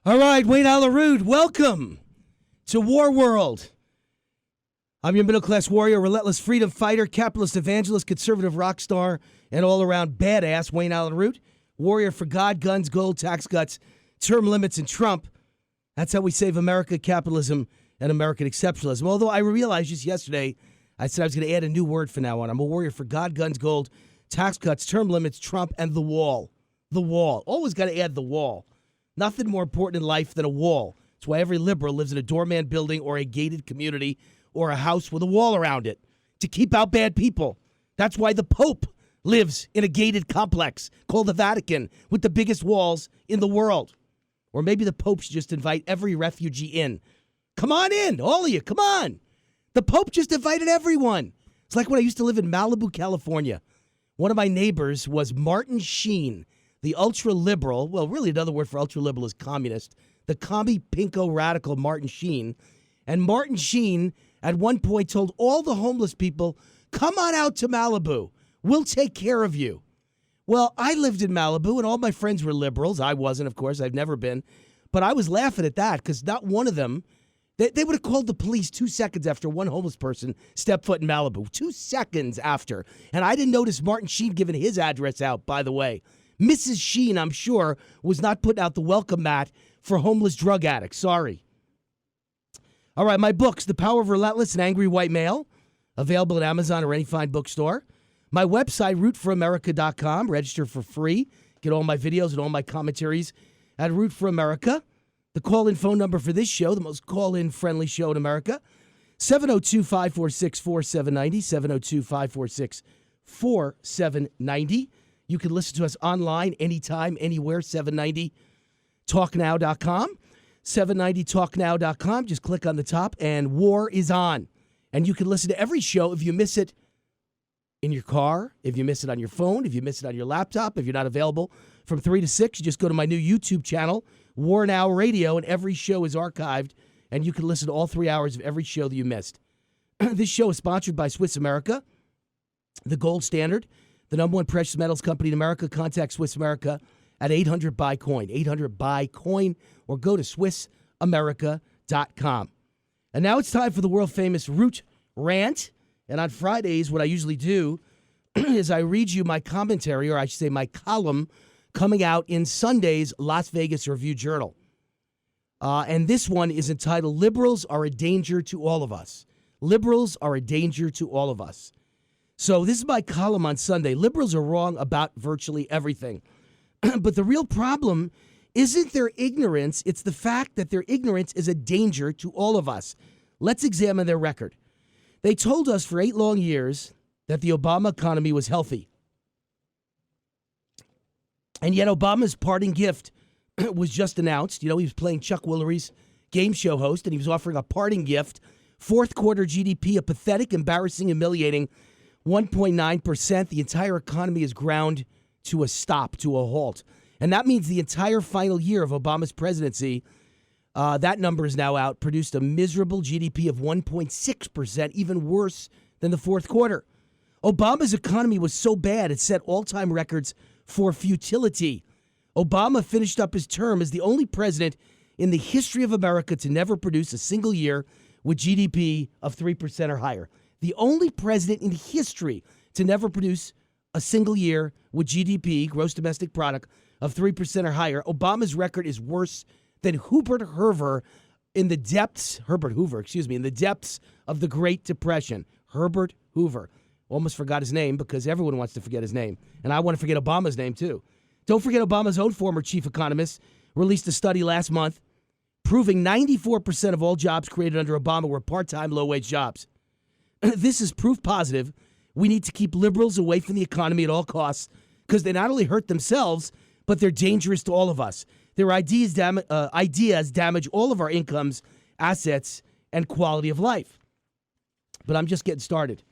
All right, Wayne Allyn, welcome to War World. I'm your middle-class warrior, relentless freedom fighter, capitalist evangelist, conservative rock star, and all-around badass Wayne Allyn, warrior for God, guns, gold, tax cuts, term limits, and Trump. That's how we save America, capitalism, and American exceptionalism. Although I realized just yesterday, I said I was going to add a new word from now on. I'm a warrior for God, guns, gold, tax cuts, term limits, Trump, and the wall. The wall. Always got to add the wall. Nothing more important in life than a wall. That's why every liberal lives in a doorman building or a gated community or a house with a wall around it to keep out bad people. That's why the Pope lives in a gated complex called the Vatican with the biggest walls in the world. Or maybe the Pope should just invite every refugee in. Come on in, all of you, come on. The Pope just invited everyone. It's like when I used to live in Malibu, California. One of my neighbors was Martin Sheen, the ultra-liberal, well, really another word for ultra-liberal is communist, the commie-pinko radical Martin Sheen. And Martin Sheen at one point told all the homeless people, come on out to Malibu. We'll take care of you. Well, I lived in Malibu, and all my friends were liberals. I wasn't, of course. I've never been. But I was laughing at that because not one of them, they would have called the police 2 seconds after one homeless person stepped foot in Malibu. 2 seconds after. And I didn't notice Martin Sheen giving his address out, by the way. Mrs. Sheen, I'm sure, was not putting out the welcome mat for homeless drug addicts. Sorry. All right, my books, The Power of Relentless and Angry White Male, available at Amazon or any fine bookstore. My website, rootforamerica.com. Register for free. Get all my videos and all my commentaries at Root for America. The call-in phone number for this show, the most call-in friendly show in America, 702-546-4790, 702-546-4790. You can listen to us online, anytime, anywhere, 790talknow.com. 790talknow.com. Just click on the top, and War is on. And you can listen to every show if you miss it in your car, if you miss it on your phone, if you miss it on your laptop, if you're not available from 3 to 6, you just go to my new YouTube channel, War Now Radio, and every show is archived, and you can listen to all 3 hours of every show that you missed. This show is sponsored by Swiss America, the gold standard, the number one precious metals company in America. Contact Swiss America at 800-BUY-COIN, 800-BUY-COIN, or go to SwissAmerica.com. And now it's time for the world-famous Root Rant. And on Fridays, what I usually do is I read you my commentary, or I should say my column, coming out in Sunday's Las Vegas Review-Journal. And this one is entitled, Liberals Are a Danger to All of Us. Liberals are a danger to all of us. So this is my column on Sunday. Liberals are wrong about virtually everything. But the real problem isn't their ignorance. It's the fact that their ignorance is a danger to all of us. Let's examine their record. They told us for 8 long years that the Obama economy was healthy. And yet Obama's parting gift was just announced. You know, he was playing Chuck Woolery's game show host, and he was offering a parting gift. Fourth quarter GDP, a pathetic, embarrassing, humiliating 1.9%. The entire economy is ground to a stop, to a halt. And that means the entire final year of Obama's presidency, that number is now out, produced a miserable GDP of 1.6%, even worse than the fourth quarter. Obama's economy was so bad it set all-time records for futility. Obama finished up his term as the only president in the history of America to never produce a single year with GDP of 3% or higher. The only president in history to never produce a single year with GDP, gross domestic product, of 3% or higher. Obama's record is worse than Herbert Hoover in the depths of the Great Depression. Herbert Hoover. Almost forgot his name because everyone wants to forget his name. And I want to forget Obama's name, too. Don't forget Obama's own former chief economist released a study last month proving 94% of all jobs created under Obama were part-time, low-wage jobs. This is proof positive we need to keep liberals away from the economy at all costs because they not only hurt themselves, but they're dangerous to all of us. Their ideas damage all of our incomes, assets, and quality of life. But I'm just getting started.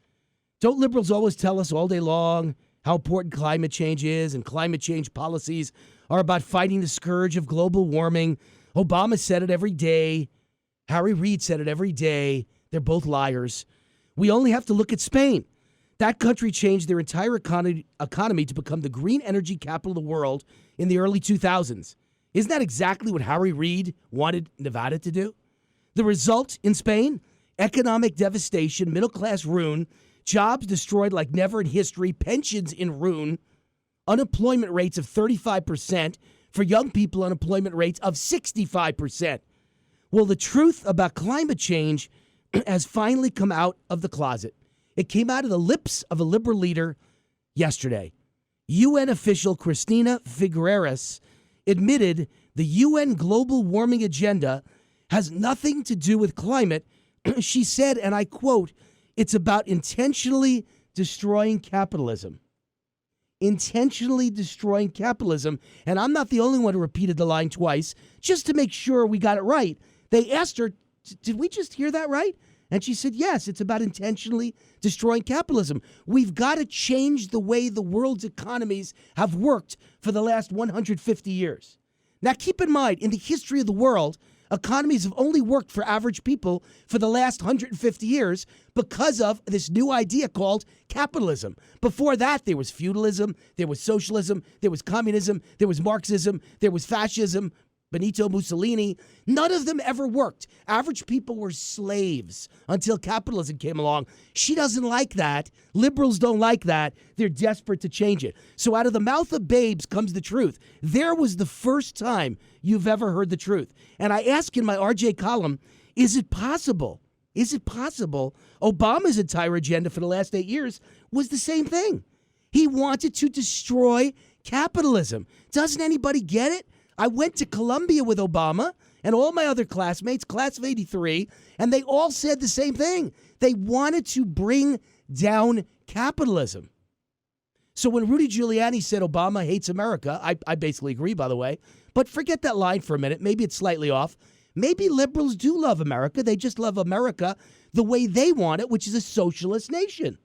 Don't liberals always tell us all day long how important climate change is, and climate change policies are about fighting the scourge of global warming? Obama said it every day. Harry Reid said it every day. They're both liars. We only have to look at Spain. That country changed their entire economy to become the green energy capital of the world in the early 2000s. Isn't that exactly what Harry Reid wanted Nevada to do? The result in Spain? Economic devastation, middle-class ruin, jobs destroyed like never in history, pensions in ruin, unemployment rates of 35%, for young people unemployment rates of 65%. Well, the truth about climate change has finally come out of the closet. It came out of the lips of a liberal leader yesterday. UN official Cristina Figueres admitted the UN global warming agenda has nothing to do with climate. She said, and I quote, "It's about intentionally destroying capitalism." Intentionally destroying capitalism. And I'm not the only one who repeated the line twice, just to make sure we got it right. They asked her, did we just hear that right? And she said, yes, it's about intentionally destroying capitalism. We've got to change the way the world's economies have worked for the last 150 years. Now, keep in mind, in the history of the world, economies have only worked for average people for the last 150 years because of this new idea called capitalism. Before that, there was feudalism, there was socialism, there was communism, there was Marxism, there was fascism, Benito Mussolini. None of them ever worked. Average people were slaves until capitalism came along. She doesn't like that. Liberals don't like that. They're desperate to change it. So out of the mouth of babes comes the truth. There was the first time you've ever heard the truth. And I ask in my RJ column, is it possible? Is it possible Obama's entire agenda for the last 8 years was the same thing? He wanted to destroy capitalism. Doesn't anybody get it? I went to Columbia with Obama and all my other classmates, class of 83, and they all said the same thing. They wanted to bring down capitalism. So when Rudy Giuliani said Obama hates America, I basically agree, by the way, but forget that line for a minute. Maybe it's slightly off. Maybe liberals do love America. They just love America the way they want it, which is a socialist nation.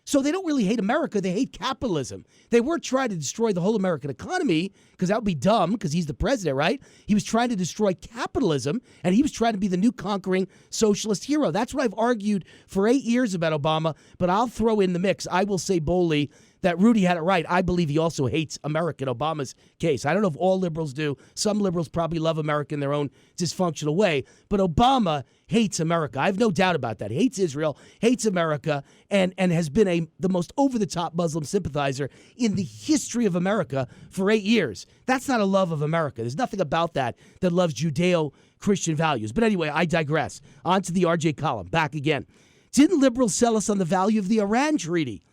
So they don't really hate America. They hate capitalism. They weren't trying to destroy the whole American economy because that would be dumb because he's the president, right? He was trying to destroy capitalism, and he was trying to be the new conquering socialist hero. That's what I've argued for 8 years about Obama, but I'll throw in the mix. I will say boldly that Rudy had it right. I believe he also hates America in Obama's case. I don't know if all liberals do. Some liberals probably love America in their own dysfunctional way, but Obama hates America. I have no doubt about that. He hates Israel, hates America, and has been the most over-the-top Muslim sympathizer in the history of America for 8 years. That's not a love of America. There's nothing about that loves Judeo-Christian values. But anyway, I digress. On to the RJ column. Back again. Didn't liberals sell us on the value of the Iran treaty?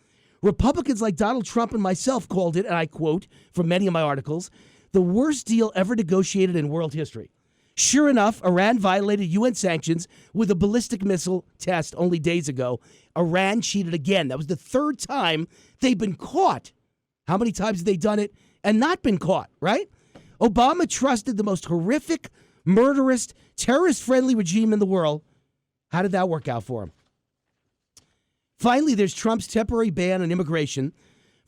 Republicans like Donald Trump and myself called it, and I quote from many of my articles, the worst deal ever negotiated in world history. Sure enough, Iran violated UN sanctions with a ballistic missile test only days ago. Iran cheated again. That was the third time they've been caught. How many times have they done it and not been caught, right? Obama trusted the most horrific, murderous, terrorist-friendly regime in the world. How did that work out for him? Finally, there's Trump's temporary ban on immigration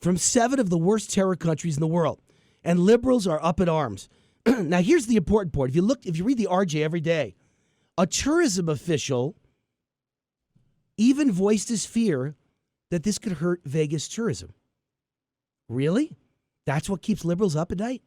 from 7 of the worst terror countries in the world. And liberals are up in arms. Now, here's the important part. If you read the RJ every day, a tourism official even voiced his fear that this could hurt Vegas tourism. Really? That's what keeps liberals up at night?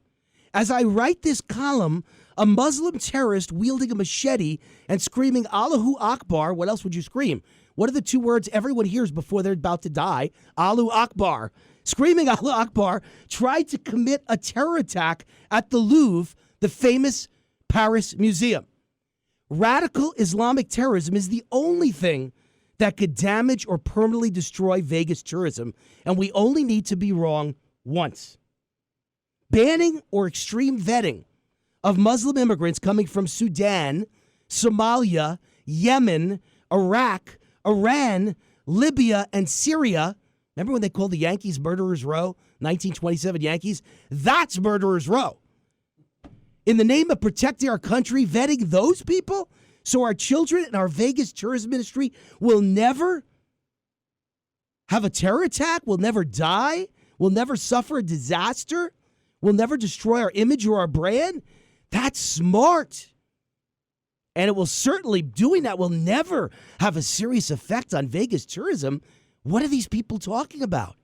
As I write this column, a Muslim terrorist wielding a machete and screaming Allahu Akbar, what else would you scream? What are the 2 words everyone hears before they're about to die? Allahu Akbar. Screaming Allahu Akbar tried to commit a terror attack at the Louvre, the famous Paris museum. Radical Islamic terrorism is the only thing that could damage or permanently destroy Vegas tourism, and we only need to be wrong once. Banning or extreme vetting of Muslim immigrants coming from Sudan, Somalia, Yemen, Iraq, Iran, Libya, and Syria. Remember when they called the Yankees Murderers Row? 1927 Yankees? That's Murderers Row. In the name of protecting our country, vetting those people so our children and our Vegas tourism industry will never have a terror attack, will never die, will never suffer a disaster, will never destroy our image or our brand. That's smart. And it will certainly, doing that will never have a serious effect on Vegas tourism. What are these people talking about?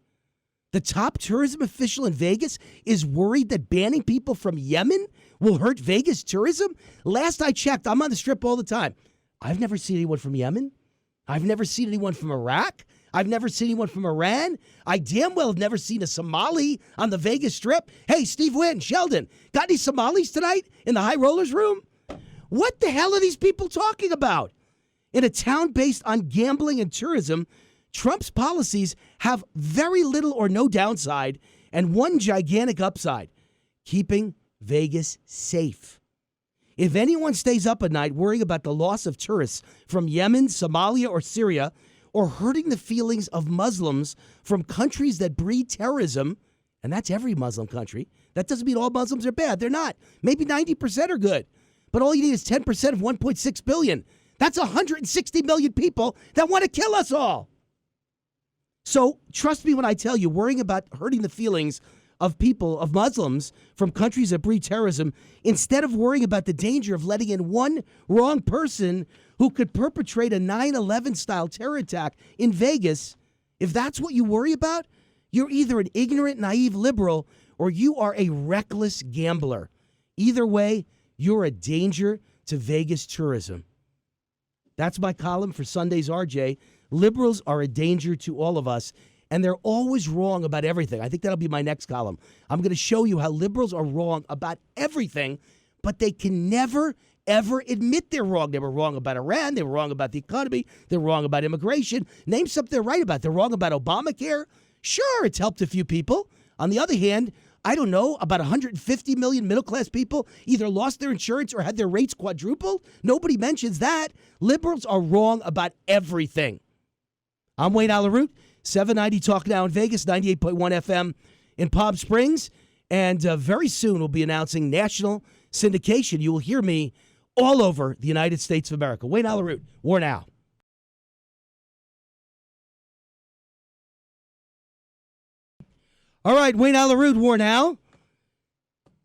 The top tourism official in Vegas is worried that banning people from Yemen will hurt Vegas tourism? Last I checked, I'm on the Strip all the time. I've never seen anyone from Yemen. I've never seen anyone from Iraq. I've never seen anyone from Iran. I damn well have never seen a Somali on the Vegas Strip. Hey, Steve Wynn, Sheldon, got any Somalis tonight in the high rollers room? What the hell are these people talking about? In a town based on gambling and tourism, Trump's policies have very little or no downside and one gigantic upside, keeping Vegas safe. If anyone stays up at night worrying about the loss of tourists from Yemen, Somalia, or Syria, or hurting the feelings of Muslims from countries that breed terrorism, and that's every Muslim country, that doesn't mean all Muslims are bad. They're not. Maybe 90% are good. But all you need is 10% of 1.6 billion. That's 160 million people that want to kill us all. So trust me when I tell you, worrying about hurting the feelings of people, of Muslims from countries that breed terrorism, instead of worrying about the danger of letting in one wrong person who could perpetrate a 9/11 style terror attack in Vegas, if that's what you worry about, you're either an ignorant, naive liberal or you are a reckless gambler. Either way, you're a danger to Vegas tourism. That's my column for Sunday's RJ. Liberals are a danger to all of us, and they're always wrong about everything. I think that'll be my next column. I'm going to show you how liberals are wrong about everything, but they can never, ever admit they're wrong. They were wrong about Iran. They were wrong about the economy. They're wrong about immigration. Name something they're right about. They're wrong about Obamacare. Sure, it's helped a few people. On the other hand, I don't know, about 150 million middle-class people either lost their insurance or had their rates quadrupled. Nobody mentions that. Liberals are wrong about everything. I'm Wayne Allyn, 790 Talk Now in Vegas, 98.1 FM in Palm Springs. And very soon we'll be announcing national syndication. You will hear me all over the United States of America. Wayne Allyn, War Now. All right, Wayne Allyn, War Now.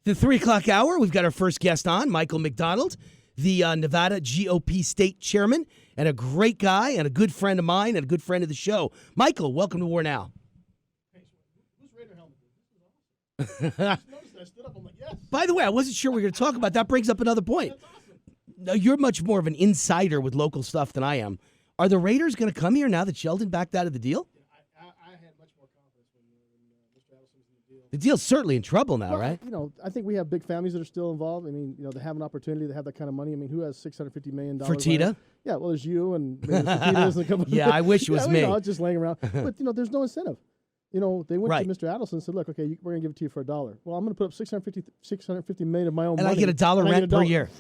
The 3 o'clock hour, we've got our first guest on, Michael McDonald, the Nevada GOP state chairman, and a great guy and a good friend of mine and a good friend of the show. Michael, welcome to War Now. Who's Raider helmet? This is awesome. I just noticed I stood up. I'm like, yes. By the way, I wasn't sure we were going to talk about that. Brings up another point. That's awesome. Now, you're much more of an insider with local stuff than I am. Are the Raiders going to come here now that Sheldon backed out of the deal? I had much more confidence when Mr. Addison was in the deal. The deal's certainly in trouble now, Well, right? You know, I think we have big families that are still involved. I mean, you know, they have an opportunity to have that kind of money. I mean, who has $650 million? Fertitta? Yeah, well, there's you and maybe Fertitta's and a couple. Yeah, I wish it was me. You know, it's just laying around. But, you know, there's no incentive. You know, they went Right. to Mr. Adelson and said, look, okay, we're going to give it to you for $1. Well, I'm going to put up $650 million of my own And money. I get $1 rent per year.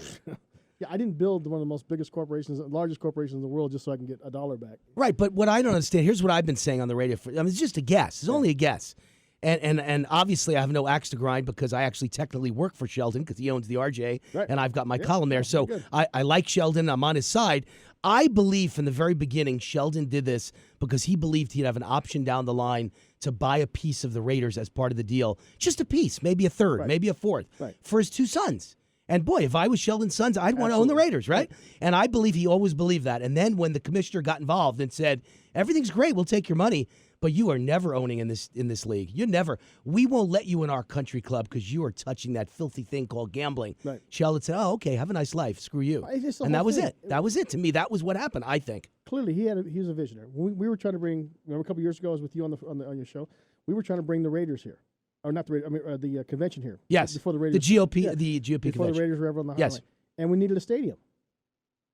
Yeah, I didn't build one of the most biggest corporations, largest corporations in the world just so I can get $1 back. Right, but what I don't understand, here's what I've been saying on the radio. It's just a guess. It's only a guess. And obviously I have no axe to grind because I actually technically work for Sheldon because he owns the RJ, Right. and I've got my column there. So good. I like Sheldon. I'm on his side. I believe from the very beginning Sheldon did this because he believed he'd have an option down the line to buy a piece of the Raiders as part of the deal. Just a piece, maybe a third, Right. maybe a fourth, Right. for his two sons. And boy, if I was Sheldon's sons, I'd want to own the Raiders, right? And I believe he always believed that. And then when the commissioner got involved and said, everything's great, we'll take your money, but you are never owning in this league. You never. We won't let you in our country club because you are touching that filthy thing called gambling. Right. Sheldon said, oh, okay, have a nice life. Screw you. It's just the And whole that was thing. it. That was it. To me, that was what happened, I think. Clearly, he was a visionary. We were trying to bring. Remember, a couple years ago, I was with you on your show. We were trying to bring the Raiders here, or not the Raiders. I mean, the convention here. Yes. Before the Raiders. The GOP, yeah, the GOP before convention. the Raiders were ever on the Yes. highway. And we needed a stadium.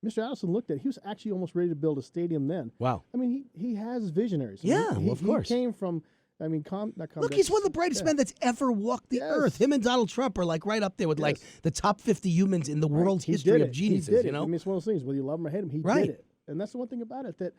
Mr. Addison looked at it. He was actually almost ready to build a stadium then. Wow. I mean, he has visionaries. I Yeah, mean, well, of course. He came from. I mean, Look, he's one of the brightest men that's ever walked the Yes. earth. Him and Donald Trump are like right up there with like Yes. the top 50 humans in the world's He history did of it. geniuses, He did you it. know? I mean, it's one of those things, whether you love him or hate him, he Right. did it. And that's the one thing about it that,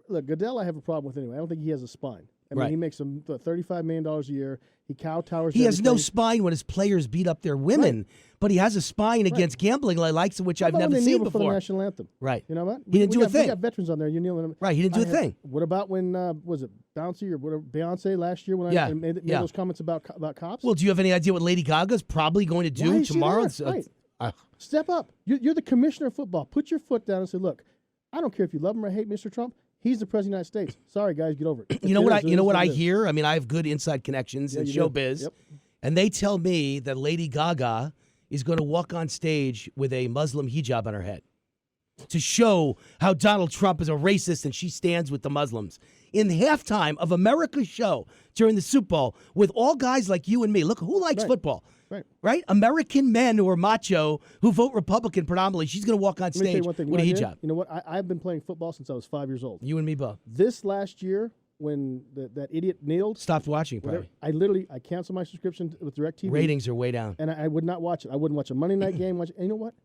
look, Goodell I have a problem with anyway. I don't think he has a spine. I mean, Right. he makes $35 million a year. He kowtowers. He has no everything. spine when his players beat up their women, but he has a spine against gambling like which How I've about never when they kneel seen before before. the national anthem? Right. You know what? He didn't do a thing. We got veterans on there. You're kneeling them. Right, he didn't do a thing. What about when was it Bouncy or whatever Beyonce last year when Yeah, I made yeah. those comments about cops? Well, do you have any idea what Lady Gaga's probably going to Why do is she tomorrow? there? Right. Step up. You're the commissioner of football. Put your foot down and say, look, I don't care if you love him or hate Mr. Trump. He's the president of the United States. Sorry, guys, get over it. You know what I hear? I mean, I have good inside connections in you do. showbiz. Yep. and they tell me that Lady Gaga is going to walk on stage with a Muslim hijab on her head to show how Donald Trump is a racist and she stands with the Muslims. In the halftime of America's show during the Super Bowl with all guys like you and me. Look, who likes football? Right? American men who are macho, who vote Republican predominantly. She's going to walk on stage with a hijab. You know what? I've been playing football since I was 5 years old. You and me both. This last year, when that idiot kneeled. Stopped watching, probably. I canceled my subscription with DirecTV. Ratings are way down. And I would not watch it. I wouldn't watch a Monday night game. And you know what?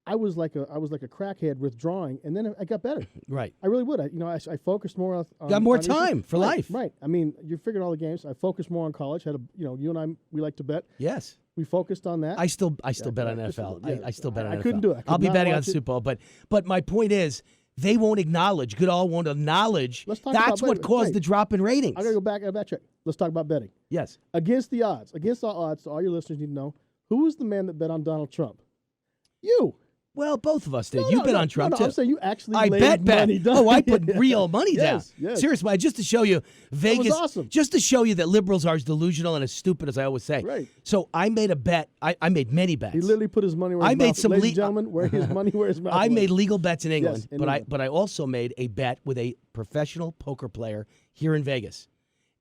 I was like a crackhead withdrawing, and then I got better. Right. I really would. I focused more on got more on time issues. for life. Right. I mean, you figured all the games. I focused more on college. You and I, we like to bet. Yes. We focused on that. I still bet on NFL. I still bet on NFL. I couldn't do it. I'll be betting on Super Bowl, but my point is, they won't acknowledge. Goodall won't acknowledge. That's what caused the drop in ratings. I gotta go back and backtrack. Let's talk about betting. Yes. Against the odds. Against all odds. So all your listeners need to know, who was the man that bet on Donald Trump? You. Well, both of us did. You bet on Trump, too. I'm saying you actually I laid money down. Oh, I put real money down. Yes. Seriously, just to show you, Vegas, that was awesome. Just to show you that liberals are as delusional and as stupid as I always say. Right. So I made a bet. I made many bets. He literally put his money where his mouth is. Ladies and gentlemen, where his money, where his mouth I was. made legal bets in England, Yes, but I also made a bet with a professional poker player here in Vegas,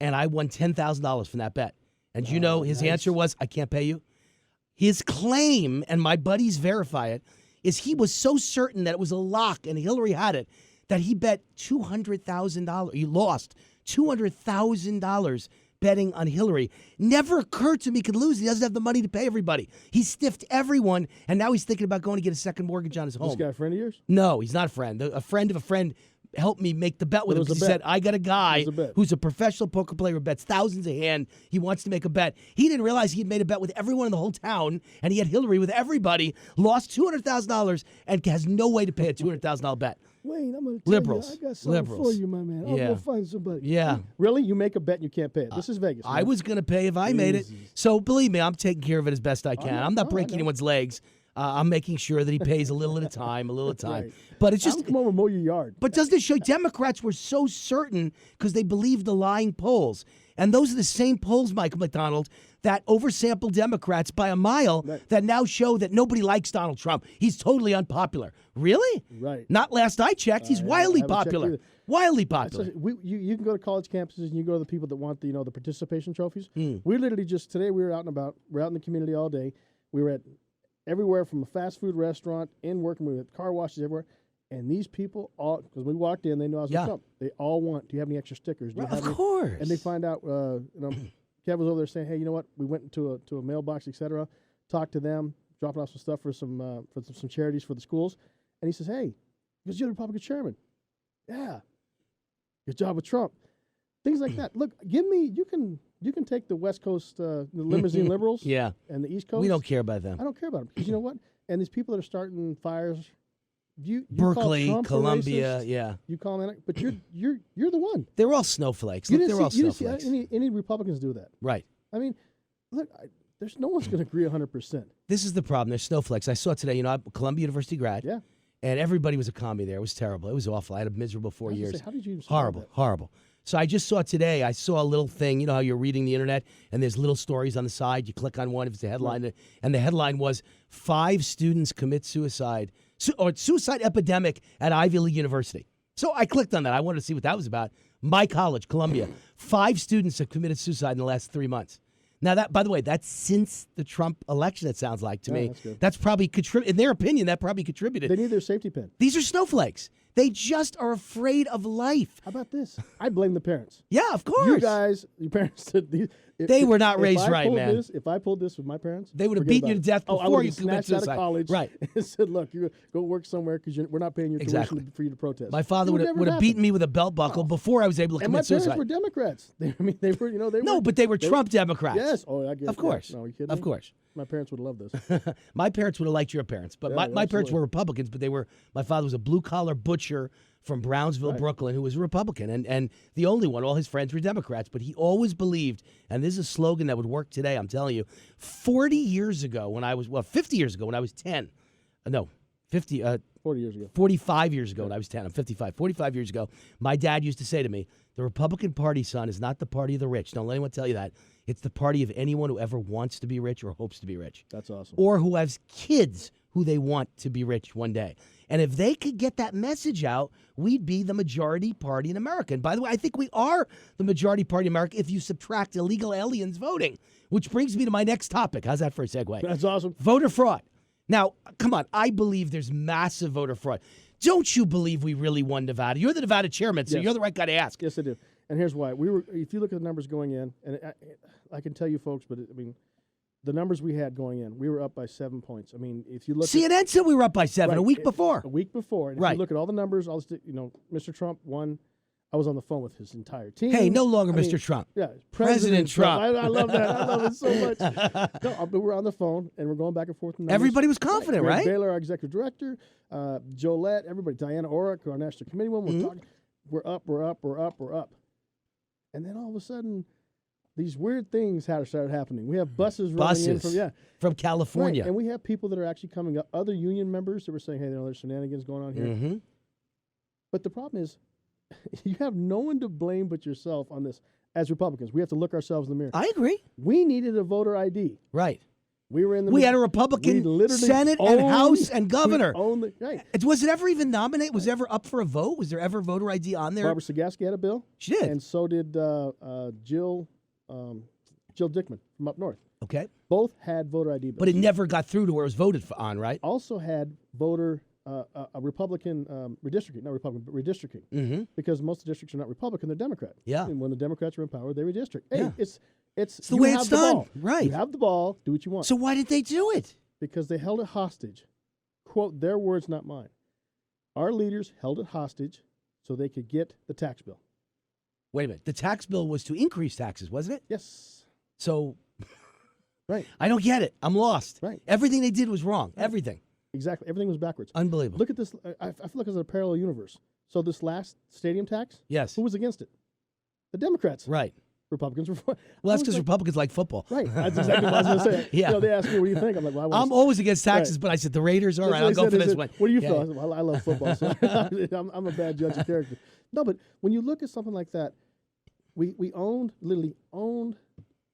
and I won $10,000 from that bet. And you know his answer was, I can't pay you. His claim, and my buddies verify it, is he was so certain that it was a lock and Hillary had it that he bet $200,000. He lost $200,000 betting on Hillary. Never occurred to me he could lose. He doesn't have the money to pay everybody. He stiffed everyone, and now he's thinking about going to get a second mortgage on his home. This guy a friend of yours? No, he's not a friend. A friend of a friend helped me make the bet with him because he said, I got a guy who's a professional poker player who bets thousands a hand. He wants to make a bet. He didn't realize he had made a bet with everyone in the whole town, and he had Hillary with everybody, lost $200,000, and has no way to pay a $200,000 bet. Wayne, I'm going to tell Liberals. you, I got something for you, my man. I'll go find somebody. Yeah. Really? You make a bet and you can't pay it. This is Vegas. I was going to pay if I made it. So believe me, I'm taking care of it as best I can. I'm not breaking anyone's legs. I'm making sure that he pays a little at a time, Right. But it's just come over and mow your yard. But doesn't it show Democrats were so certain because they believed the lying polls? And those are the same polls, Michael McDonald, that oversampled Democrats by a mile that now show that nobody likes Donald Trump. He's totally unpopular. Really? Right. Not last I checked. He's wildly popular. Wildly popular. You can go to college campuses and you go to the people that want the participation trophies. We literally just today we were out and about. We're out in the community all day. We were at everywhere from a fast food restaurant in working with car washes everywhere. And these people all, because we walked in, they knew I was with Trump. They all want, do you have any extra stickers? Do you have of course. And they find out, Kev was over there saying, hey, you know what? We went into a mailbox, et cetera, talked to them, dropping off some stuff for some charities for the schools. And he says, hey, because you're the Republican chairman. Yeah. Good job with Trump. Things like that. Look, you can take the West Coast the limousine liberals and the East Coast. We don't care about them. I don't care about them. Because you know what? And these people that are starting fires, you Berkeley, call Trump Columbia, racist, you call them, but you're the one. They're all snowflakes. Look, they're all snowflakes. You didn't see any Republicans do that. Right. I mean, look, there's no one's going to agree 100%. This is the problem. There's snowflakes. I saw today, I'm a Columbia University grad. Yeah. And everybody was a commie there. It was terrible. It was awful. I had a miserable 4 years. Say, how did you even horrible, that? horrible. So I just saw today, I saw a little thing, you know how you're reading the internet and there's little stories on the side. You click on one if it's a headline. And the headline was 5 students commit suicide or suicide epidemic at Ivy League University. So I clicked on that. I wanted to see what that was about. My college, Columbia, 5 students have committed suicide in the last 3 months. Now, that, by the way, that's since the Trump election, it sounds like to me. That's probably, in their opinion, that probably contributed. They need their safety pin. These are snowflakes. They just are afraid of life. How about this? I blame the parents. Yeah, of course. You guys, your parents did these. They were not raised right, man. If I pulled this with my parents, they would have beaten you to death before you commit suicide. Out of college, right? And said, "Look, you go work somewhere because we're not paying your tuition for you to protest." My father would have beaten me with a belt buckle before I was able to commit suicide. And my parents were Democrats. They were, no, but they were Trump Democrats. Yes. Oh, I get it. Of course. No, are you kidding Of me? course. My parents would have loved this. My parents would have liked your parents, but my parents were Republicans. But my father was a blue collar butcher from Brownsville, Brooklyn, who was a Republican, and the only one. All his friends were Democrats, but he always believed, and this is a slogan that would work today, I'm telling you, 40 years ago when I was, 50 years ago when I was 10, 40 years ago. 45 years ago when I was 10, I'm 55, 45 years ago, my dad used to say to me, the Republican Party, son, is not the party of the rich. Don't let anyone tell you that. It's the party of anyone who ever wants to be rich or hopes to be rich. That's awesome. Or who has kids who they want to be rich one day. And if they could get that message out, we'd be the majority party in America. And by the way, I think we are the majority party in America if you subtract illegal aliens voting, which brings me to my next topic. How's that for a segue? That's awesome. Voter fraud. Now, come on. I believe there's massive voter fraud. Don't you believe we really won Nevada? You're the Nevada chairman, so Yes. you're the right guy to ask. Yes, I do. And here's why. If you look at the numbers going in, and I can tell you folks, but I mean, the numbers we had going in, we were up by 7 points. I mean, if you look CNN said we were up by 7 a week before. A week before. And if Right. you look at all the numbers, Mr. Trump won. I was on the phone with his entire team. Hey, no longer I mean, Mr. Trump. Yeah, President Trump. I love that. I love it so much. No, but we're on the phone, and we're going back and forth. In numbers. Everybody was confident, Greg right? Baylor, our executive director, Jolette, everybody, Diana Orrick, our national committee woman, we're talking. We're up, we're up, we're up, we're up. And then all of a sudden, these weird things started happening. We have buses rolling in from California. Right. And we have people that are actually coming up, other union members that were saying, hey, there's shenanigans going on here. Mm-hmm. But the problem is, you have no one to blame but yourself on this. As Republicans, we have to look ourselves in the mirror. I agree. We needed a voter ID. Right. We were in the. We had a Republican Senate and House and governor. Right. Was it ever even nominated? Was it ever up for a vote? Was there ever voter ID on there? Barbara Sagaski had a bill. She did. And so did Jill Dickman from up north. Okay. Both had voter ID bills. But it never got through to where it was voted on, right? Also had a Republican redistricting, not Republican, but redistricting. Mm-hmm. Because most of the districts are not Republican, they're Democrat. Yeah. And when the Democrats are in power, they redistrict. Hey, Yeah. it's the way it's done. Ball. Right. You have the ball, do what you want. So why did they do it? Because they held it hostage. Quote, their words, not mine. Our leaders held it hostage so they could get the tax bill. Wait a minute. The tax bill was to increase taxes, wasn't it? Yes. So right. I don't get it. I'm lost. Right. Everything they did was wrong. Right. Everything. Exactly. Everything was backwards. Unbelievable. Look at this. I feel like it's a parallel universe. So this last stadium tax, yes. Who was against it? The Democrats. Right. Republicans were for. Well, that's because Republicans like football. Right. That's exactly what I was going to say. Yeah. They asked me, what do you think? I'm like, well, I'm always against taxes, right. but I said the Raiders. All right, I'll go for this one. What do you feel? I said, well, I love football, so I'm a bad judge of character. No, but when you look at something like that, we literally owned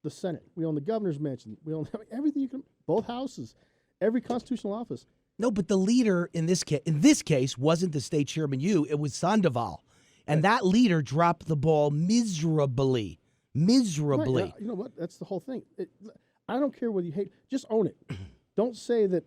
the Senate. We owned the governor's mansion. We owned everything you can, both houses, every constitutional office. No, but the leader in this case wasn't the state chairman. It was Sandoval, and that leader dropped the ball miserably. Miserably. Right. You know what? That's the whole thing. I don't care whether you hate. Just own it. Don't say that.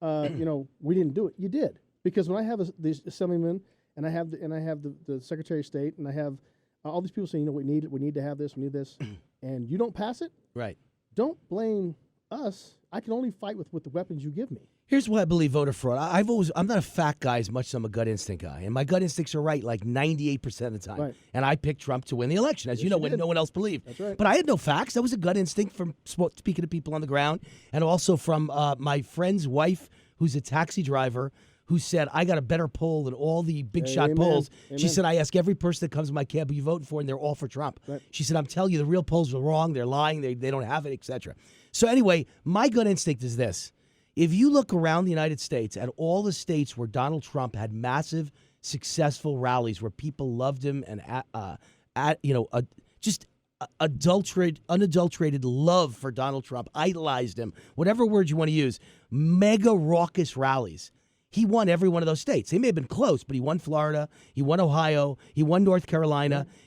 We didn't do it. You did, because when I have these assemblymen and I have the Secretary of State and I have all these people saying, we need to have this, we need this, and you don't pass it. Right. Don't blame us. I can only fight with the weapons you give me. Here's why I believe voter fraud. I'm not a fact guy as much as I'm a gut instinct guy. And my gut instincts are right like 98% of the time. Right. And I picked Trump to win the election, as you know, when no one else believed. That's right. But I had no facts. That was a gut instinct from speaking to people on the ground, and also from my friend's wife, who's a taxi driver, who said, I got a better poll than all the big shot Amen. polls. Amen. She said, I ask every person that comes to my cab who you voting for, and they're all for Trump. Right. She said, I'm telling you, the real polls are wrong. They're lying. They don't have it, etc. So anyway, my gut instinct is this. If you look around the United States at all the states where Donald Trump had massive, successful rallies where people loved him and, unadulterated love for Donald Trump, idolized him, whatever word you want to use, mega raucous rallies. He won every one of those states. They may have been close, but he won Florida, he won Ohio, he won North Carolina. Yeah.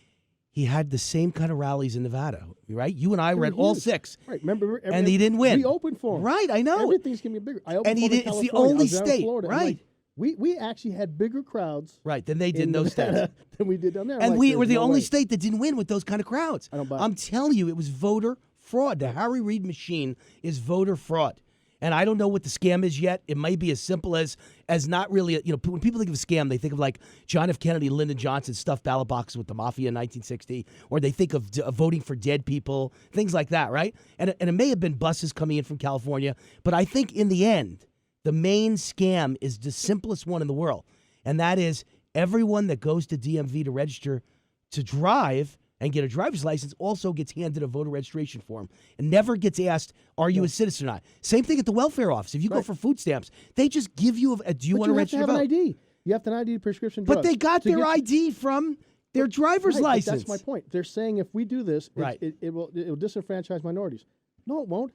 He had the same kind of rallies in Nevada, right? You and I were at all 6. Right, remember? And he didn't win. We opened for him. Right, I know. Everything's going to be bigger. I opened and he for him did. in It's the California. only I was down in state, Florida. right? Like, we actually had bigger crowds right, than they did in those states. Than we did down there. And like, we were the no only way. state that didn't win with those kind of crowds. I don't buy it. I'm telling you, it was voter fraud. The Harry Reid machine is voter fraud. And I don't know what the scam is yet. It might be as simple as not really, when people think of a scam, they think of like John F. Kennedy, Lyndon Johnson stuffed ballot boxes with the mafia in 1960, or they think of voting for dead people, things like that, right? And it may have been buses coming in from California, but I think in the end, the main scam is the simplest one in the world, and that is everyone that goes to DMV to register to drive and get a driver's license also gets handed a voter registration form and never gets asked, are you a citizen or not? Same thing at the welfare office. If you go for food stamps, they just give you do you want to register? You have to have an ID. You have to have an ID prescription drugs. But they got their ID from their driver's Right, but license. that's my point. They're saying if we do this, Right. it will disenfranchise minorities. No, it won't.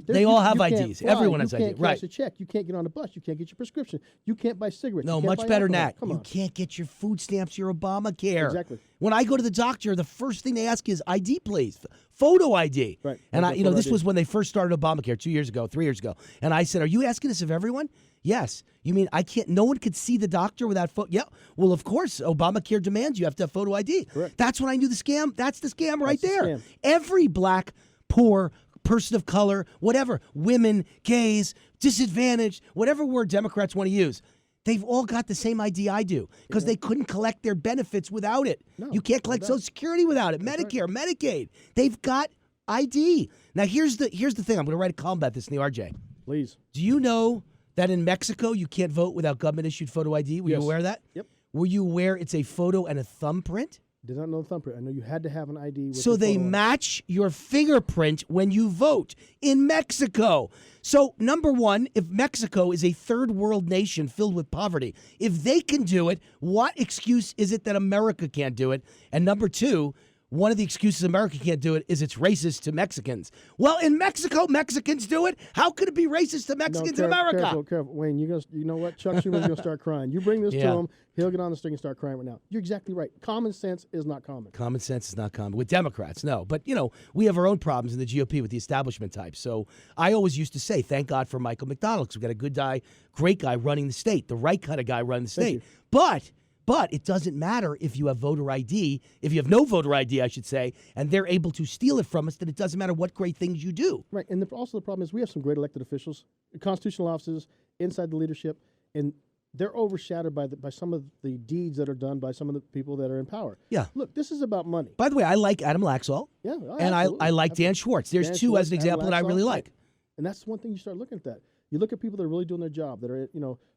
They all have can't IDs. fly, Everyone has you IDs. can't Right. cash a check. You can't get on a bus. You can't get your prescription. You can't buy cigarettes. No, you can't much buy better than alcohol. that. Come You on. can't get your food stamps, your Obamacare. Exactly. When I go to the doctor, the first thing they ask is ID, please. Photo ID. Right. And Photo this ID. was when they first started Obamacare 2 years ago, 3 years ago. And I said, "Are you asking this of everyone?" Yes. You mean I can't? No one could see the doctor without photo? Yeah. Well, of course, Obamacare demands you have to have photo ID. Correct. That's when I knew the scam. That's the scam right That's the there. scam. Every black, poor person of color, whatever, women, gays, disadvantaged, whatever word Democrats want to use. They've all got the same ID I do because they couldn't collect their benefits without it. No, You can't collect no Social doubt. Security without it. Medicare, Medicaid. They've got ID. Now here's the thing. I'm going to write a column about this in the RJ. Please. Do you know that in Mexico you can't vote without government issued photo ID? Were you Yes. aware of that? Yep. Were you aware it's a photo and a thumbprint? Did not know the thumbprint. I know you had to have an ID. With So your they photo on it. match your fingerprint when you vote in Mexico. So, number one, if Mexico is a third world nation filled with poverty, if they can do it, what excuse is it that America can't do it? And number two, one of the excuses America can't do it is it's racist to Mexicans. Well, in Mexico, Mexicans do it. How could it be racist to Mexicans in America? Careful. Wayne, you know what? Chuck Schumer's going to start crying. You bring this Yeah. to him, he'll get on the string and start crying right now. You're exactly right. Common sense is not common. Common sense is not common. With Democrats, no. But, we have our own problems in the GOP with the establishment type. So I always used to say, thank God for Michael McDonald, because we've got a good guy, great guy running the state, the right kind of guy running the state. But it doesn't matter if you have voter ID, if you have no voter ID, I should say, and they're able to steal it from us, then it doesn't matter what great things you do. Right. And also the problem is we have some great elected officials, constitutional officers inside the leadership, and they're overshadowed by some of the deeds that are done by some of the people that are in power. Yeah. Look, this is about money. By the way, I like Adam Laxalt, Yeah. and I like Dan Schwartz. There's Dan two Schwartz, as an example Adam that I really Laxalt, like. And that's one thing you start looking at that. You look at people that are really doing their job, that are,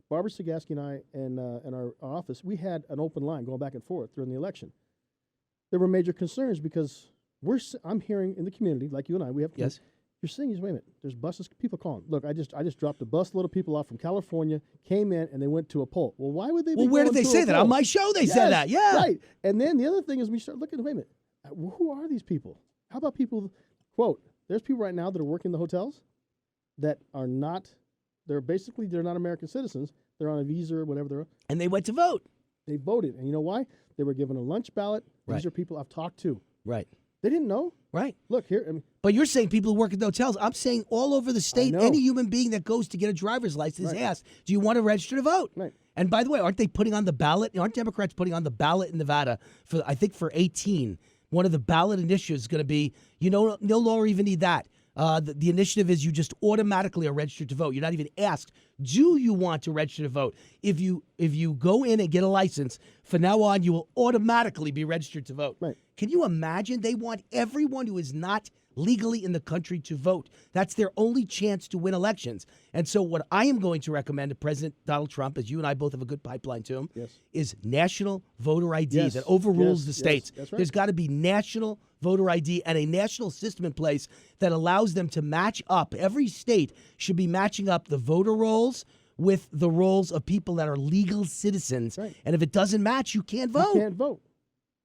Barbara Sagaski and I in our office, we had an open line going back and forth during the election. There were major concerns because I'm hearing in the community, like you and I, we have Yes. You're saying, wait a minute, there's buses, people calling. Look, I just dropped a busload of people off from California, came in, and they went to a poll. Well, why would they be Well, where did going they to say a that? poll? On my show they said Yes, that. Yeah. Right. And then the other thing is we start looking, wait a minute, who are these people? How about people, quote, there's people right now that are working in the hotels that are not, they're not American citizens. They're on a visa or whatever they're on. And they went to vote. They voted. And you know why? They were given a lunch ballot. Right. These are people I've talked to. Right. They didn't know. Right. Look, here, But you're saying people who work at the hotels. I'm saying all over the state, know. any human being that goes to get a driver's license is Right. asked, do you want to register to vote? Right. And by the way, aren't they putting on the ballot? Aren't Democrats putting on the ballot in Nevada for 18? One of the ballot initiatives is going to be, no longer even need that. The initiative is you just automatically are registered to vote. You're not even asked, do you want to register to vote? If you go in and get a license, from now on, you will automatically be registered to vote. Right. Can you imagine? They want everyone who is not legally in the country to vote. That's their only chance to win elections. And so what I am going to recommend to President Donald Trump, as you and I both have a good pipeline to him, Yes. is national voter ID Yes. that overrules Yes. the Yes. states. That's right. There's got to be national voter ID and a national system in place that allows them to match up. Every state should be matching up the voter rolls with the rolls of people that are legal citizens. Right. And if it doesn't match, you can't vote. You can't vote.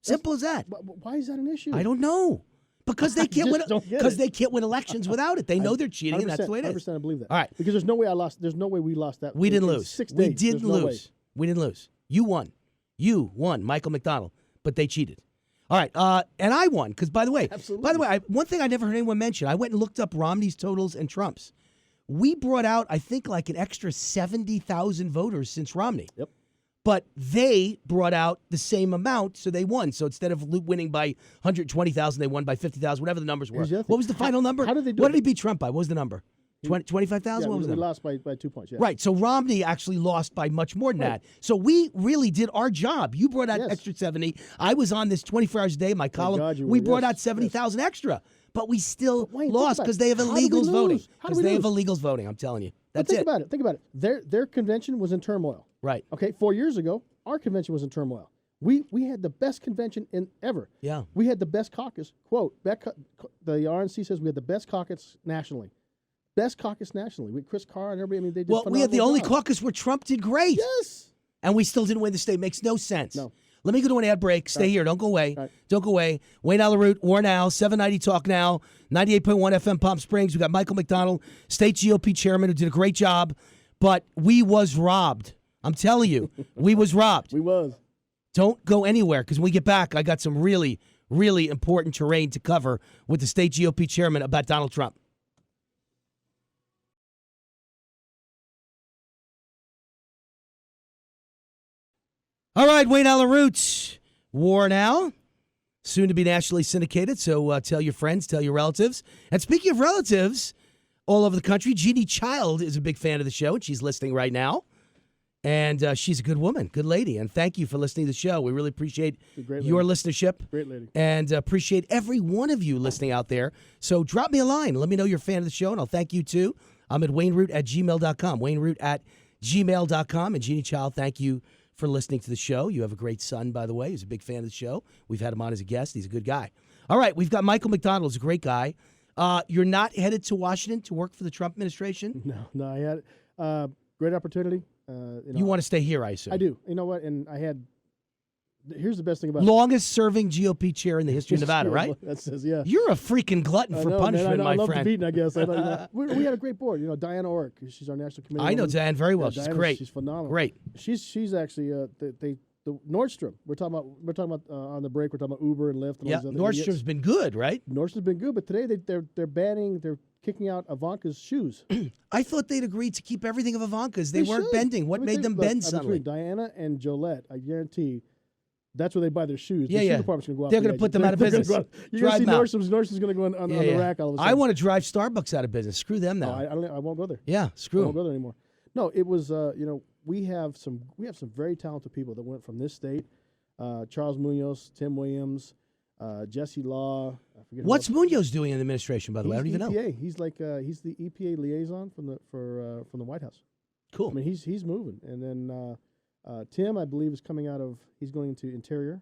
Simple as that. Why is that an issue? I don't know. Because they can't win. just don't get Because it. they can't win elections without it. They know they're cheating, and that's the way it is. 100% I believe that. All right. Because there's no way There's no way we lost that. We didn't in lose. 6 We days. didn't There's no way. lose. We didn't lose. You won. You won, Michael McDonald. But they cheated. All right. And I won. Because by the way, Absolutely. one thing I never heard anyone mention. I went and looked up Romney's totals and Trump's. We brought out, I think, like an extra 70,000 voters since Romney. Yep. But they brought out the same amount, so they won. So instead of winning by 120,000, they won by 50,000, whatever the numbers were. Here's the other What thing. was the final number? How did they do What it? did he beat Trump by? What was the number? 25,000? Yeah, What was we the number? lost by 2 points. Yeah. Right. So Romney actually lost by much more than that. So we really did our job. You brought out Yes. extra 70. I was on this 24 hours a day, my column. God you We were. brought Yes, out 70,000 extra. But we still Wayne, think lost about because it. they have How did we illegals voting. lose? How did Because we they have lose? illegals voting, I'm telling you. But That's think it. about it. Think about it. Their convention was in turmoil. Right. Okay, 4 years ago, our convention was in turmoil. We had the best convention in ever. Yeah. We had the best caucus. Quote, the RNC says we had the best caucus nationally. Best caucus nationally. With Chris Carr and everybody, I mean, they did Well, we had the phenomenal only job. caucus where Trump did great. Yes. And we still didn't win the state. Makes no sense. No. Let me go to an ad break. Stay here. Don't go away. Right. Don't go away. Wayne Allyn, War Now, 790 Talk Now, 98.1 FM Palm Springs. We got Michael McDonald, state GOP chairman, who did a great job. But we was robbed. I'm telling you, we was robbed. We was. Don't go anywhere, because when we get back, I got some really, really important terrain to cover with the state GOP chairman about Donald Trump. All right, Wayne Allyn Roots, War Now, soon to be nationally syndicated, so tell your friends, tell your relatives. And speaking of relatives, all over the country, Jeannie Child is a big fan of the show, and she's listening right now. And she's a good woman, good lady, and thank you for listening to the show. We really appreciate your listenership. Great lady. And appreciate every one of you listening out there. So drop me a line. Let me know you're a fan of the show, and I'll thank you too. I'm at wayneroot@gmail.com, wayneroot@gmail.com. And Jeannie Child, thank you for listening to the show. You have a great son, by the way. He's a big fan of the show. We've had him on as a guest. He's a good guy. All right, we've got Michael McDonald. He's a great guy. You're not headed to Washington to work for the Trump administration? No, I had great opportunity. You want to stay here, I assume. I do. You know what? And I had. Here's the best thing about longest serving GOP chair in the history of Nevada, right? That says, yeah. You're a freaking glutton for punishment, I love my friend. the beating, I guess. I thought, we had a great board. Diana Ork. She's our national committee. I know woman. Diane very well. She's great. She's phenomenal. Great. She's actually the Nordstrom. We're talking about on the break. We're talking about Uber and Lyft. And Yeah, all these other Nordstrom's idiots. been good, right? Nordstrom's been good, but today they're kicking out Ivanka's shoes. I thought they'd agreed to keep everything of Ivanka's. They weren't should. bending. What made them bend suddenly? Diana and Jolette, I guarantee, that's where they buy their shoes. Yeah, the yeah. shoe department's going to go out. They're going to put them out of business. You're going to see Nordstrom's going to go on the rack all of a sudden. I want to drive Starbucks out of business. Screw them now. I won't go there. Yeah, screw I them. won't go there anymore. No, it was we have some very talented people that went from this state. Charles Munoz, Tim Williams, Jesse Law. I forget What's Munoz doing in the administration, by the way? I don't even know. He's like he's the EPA liaison from the White House. Cool. I mean, he's moving, and then Tim, I believe, is coming out of. He's going into Interior.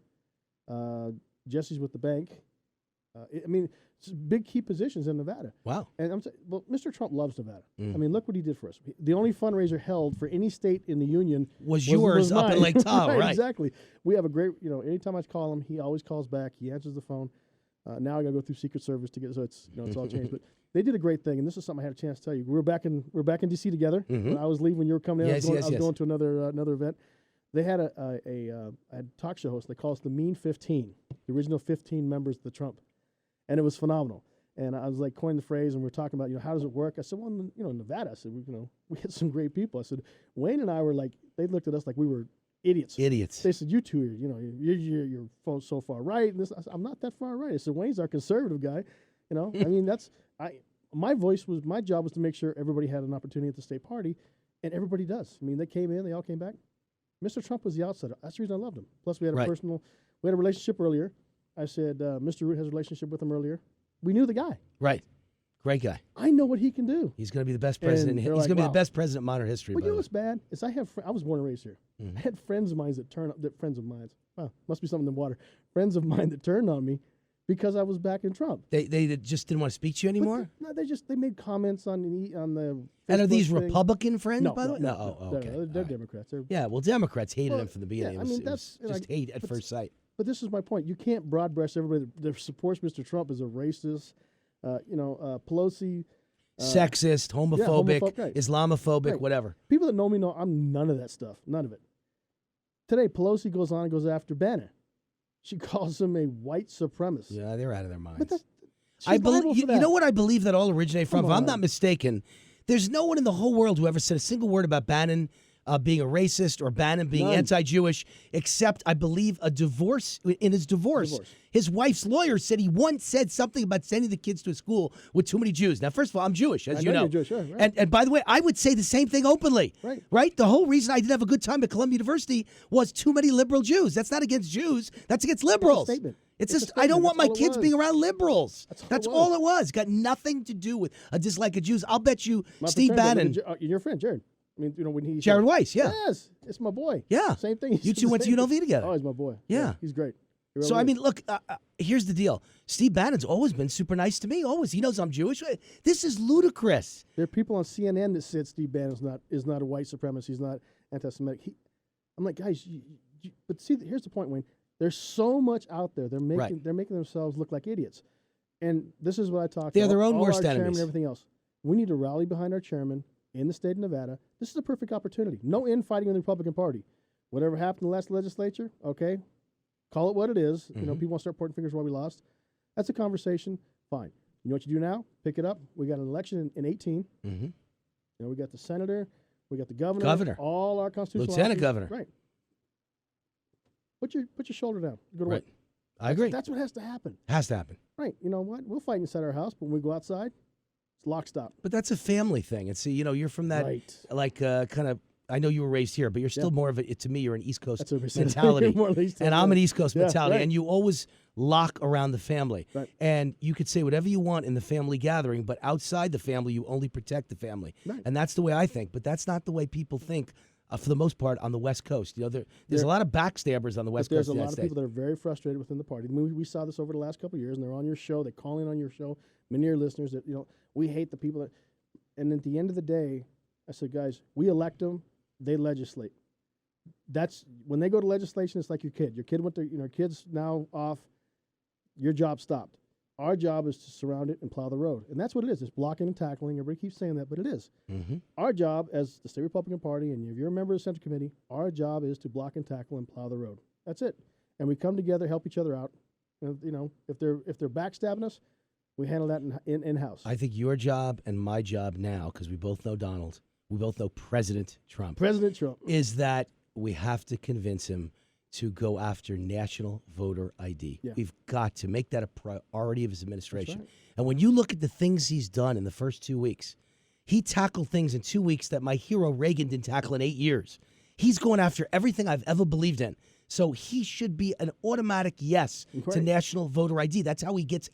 Jesse's with the bank. I mean, it's big key positions in Nevada. Wow. And I'm saying, well, Mr. Trump loves Nevada. I mean, look what he did for us. The only fundraiser held for any state in the union was yours up in Lake Tahoe, right? Exactly. We have a great, anytime I call him, he always calls back. He answers the phone. Now I got to go through Secret Service to get, so it's, it's all changed. But they did a great thing, and this is something I had a chance to tell you. We're back in D.C. together. When I was leaving when you were coming in, I was going to another event. They had a talk show host. They call us the Mean 15, the original 15 members of the Trump. And it was phenomenal. And I was like coining the phrase, and we are talking about, how does it work? I said, well, in Nevada, I said, we had some great people. I said, Wayne and I were like, they looked at us like we were idiots. Idiots. They said, you two, you're so far right. And this, I said, I'm not that far right. I said, Wayne's our conservative guy. I mean, my job was to make sure everybody had an opportunity at the state party, and everybody does. I mean, they came in, they all came back. Mr. Trump was the outsider. That's the reason I loved him. Plus, we had we had a relationship earlier. I said, Mr. Root has a relationship with him earlier. We knew the guy. Right. Great guy. I know what he can do. He's going to be the best president. He's going to be the best president in modern history. Well, what's bad is I was born and raised here. I had friends of mine must be something in the water. Friends of mine that turned on me because I was back in Trump. They just didn't want to speak to you anymore? They made comments on the And are these thing. Republican friends, by the way? No. Okay. They're Democrats. Democrats hated him from the beginning. I mean, it was just hate at first sight. But this is my point. You can't broad brush everybody that supports Mr. Trump as a racist, Pelosi. Sexist, homophobic, right. Islamophobic, Right. whatever. People that know me know I'm none of that stuff. None of it. Today, Pelosi goes on and goes after Bannon. She calls him a white supremacist. Yeah, they're out of their minds. But I believe. You know what I believe that all originated from? If I'm not mistaken, there's no one in the whole world who ever said a single word about Bannon being a racist or Bannon being anti-Jewish, except I believe a divorce. In his divorce, his wife's lawyer said he once said something about sending the kids to a school with too many Jews. Now, first of all, I'm Jewish, as you know. You're Jewish, right. And by the way, I would say the same thing openly. Right. The whole reason I didn't have a good time at Columbia University was too many liberal Jews. That's not against Jews. That's against liberals. It's a statement. It's just I don't want my kids being around liberals. That's all it was. Got nothing to do with a dislike of Jews. I'll bet you My Steve Bannon. Your friend, Jared. I mean, when he Jared Weiss, yeah. Yes, it's my boy. Yeah. Same thing. You two went to UNLV together. Oh, he's my boy. Yeah. He's great. So, I mean, look, here's the deal. Steve Bannon's always been super nice to me. Always. He knows I'm Jewish. This is ludicrous. There are people on CNN that said Steve Bannon is not a white supremacist. He's not anti-Semitic. I'm like, guys, but see, here's the point, Wayne. There's so much out there. They're making themselves look like idiots. And this is what I talk. They're their own all worst our chairman enemies. and everything else. We need to rally behind our chairman in the state of Nevada. This is a perfect opportunity. No infighting in the Republican Party. Whatever happened in the last legislature, okay, call it what it is. You know, people want to start pointing fingers why we lost. That's a conversation. Fine. You know what you do now? Pick it up. We got an election in 18. Mm-hmm. You know, we got the senator, we got the governor, all our constitutional lieutenant officers. governor. Right. Put your shoulder down. Go to Right. work. I agree. That's what has to happen. Has to happen. Right. You know what? We'll fight inside our house, but when we go outside, it's lock stop. But that's a family thing. And see, you know, you're from that, like, kind of, I know you were raised here, but you're still more of a, to me, you're an East Coast That's what we said. mentality. More at least, And I'm an East Coast mentality. right. And you always lock around the family. Right. And you could say whatever you want in the family gathering, but outside the family, you only protect the family. Right. And that's the way I think. But that's not the way people think, for the most part, on the West Coast. You know, there's a lot of backstabbers on the West Coast. There's a of the lot United of States. people that are very frustrated within the party. I mean, we saw this over the last couple of years, and they're on your show. They call in on your show. Many of your listeners that, you know, we hate the people that. And at the end of the day, I said, guys, we elect them. They legislate. That's when they go to legislation. It's like your kid. Your kid went to, you know, kid's now off. Your job stopped. Our job is to surround it and plow the road, and that's what it is. It's blocking and tackling. Everybody keeps saying that, but it is. Mm-hmm. Our job as the state Republican Party, and if you're a member of the Central Committee, our job is to block and tackle and plow the road. That's it. And we come together, help each other out. And, you know, if they're backstabbing us, we handle that in house. I think your job and my job now, because we both know Donald, we both know President Trump, is that we have to convince him to go after national voter ID. Yeah. We've got to make that a priority of his administration. Right. And when you look at the things he's done in the first 2 weeks, he tackled things in 2 weeks that my hero Reagan didn't tackle in 8 years. He's going after everything I've ever believed in. So he should be an automatic yes to national voter ID. That's how he gets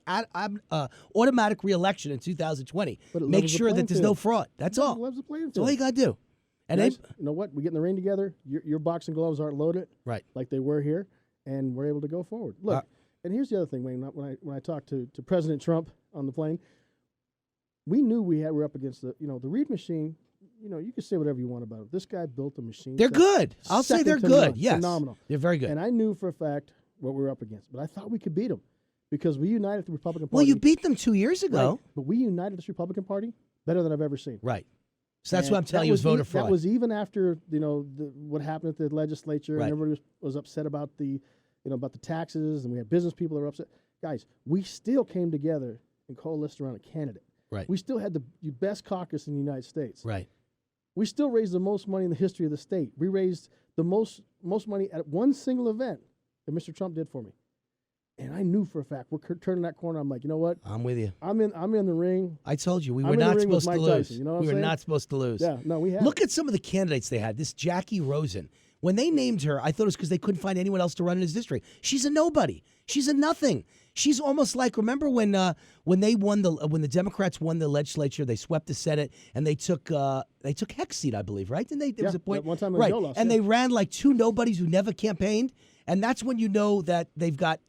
automatic reelection in 2020. Make sure that there's no fraud. That's all. That's all you got to do. And guys, you know what? We get in the ring together. Your boxing gloves aren't loaded, right, like they were here, and we're able to go forward. Look, and here's the other thing, Wayne. When I talked to President Trump on the plane, we knew we were up against the Reed machine. You know, you can say whatever you want about it. This guy built a machine. They're good. I'll say they're good. Yes, phenomenal. They're very good. And I knew for a fact what we were up against, but I thought we could beat them because we united the Republican Party. Well, you beat them 2 years ago, right, but we united this Republican Party better than I've ever seen. Right. So that's what I'm telling you is voter fraud. That was even after, you know, what happened at the legislature, right, and everybody was upset about the taxes, and we had business people that were upset. Guys, we still came together and coalesced around a candidate. Right. We still had the best caucus in the United States. Right. We still raised the most money in the history of the state. We raised the most money at one single event that Mr. Trump did for me. And I knew for a fact we're turning that corner. I'm like, you know what? I'm with you. I'm in the ring. I told you we were not supposed to lose. Tyson, you know what we were saying? not supposed to lose. Yeah, no, we had. Look at some of the candidates they had. This Jackie Rosen. When they named her, I thought it was because they couldn't find anyone else to run in his district. She's a nobody. She's a nothing. She's almost like, remember when the Democrats won the legislature, they swept the Senate and they took Heck's seat, I believe, right? Didn't they? There was a point, one time right? Joe lost, and they ran like two nobodies who never campaigned, and that's when you know that they've got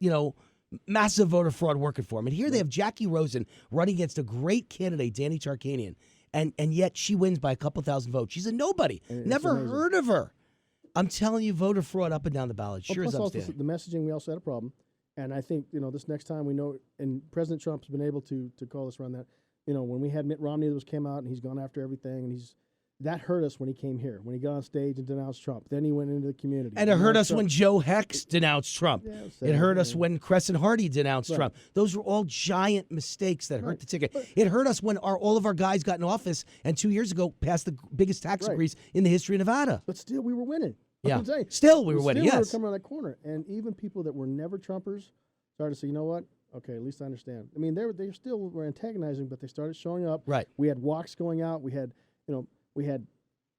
massive voter fraud working for them. And here they have Jackie Rosen running against a great candidate, Danny Tarkanian, and yet she wins by a couple thousand votes. She's a nobody. Never heard of her. I'm telling you, voter fraud up and down the ballot. Sure as I'm standing. The messaging, we also had a problem. And I think, this next time we know, and President Trump's been able to call us around that. When we had Mitt Romney that came out and he's gone after everything, and that hurt us when he came here, when he got on stage and denounced Trump. Then he went into the community. And it hurt us when Joe Hex denounced Trump. Yeah, it hurt us when Crescent Hardy denounced Trump. Those were all giant mistakes that hurt the ticket. It hurt us when all of our guys got in office and 2 years ago passed the biggest tax increase in the history of Nevada. But still, we were winning. Yeah, still we were winning, yes. We were coming around that corner. And even people that were never Trumpers started to say, you know what? Okay, at least I understand. I mean, they still were antagonizing, but they started showing up. Right. We had walks going out. We had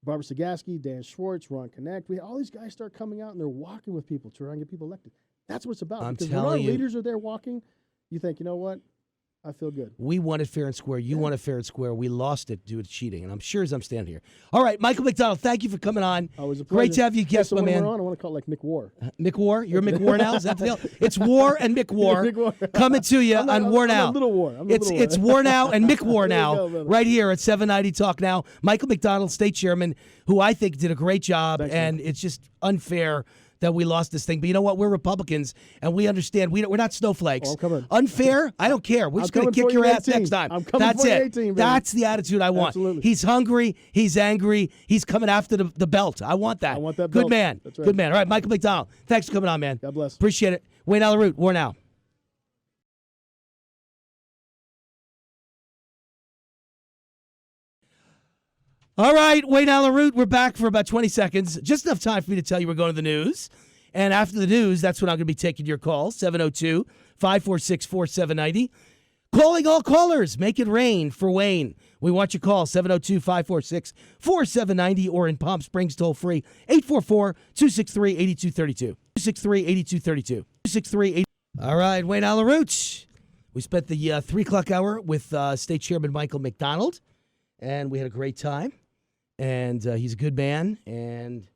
Barbara Sagaski, Dan Schwartz, Ron Connect. We had all these guys start coming out, and they're walking with people to try and get people elected. That's what it's about. I'm because telling when our you, leaders are there walking, you think, you know what? I feel good. We won it fair and square. You won it fair and square. We lost it due to cheating, and I'm sure as I'm standing here. All right, Michael McDonald, thank you for coming on. Always a pleasure. Great to have you guest, so my when man. We're on, I want to call it like McWar. McWar? You're McWar now? Is that the deal? It's War and McWar coming to you on War Now. I'm a little War. It's War Now and McWar now, go, right here at 790 Talk Now. Michael McDonald, state chairman, who I think did a great job, Thanks, and man. it's just unfair that we lost this thing. But you know what? We're Republicans, and we understand. We're not snowflakes. Oh, I'm coming. Unfair? I don't care. We're just going to coming kick for your you, ass 18. next time. I'm coming That's for you, it. 18, baby. That's the attitude I want. Absolutely. He's hungry. He's angry. He's coming after the belt. I want that. I want that Good belt. man. That's right. Good man. All right, Michael McDonald. Thanks for coming on, man. God bless. Appreciate it. Wayne Allyn Root, War Now. All right, Wayne Allyn Root, we're back for about 20 seconds. Just enough time for me to tell you we're going to the news. And after the news, that's when I'm going to be taking your calls, 702-546-4790. Calling all callers. Make it rain for Wayne. We want your call, 702-546-4790, or in Palm Springs, toll free, 844-263-8232. 263-8232. 263-8232. All right, Wayne Allyn Root. We spent the 3 o'clock hour with State Chairman Michael McDonald, and we had a great time. And he's a good man, and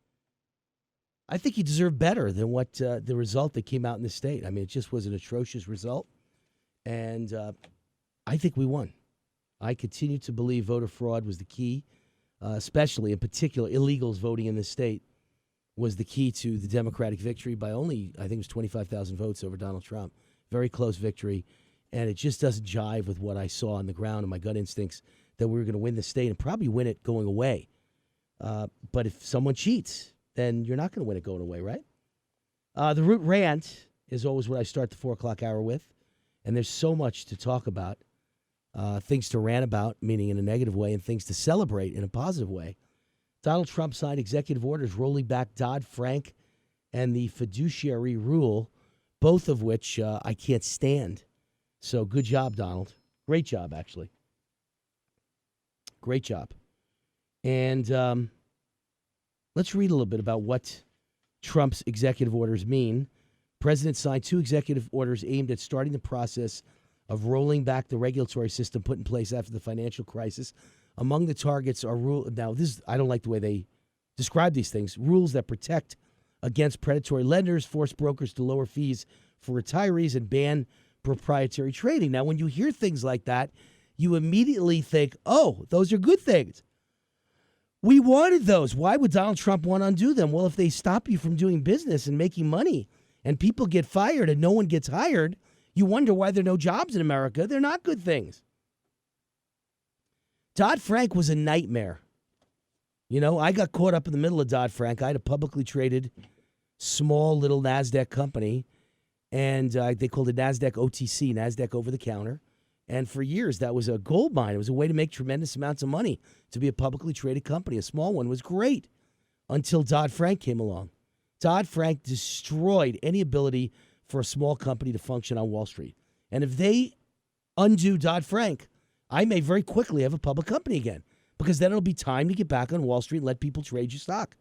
I think he deserved better than what the result that came out in the state. I mean, it just was an atrocious result, and I think we won. I continue to believe voter fraud was the key, especially, in particular, illegals voting in this state was the key to the Democratic victory by only, I think it was 25,000 votes over Donald Trump. Very close victory, and it just doesn't jive with what I saw on the ground and my gut instincts that we were going to win the state and probably win it going away. But if someone cheats, then you're not going to win it going away, right? The Root Rant is always what I start the 4 o'clock hour with, and there's so much to talk about, things to rant about, meaning in a negative way, and things to celebrate in a positive way. Donald Trump signed executive orders rolling back Dodd-Frank and the fiduciary rule, both of which I can't stand. So good job, Donald. Great job, actually. Great job. And let's read a little bit about what Trump's executive orders mean. President signed 2 executive orders aimed at starting the process of rolling back the regulatory system put in place after the financial crisis. Among the targets are I don't like the way they describe these things, rules that protect against predatory lenders, force brokers to lower fees for retirees, and ban proprietary trading. Now, when you hear things like that, you immediately think, oh, those are good things. We wanted those. Why would Donald Trump want to undo them? Well, if they stop you from doing business and making money and people get fired and no one gets hired, you wonder why there are no jobs in America. They're not good things. Dodd-Frank was a nightmare. You know, I got caught up in the middle of Dodd-Frank. I had a publicly traded small little NASDAQ company, and they called it NASDAQ OTC, NASDAQ over-the-counter. And for years, that was a gold mine. It was a way to make tremendous amounts of money to be a publicly traded company. A small one was great until Dodd-Frank came along. Dodd-Frank destroyed any ability for a small company to function on Wall Street. And if they undo Dodd-Frank, I may very quickly have a public company again, because then it'll be time to get back on Wall Street and let people trade your stock.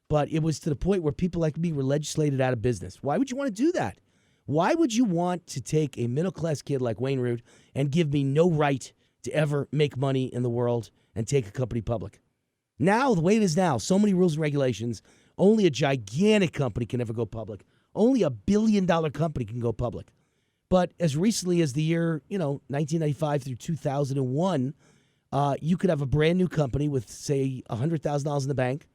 But it was to the point where people like me were legislated out of business. Why would you want to do that? Why would you want to take a middle-class kid like Wayne Root and give me no right to ever make money in the world and take a company public? Now, the way it is now, so many rules and regulations, only a gigantic company can ever go public. Only $1 billion company can go public. But as recently as the year, 1995 through 2001, you could have a brand new company with, say, $100,000 in the bank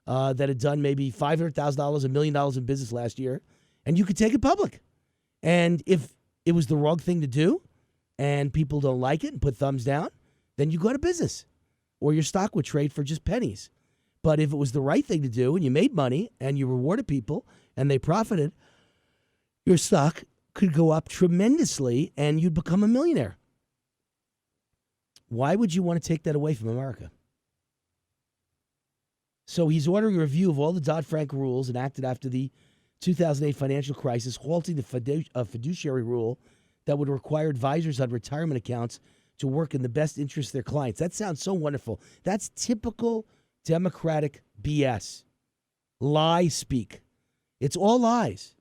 that had done maybe $500,000, $1 million in business last year, and you could take it public. And if it was the wrong thing to do and people don't like it and put thumbs down, then you go out of business or your stock would trade for just pennies. But if it was the right thing to do and you made money and you rewarded people and they profited, your stock could go up tremendously and you'd become a millionaire. Why would you want to take that away from America? So he's ordering a review of all the Dodd-Frank rules enacted after the 2008 financial crisis, halting the fiduciary rule that would require advisors on retirement accounts to work in the best interest of their clients. That sounds so wonderful. That's typical Democratic BS. Lie speak. It's all lies.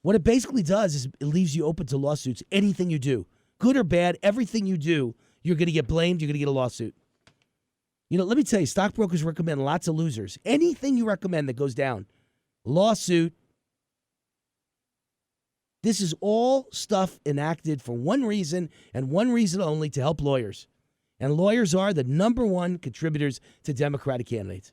What it basically does is it leaves you open to lawsuits. Anything you do, good or bad, everything you do, you're going to get blamed, you're going to get a lawsuit. Let me tell you, stockbrokers recommend lots of losers. Anything you recommend that goes down, lawsuit. This is all stuff enacted for one reason and one reason only, to help lawyers. And lawyers are the number one contributors to Democratic candidates.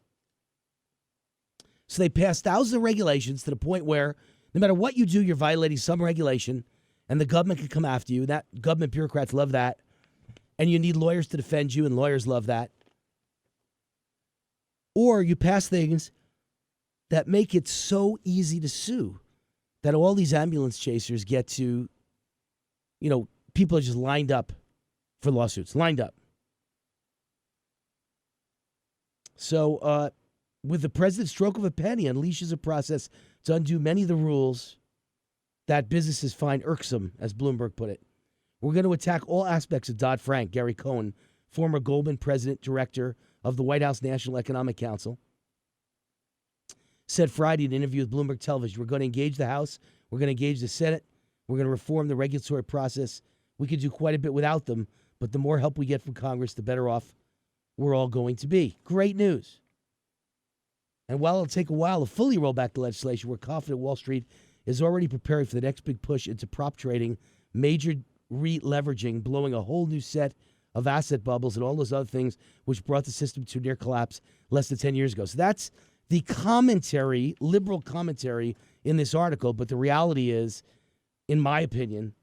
So they pass thousands of regulations to the point where no matter what you do, you're violating some regulation, and the government can come after you. That government bureaucrats love that. And you need lawyers to defend you, and lawyers love that. Or you pass things that make it so easy to sue that all these ambulance chasers get to, people are just lined up for lawsuits, lined up. So with the president's stroke of a penny, unleashes a process to undo many of the rules that businesses find irksome, as Bloomberg put it. We're going to attack all aspects of Dodd-Frank. Gary Cohn, former Goldman president, director of the White House National Economic Council, said Friday in an interview with Bloomberg Television, we're going to engage the House, we're going to engage the Senate, we're going to reform the regulatory process. We could do quite a bit without them, but the more help we get from Congress, the better off we're all going to be. Great news. And while it'll take a while to fully roll back the legislation, we're confident Wall Street is already preparing for the next big push into prop trading, major re-leveraging, blowing a whole new set of asset bubbles and all those other things which brought the system to near collapse less than 10 years ago. So that's the commentary, liberal commentary in this article. But the reality is, in my opinion,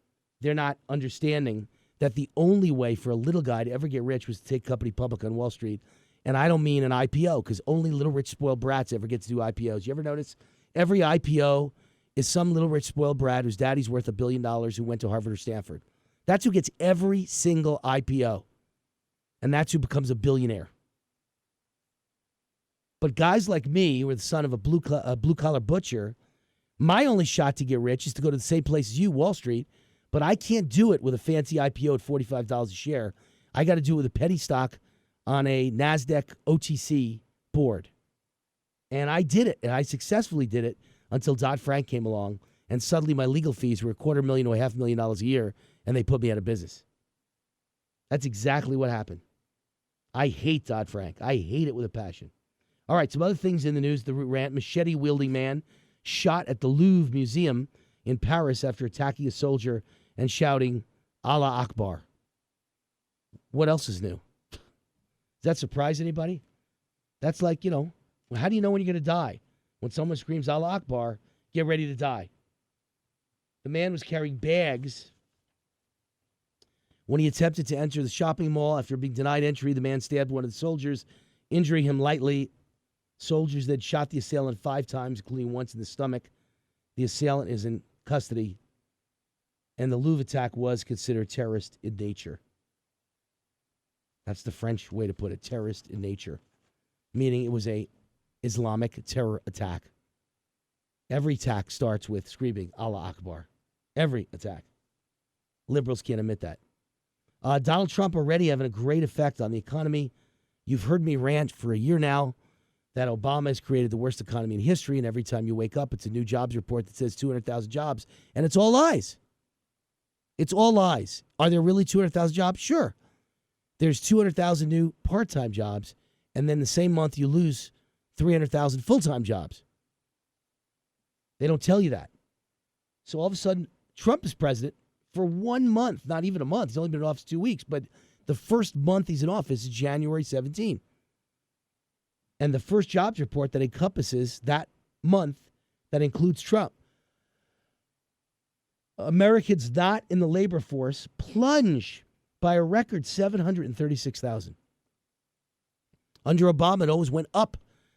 they're not understanding that the only way for a little guy to ever get rich was to take a company public on Wall Street. And I don't mean an IPO, because only little rich spoiled brats ever get to do IPOs. You ever notice every IPO is some little rich spoiled brat whose daddy's worth $1 billion who went to Harvard or Stanford. That's who gets every single IPO. And that's who becomes a billionaire. But guys like me, who are the son of a blue-collar butcher, my only shot to get rich is to go to the same place as you, Wall Street, but I can't do it with a fancy IPO at $45 a share. I got to do it with a penny stock on a NASDAQ OTC board. And I did it, and I successfully did it until Dodd-Frank came along, and suddenly my legal fees were $250,000 to $500,000 a year, and they put me out of business. That's exactly what happened. I hate Dodd-Frank. I hate it with a passion. All right, some other things in the news. The machete-wielding man shot at the Louvre Museum in Paris after attacking a soldier and shouting, Allah Akbar. What else is new? Does that surprise anybody? That's like, how do you know when you're going to die? When someone screams Allah Akbar, get ready to die. The man was carrying bags when he attempted to enter the shopping mall. After being denied entry, the man stabbed one of the soldiers, injuring him lightly. Soldiers then shot the assailant 5 times, including once in the stomach. The assailant is in custody, and the Louvre attack was considered terrorist in nature. That's the French way to put it, terrorist in nature, meaning it was a Islamic terror attack. Every attack starts with screaming Allah Akbar. Every attack. Liberals can't admit that. Donald Trump already having a great effect on the economy. You've heard me rant for a year now that Obama has created the worst economy in history, and every time you wake up, it's a new jobs report that says 200,000 jobs, and it's all lies. It's all lies. Are there really 200,000 jobs? Sure. There's 200,000 new part-time jobs, and then the same month you lose 300,000 full-time jobs. They don't tell you that. So all of a sudden, Trump is president for 1 month, not even a month. He's only been in office 2 weeks, but the first month he's in office is January 17. And the first jobs report that encompasses that month, that includes Trump. Americans not in the labor force plunge by a record 736,000. Under Obama, it always went up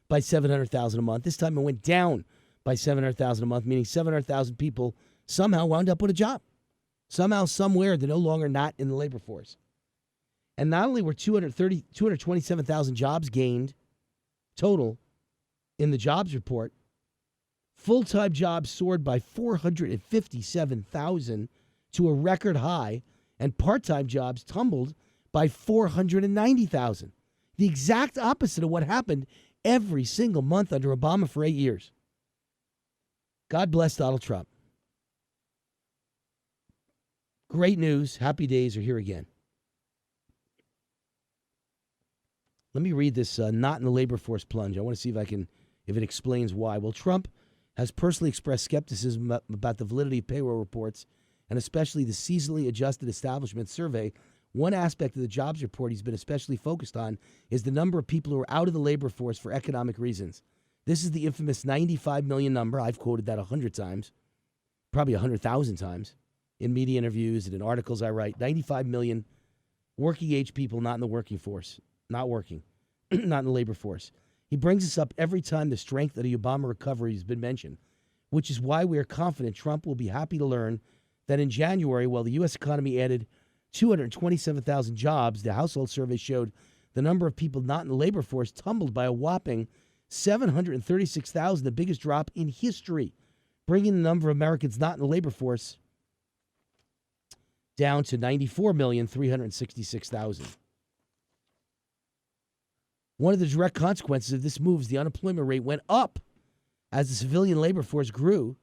by 700,000 a month. This time it went down by 700,000 a month, meaning 700,000 people somehow wound up with a job. Somehow, somewhere, they're no longer not in the labor force. And not only were 227,000 jobs gained total in the jobs report, full-time jobs soared by 457,000 to a record high, and part-time jobs tumbled by 490,000. The exact opposite of what happened every single month under Obama for 8 years. God bless Donald Trump. Great news. Happy days are here again. Let me read this not in the labor force plunge. I want to see if it explains why. Well, Trump has personally expressed skepticism about the validity of payroll reports, and especially the seasonally adjusted establishment survey. One aspect of the jobs report he's been especially focused on is the number of people who are out of the labor force for economic reasons. This is the infamous 95 million number. I've quoted that 100 times, probably 100,000 times in media interviews and in articles I write. 95 million working age people not in the working force, not working, not in the labor force. He brings us up every time the strength of the Obama recovery has been mentioned, which is why we are confident Trump will be happy to learn that in January, while the U.S. economy added 227,000 jobs, the household survey showed the number of people not in the labor force tumbled by a whopping 736,000, the biggest drop in history, bringing the number of Americans not in the labor force down to 94,366,000. One of the direct consequences of this move is the unemployment rate went up as the civilian labor force grew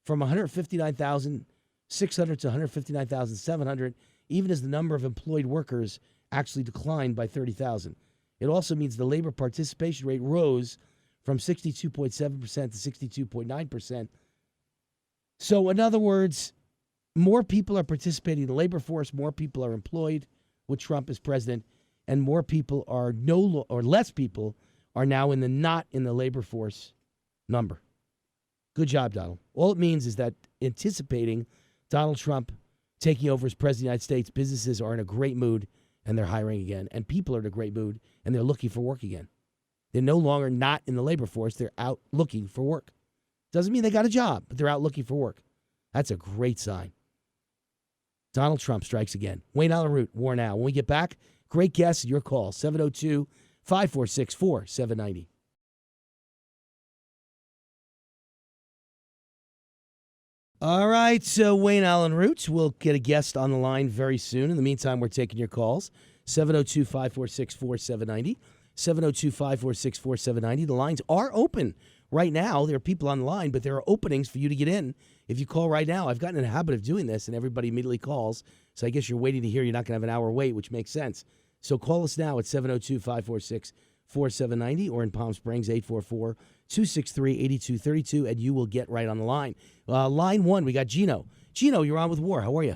from 159,600 to 159,700, even as the number of employed workers actually declined by 30,000. It also means the labor participation rate rose from 62.7% to 62.9%. So, in other words, more people are participating in the labor force, more people are employed with Trump as president, and more people are less people are now in the not in the labor force number. Good job, Donald. All it means is that anticipating Donald Trump taking over as president of the United States, businesses are in a great mood and they're hiring again, and people are in a great mood and they're looking for work again. They're no longer not in the labor force, they're out looking for work. Doesn't mean they got a job, but they're out looking for work. That's a great sign. Donald Trump strikes again. Wayne Allyn Root, War Now. When we get back, great guests, your call, 702-546-4790. All right, so Wayne Allyn Root, we'll get a guest on the line very soon. In the meantime, we're taking your calls, 702-546-4790, 702-546-4790. The lines are open right now. There are people on the line, but there are openings for you to get in. If you call right now, I've gotten in the habit of doing this, and everybody immediately calls. So I guess you're waiting to hear. You're not going to have an hour wait, which makes sense. So call us now at 702-546-4790 or in Palm Springs, 844-263-8232, and you will get right on the line. Line one, we got Gino. Gino, you're on with War. How are you?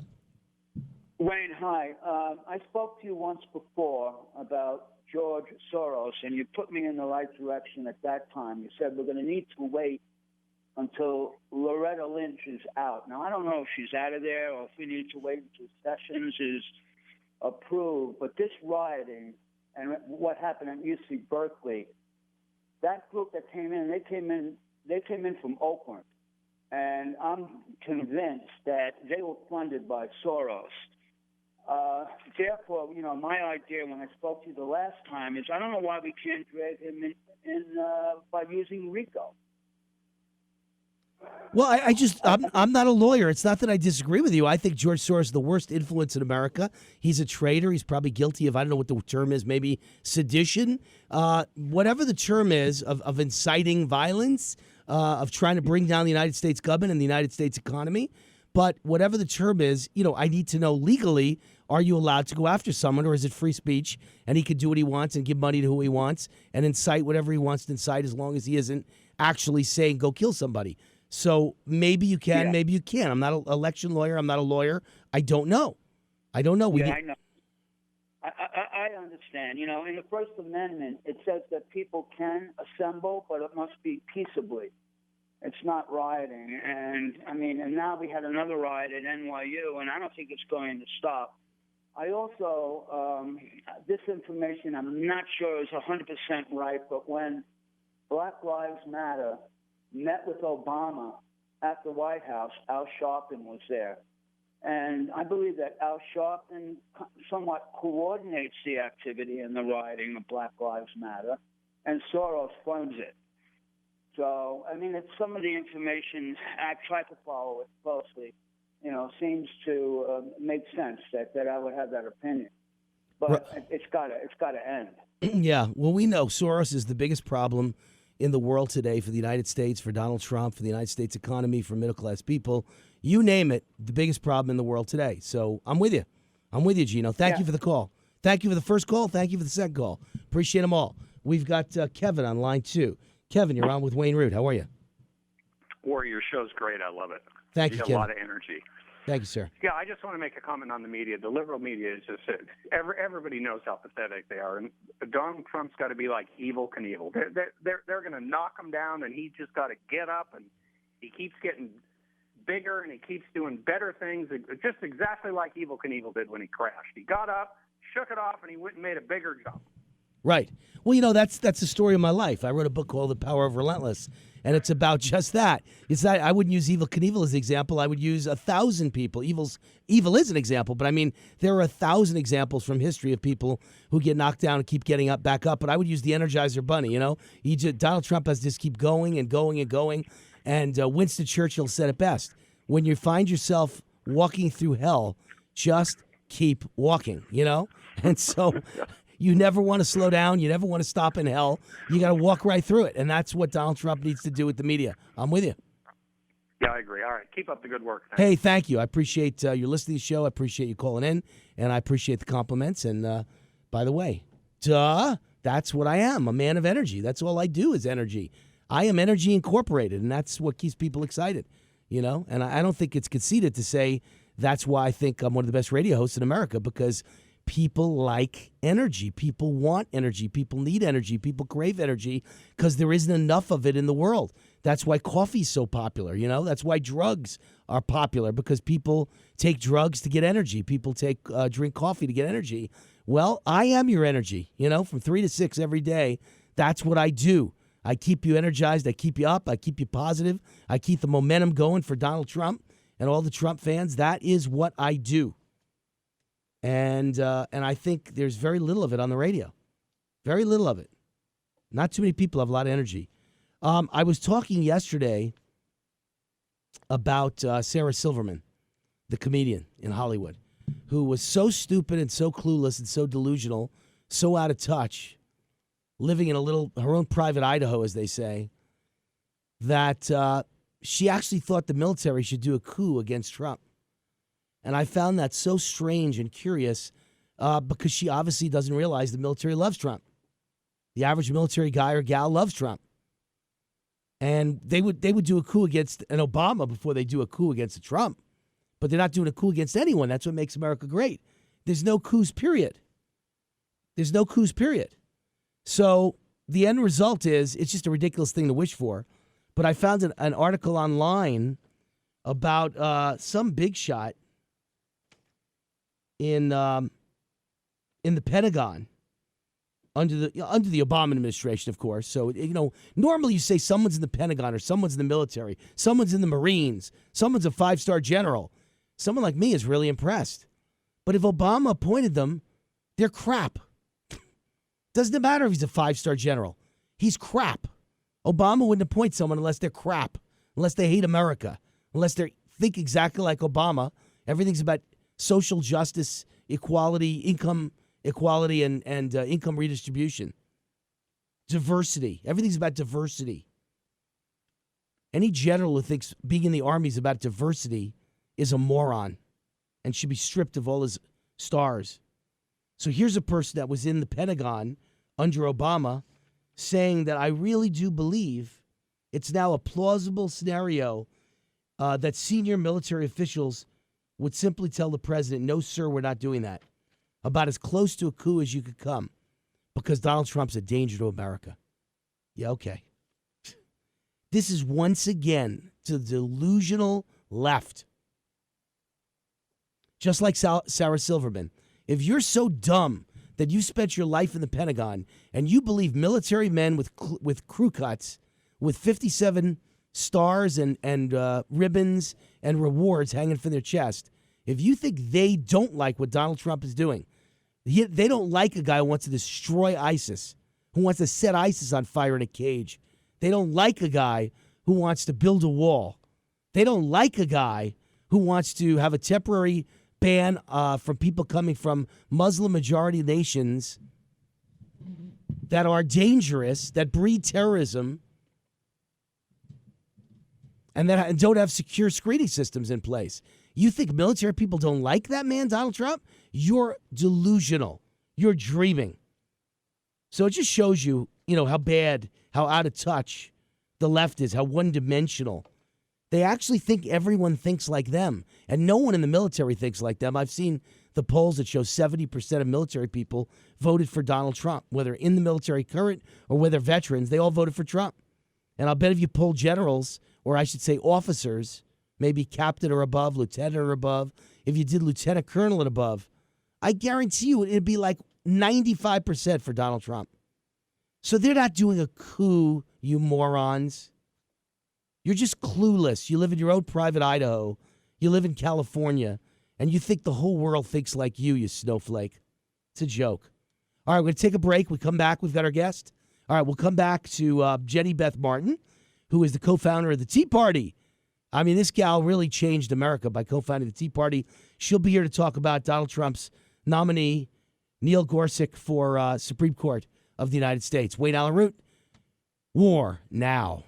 Wayne, hi. I spoke to you once before about George Soros, and you put me in the right direction at that time. You said we're going to need to wait until Loretta Lynch is out. Now, I don't know if she's out of there or if we need to wait until Sessions is approved, but this rioting and what happened at UC Berkeley, that group that came in, they came in from Oakland, and I'm convinced that they were funded by Soros. Therefore, my idea when I spoke to you the last time is I don't know why we can't drag him in by using RICO. Well, I'm not a lawyer. It's not that I disagree with you. I think George Soros is the worst influence in America. He's a traitor. He's probably guilty of, I don't know what the term is, maybe sedition. Whatever the term is of inciting violence, of trying to bring down the United States government and the United States economy. But whatever the term is, I need to know legally, are you allowed to go after someone, or is it free speech and he can do what he wants and give money to who he wants and incite whatever he wants to incite as long as he isn't actually saying go kill somebody? So maybe you can, maybe you can't. I'm not an election lawyer. I'm not a lawyer. I don't know. I know. I know. I understand. In the First Amendment, it says that people can assemble, but it must be peaceably. It's not rioting. And now we had another riot at NYU, and I don't think it's going to stop. I also, this information I'm not sure is 100% right, but when Black Lives Matter met with Obama at the White House, Al Sharpton was there. And I believe that Al Sharpton somewhat coordinates the activity in the rioting of Black Lives Matter, and Soros funds it. So, it's some of the information, I've tried to follow it closely, seems to make sense that I would have that opinion. But it's got to end. Yeah, well, we know Soros is the biggest problem in the world today for the United States, for Donald Trump, for the United States economy, for middle-class people. You name it, the biggest problem in the world today. So I'm with you. I'm with you, Gino. Thank you for the call. Thank you for the first call. Thank you for the second call. Appreciate them all. We've got Kevin on line 2. Kevin, you're on with Wayne Root. How are you? War, your show's great. I love it. Thank you, You Kevin. have a lot of energy. Thank you, sir. Yeah, I just want to make a comment on the media. The liberal media is just everybody knows how pathetic they are, and Donald Trump's got to be like Evel Knievel. They're going to knock him down, and he just got to get up, and he keeps getting bigger, and he keeps doing better things, just exactly like Evel Knievel did when he crashed. He got up, shook it off, and he went and made a bigger jump. Right. Well, that's the story of my life. I wrote a book called The Power of Relentless, and it's about just that. It's not, I wouldn't use Evel Knievel as an example. I would use 1,000 people. Evil is an example, but I mean, there are 1,000 examples from history of people who get knocked down and keep getting up, back up. But I would use the Energizer Bunny. Donald Trump has to just keep going and going and going. And Winston Churchill said it best: when you find yourself walking through hell, just keep walking. And so. You never want to slow down. You never want to stop in hell. You got to walk right through it. And that's what Donald Trump needs to do with the media. I'm with you. Yeah, I agree. All right. Keep up the good work. Thanks. Hey, thank you. I appreciate your listening to the show. I appreciate you calling in. And I appreciate the compliments. And by the way, that's what I am, a man of energy. That's all I do is energy. I am Energy Incorporated, and that's what keeps people excited. And I don't think it's conceited to say that's why I think I'm one of the best radio hosts in America, because people like energy. People want energy. People need energy. People crave energy because there isn't enough of it in the world. That's why coffee's so popular. That's why drugs are popular, because people take drugs to get energy. People drink coffee to get energy. Well, I am your energy, from 3 to 6 every day. That's what I do. I keep you energized. I keep you up. I keep you positive. I keep the momentum going for Donald Trump and all the Trump fans. That is what I do. And I think there's very little of it on the radio. Very little of it. Not too many people have a lot of energy. I was talking yesterday about Sarah Silverman, the comedian in Hollywood, who was so stupid and so clueless and so delusional, so out of touch, living in her own private Idaho, as they say, that she actually thought the military should do a coup against Trump. And I found that so strange and curious because she obviously doesn't realize the military loves Trump. The average military guy or gal loves Trump. And they would do a coup against an Obama before they do a coup against a Trump. But they're not doing a coup against anyone. That's what makes America great. There's no coups, period. There's no coups, period. So the end result is it's just a ridiculous thing to wish for. But I found an article online about some big shot in the Pentagon under the Obama administration, of course. So normally you say someone's in the Pentagon or someone's in the military, someone's in the Marines, someone's a 5-star general. Someone like me is really impressed. But if Obama appointed them, they're crap. Doesn't matter if he's a 5-star general. He's crap. Obama wouldn't appoint someone unless they're crap, unless they hate America, unless they think exactly like Obama. Everything's about social justice, equality, income equality, and income redistribution. Diversity. Everything's about diversity. Any general who thinks being in the Army is about diversity is a moron and should be stripped of all his stars. So here's a person that was in the Pentagon under Obama saying that I really do believe it's now a plausible scenario that senior military officials would simply tell the president, no, sir, we're not doing that. About as close to a coup as you could come because Donald Trump's a danger to America. Yeah, okay. This is once again to the delusional left. Just like Sarah Silverman. If you're so dumb that you spent your life in the Pentagon and you believe military men with crew cuts, with 57 stars and ribbons and rewards hanging from their chest, if you think they don't like what Donald Trump is doing, they don't like a guy who wants to destroy ISIS, who wants to set ISIS on fire in a cage. They don't like a guy who wants to build a wall. They don't like a guy who wants to have a temporary ban from people coming from Muslim-majority nations that are dangerous, that breed terrorism, and that don't have secure screening systems in place. You think military people don't like that man, Donald Trump? You're delusional. You're dreaming. So it just shows you, how bad, how out of touch the left is, how one-dimensional. They actually think everyone thinks like them, and no one in the military thinks like them. I've seen the polls that show 70% of military people voted for Donald Trump, whether in the military current or whether veterans, they all voted for Trump. And I'll bet if you poll generals, or I should say officers, maybe captain or above, lieutenant or above, if you did lieutenant colonel and above, I guarantee you it'd be like 95% for Donald Trump. So they're not doing a coup, you morons. You're just clueless. You live in your own private Idaho. You live in California. And you think the whole world thinks like you snowflake. It's a joke. All right, we're going to take a break. We come back. We've got our guest. All right, we'll come back to Jenny Beth Martin, who is the co-founder of the Tea Party. I mean, this gal really changed America by co-founding the Tea Party. She'll be here to talk about Donald Trump's nominee, Neil Gorsuch, for Supreme Court of the United States. Wayne Allyn Root, War Now.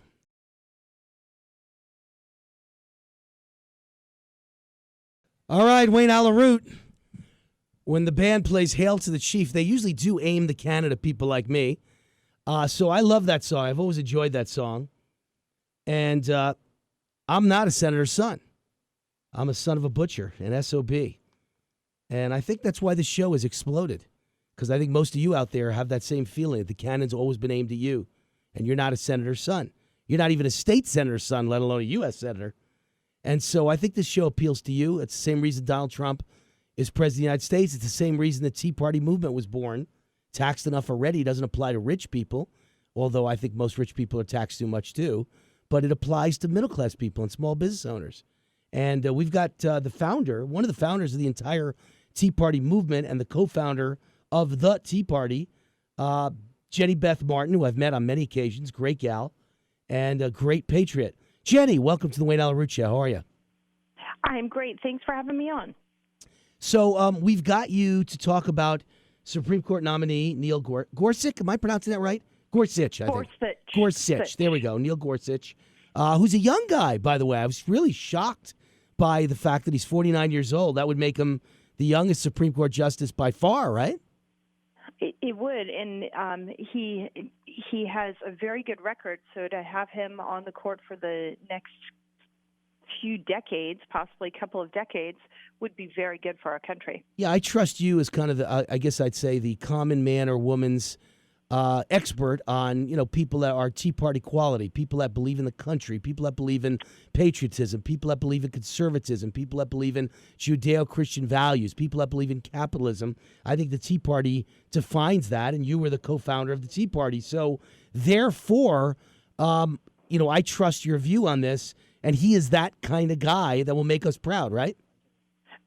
All right, Wayne Allyn Root. When the band plays Hail to the Chief, they usually do aim the cannon at people like me. So I love that song. I've always enjoyed that song. And I'm not a senator's son. I'm a son of a butcher, an SOB. And I think that's why the show has exploded. Because I think most of you out there have that same feeling that the cannon's always been aimed at you. And you're not a senator's son. You're not even a state senator's son, let alone a U.S. senator. And so I think this show appeals to you. It's the same reason Donald Trump is president of the United States. It's the same reason the Tea Party movement was born. Taxed enough already doesn't apply to rich people, although I think most rich people are taxed too much too. But it applies to middle-class people and small business owners. And we've got the founder, one of the founders of the entire Tea Party movement and the co-founder of the Tea Party, Jenny Beth Martin, who I've met on many occasions, great gal, and a great patriot. Jenny, welcome to the Wayne Allyn Root Show. How are you? I'm great. Thanks for having me on. So we've got you to talk about Supreme Court nominee Neil Gorsuch. Am I pronouncing that right? Gorsuch, I think. Gorsuch. There we go. Neil Gorsuch, who's a young guy, by the way. I was really shocked by the fact that he's 49 years old. That would make him the youngest Supreme Court justice by far, right? It would, and he has a very good record. So to have him on the court for the next few decades, possibly a couple of decades, would be very good for our country. Yeah, I trust you as kind of the, I guess I'd say the common man or woman's expert on, people that are Tea Party quality, people that believe in the country, people that believe in patriotism, people that believe in conservatism, people that believe in Judeo-Christian values, people that believe in capitalism. I think the Tea Party defines that, and you were the co-founder of the Tea Party. So therefore, I trust your view on this, and he is that kind of guy that will make us proud, right?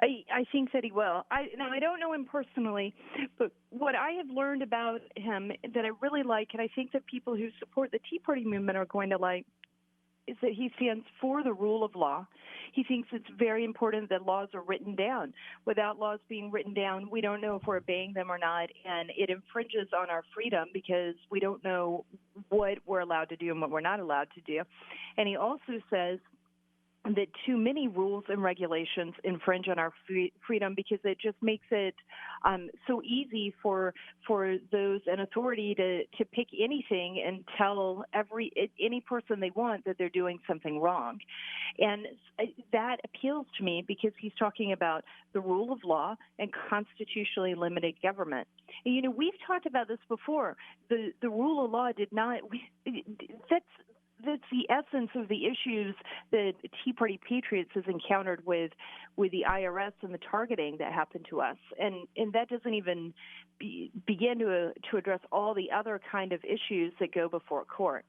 I think that he will. I don't know him personally, but what I have learned about him that I really like, and I think that people who support the Tea Party movement are going to like, is that he stands for the rule of law. He thinks it's very important that laws are written down. Without laws being written down, we don't know if we're obeying them or not, and it infringes on our freedom because we don't know what we're allowed to do and what we're not allowed to do. And he also says that too many rules and regulations infringe on our freedom because it just makes it so easy for those in authority to pick anything and tell any person they want that they're doing something wrong. And that appeals to me because he's talking about the rule of law and constitutionally limited government. And, we've talked about this before. The rule of law did not that's the essence of the issues that Tea Party patriots has encountered with the IRS and the targeting that happened to us. And that doesn't even begin to address all the other kind of issues that go before court.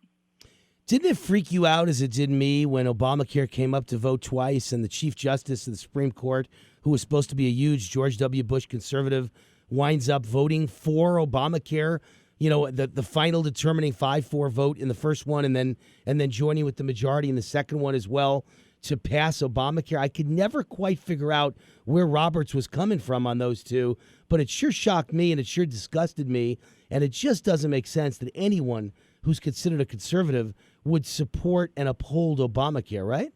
Didn't it freak you out as it did me when Obamacare came up to vote twice and the Chief Justice of the Supreme Court, who was supposed to be a huge George W. Bush conservative, winds up voting for Obamacare? The final determining 5-4 vote in the first one and then joining with the majority in the second one as well to pass Obamacare. I could never quite figure out where Roberts was coming from on those two, but it sure shocked me and it sure disgusted me, and it just doesn't make sense that anyone who's considered a conservative would support and uphold Obamacare, right?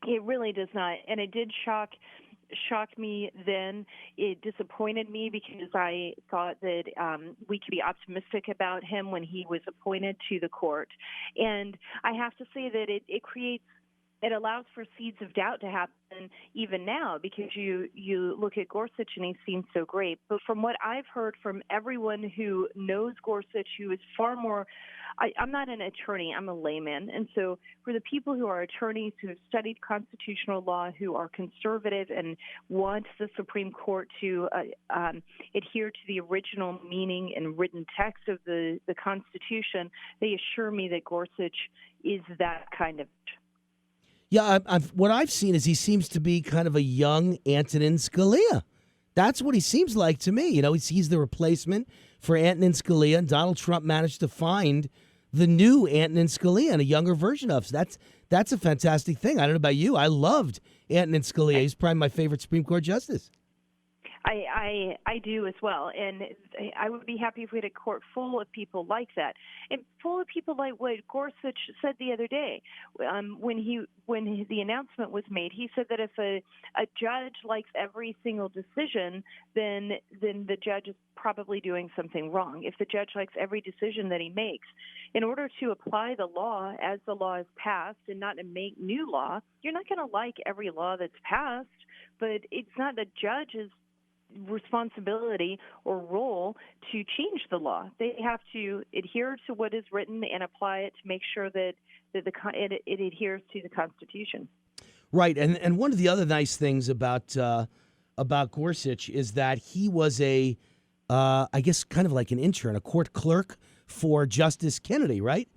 It really does not, and it did shock me then. It disappointed me because I thought that we could be optimistic about him when he was appointed to the court. And I have to say that it creates it allows for seeds of doubt to happen even now, because you look at Gorsuch and he seems so great. But from what I've heard from everyone who knows Gorsuch, who is far more, I'm not an attorney, I'm a layman. And so for the people who are attorneys, who have studied constitutional law, who are conservative and want the Supreme Court to adhere to the original meaning and written text of the Constitution, they assure me that Gorsuch is that kind of. Yeah, what I've seen is he seems to be kind of a young Antonin Scalia. That's what he seems like to me. You know, he's the replacement for Antonin Scalia, and Donald Trump managed to find the new Antonin Scalia and a younger version of. So that's a fantastic thing. I don't know about you. I loved Antonin Scalia. He's probably my favorite Supreme Court justice. I do as well, and I would be happy if we had a court full of people like that, and full of people like what Gorsuch said the other day when the announcement was made. He said that if a judge likes every single decision, then the judge is probably doing something wrong. If the judge likes every decision that he makes, in order to apply the law as the law is passed and not to make new law, you're not going to like every law that's passed, but it's not the judge's responsibility or role to change the law. They have to adhere to what is written and apply it to make sure that it adheres to the Constitution. Right, and one of the other nice things about Gorsuch is that he was I guess kind of like an intern, a court clerk for Justice Kennedy, right?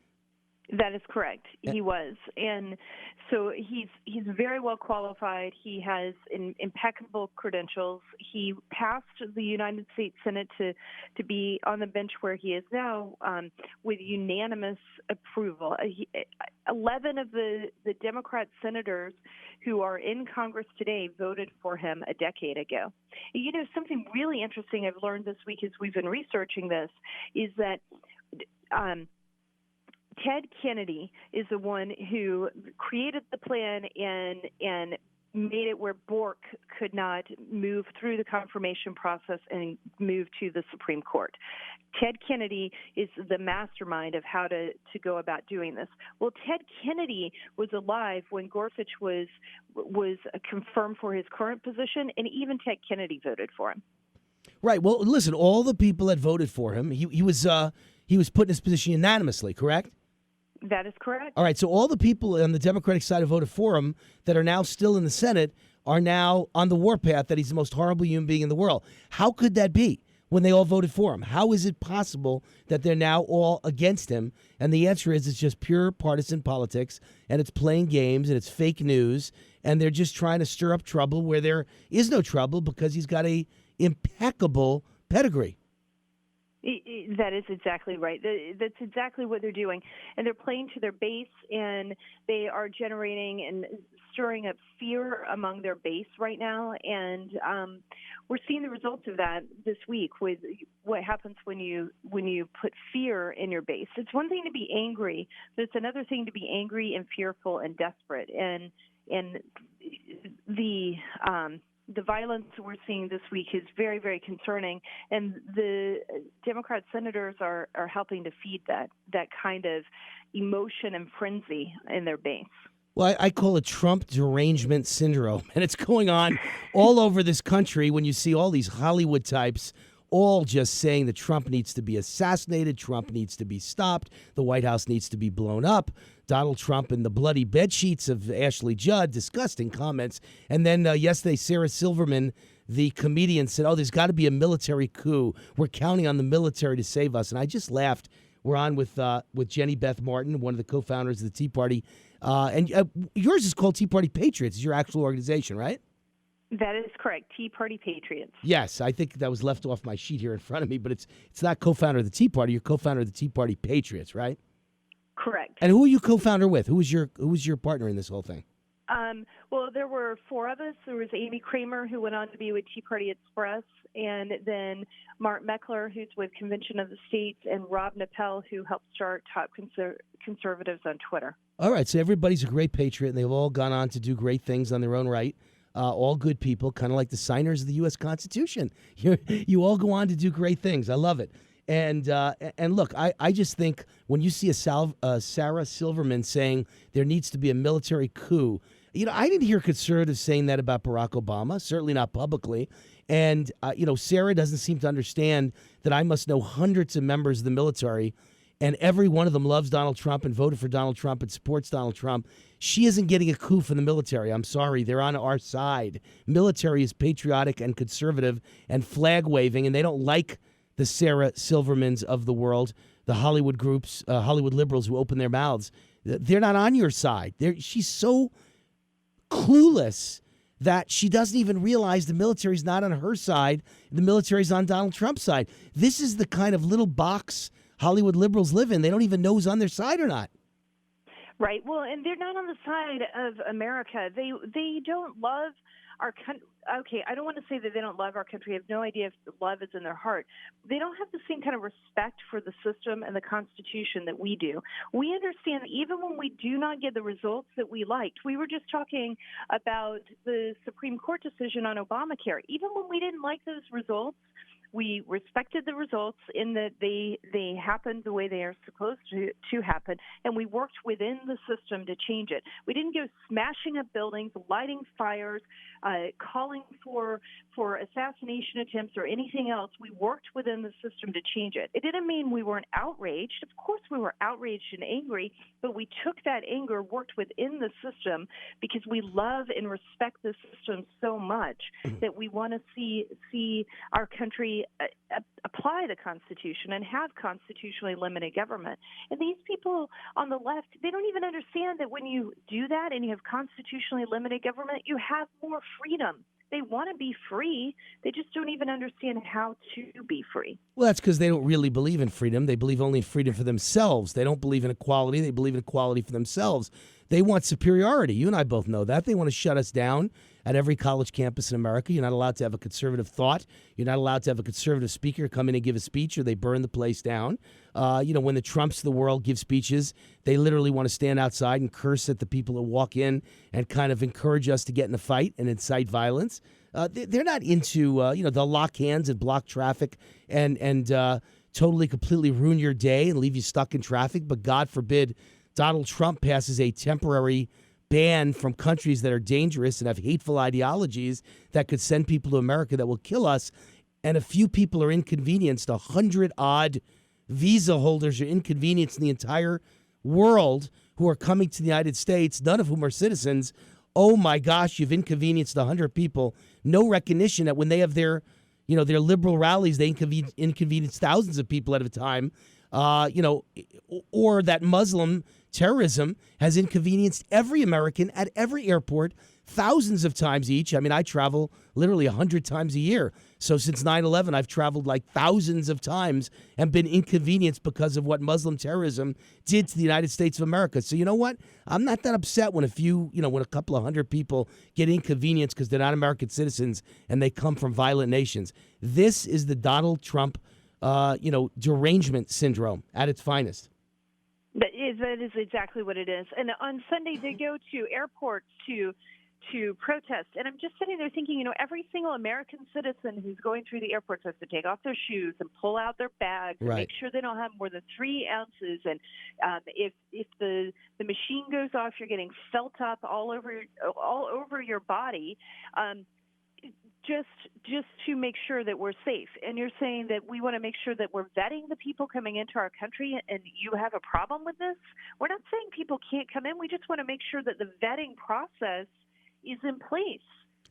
That is correct. He was, and so he's very well qualified. He has impeccable credentials. He passed the United States Senate to be on the bench where he is now with unanimous approval. 11 of the Democrat senators who are in Congress today voted for him a decade ago. You know, something really interesting I've learned this week as we've been researching this is that Ted Kennedy is the one who created the plan and made it where Bork could not move through the confirmation process and move to the Supreme Court. Ted Kennedy is the mastermind of how to go about doing this. Well, Ted Kennedy was alive when Gorsuch was confirmed for his current position, and even Ted Kennedy voted for him. Right. Well, listen, all the people that voted for him, he was put in his position unanimously, correct? That is correct. All right, so all the people on the Democratic side who voted for him that are now still in the Senate are now on the warpath that he's the most horrible human being in the world. How could that be when they all voted for him? How is it possible that they're now all against him? And the answer is it's just pure partisan politics, and it's playing games, and it's fake news, and they're just trying to stir up trouble where there is no trouble because he's got a impeccable pedigree. That is exactly right. That's exactly what they're doing. And they're playing to their base, and they are generating and stirring up fear among their base right now. And we're seeing the results of that this week with what happens when you put fear in your base. It's one thing to be angry, but it's another thing to be angry and fearful and desperate. And the violence we're seeing this week is very, very concerning, and the Democrat senators are helping to feed that kind of emotion and frenzy in their base. Well, I call it Trump derangement syndrome, and it's going on all over this country when you see all these Hollywood types all just saying that Trump needs to be assassinated, Trump needs to be stopped, the White House needs to be blown up, Donald Trump and the bloody bedsheets of Ashley Judd, disgusting comments. And then yesterday, Sarah Silverman, the comedian, said, there's got to be a military coup. We're counting on the military to save us. And I just laughed. We're on with Jenny Beth Martin, one of the co-founders of the Tea Party. And yours is called Tea Party Patriots. It's your actual organization, right? That is correct. Tea Party Patriots. Yes, I think that was left off my sheet here in front of me, but it's not co-founder of the Tea Party. You're co-founder of the Tea Party Patriots, right? Correct. And who are you co-founder with? Who was your partner in this whole thing? Well, there were four of us. There was Amy Kramer, who went on to be with Tea Party Express, and then Mark Meckler, who's with Convention of the States, and Rob Nappel, who helped start Top Conservatives on Twitter. All right, so everybody's a great patriot, and they've all gone on to do great things on their own right. All good people, kind of like the signers of the U.S. Constitution. You all go on to do great things. I love it. And look, I just think when you see Sarah Silverman saying there needs to be a military coup, I didn't hear conservatives saying that about Barack Obama, certainly not publicly. And, Sarah doesn't seem to understand that I must know hundreds of members of the military, and every one of them loves Donald Trump and voted for Donald Trump and supports Donald Trump. She isn't getting a coup from the military. I'm sorry. They're on our side. Military is patriotic and conservative and flag waving, and they don't like the Sarah Silvermans of the world, the Hollywood groups, Hollywood liberals who open their mouths. They're not on your side. She's so clueless that she doesn't even realize the military's not on her side. The military's on Donald Trump's side. This is the kind of little box Hollywood liberals live in. They don't even know who's on their side or not. Right. Well, and they're not on the side of America. They don't love our country. Okay, I don't want to say that they don't love our country. I have no idea if love is in their heart. They don't have the same kind of respect for the system and the Constitution that we do. We understand that even when we do not get the results that we liked, we were just talking about the Supreme Court decision on Obamacare. Even when we didn't like those results, we respected the results in that they happened the way they are supposed to happen, and we worked within the system to change it. We didn't go smashing up buildings, lighting fires, calling for assassination attempts or anything else. We worked within the system to change it. It didn't mean we weren't outraged. Of course we were outraged and angry, but we took that anger, worked within the system because we love and respect the system so much that we want to see our country apply the Constitution and have constitutionally limited government. And these people on the left, they don't even understand that when you do that and you have constitutionally limited government, you have more freedom. They want to be free. They just don't even understand how to be free. Well, that's because they don't really believe in freedom. They believe only in freedom for themselves. They don't believe in equality. They believe in equality for themselves. They want superiority. You and I both know that. They want to shut us down at every college campus in America. You're not allowed to have a conservative thought. You're not allowed to have a conservative speaker come in and give a speech, or they burn the place down. When the Trumps of the world give speeches, they literally want to stand outside and curse at the people that walk in and kind of encourage us to get in a fight and incite violence. They're not into, they'll lock hands and block traffic and totally, completely ruin your day and leave you stuck in traffic. But God forbid Donald Trump passes a temporary ban from countries that are dangerous and have hateful ideologies that could send people to America that will kill us. And a few people are inconvenienced. 100-odd visa holders are inconvenienced in the entire world who are coming to the United States, none of whom are citizens. Oh my gosh, you've inconvenienced 100 people. No recognition that when they have their liberal rallies, they inconvenience thousands of people at a time. Or that Muslim terrorism has inconvenienced every American at every airport thousands of times each. I mean, I travel literally 100 times a year. So since 9/11, I've traveled like thousands of times and been inconvenienced because of what Muslim terrorism did to the United States of America. So you know what? I'm not that upset when when a couple of hundred people get inconvenienced because they're not American citizens and they come from violent nations. This is the Donald Trump derangement syndrome at its finest. That is exactly what it is. And on Sunday, they go to airports to protest. And I'm just sitting there thinking, every single American citizen who's going through the airports has to take off their shoes and pull out their bags and make sure they don't have more than 3 ounces. And if the machine goes off, you're getting felt up all over your body. Just to make sure that we're safe. And you're saying that we want to make sure that we're vetting the people coming into our country, and you have a problem with this? We're not saying people can't come in. We just want to make sure that the vetting process is in place.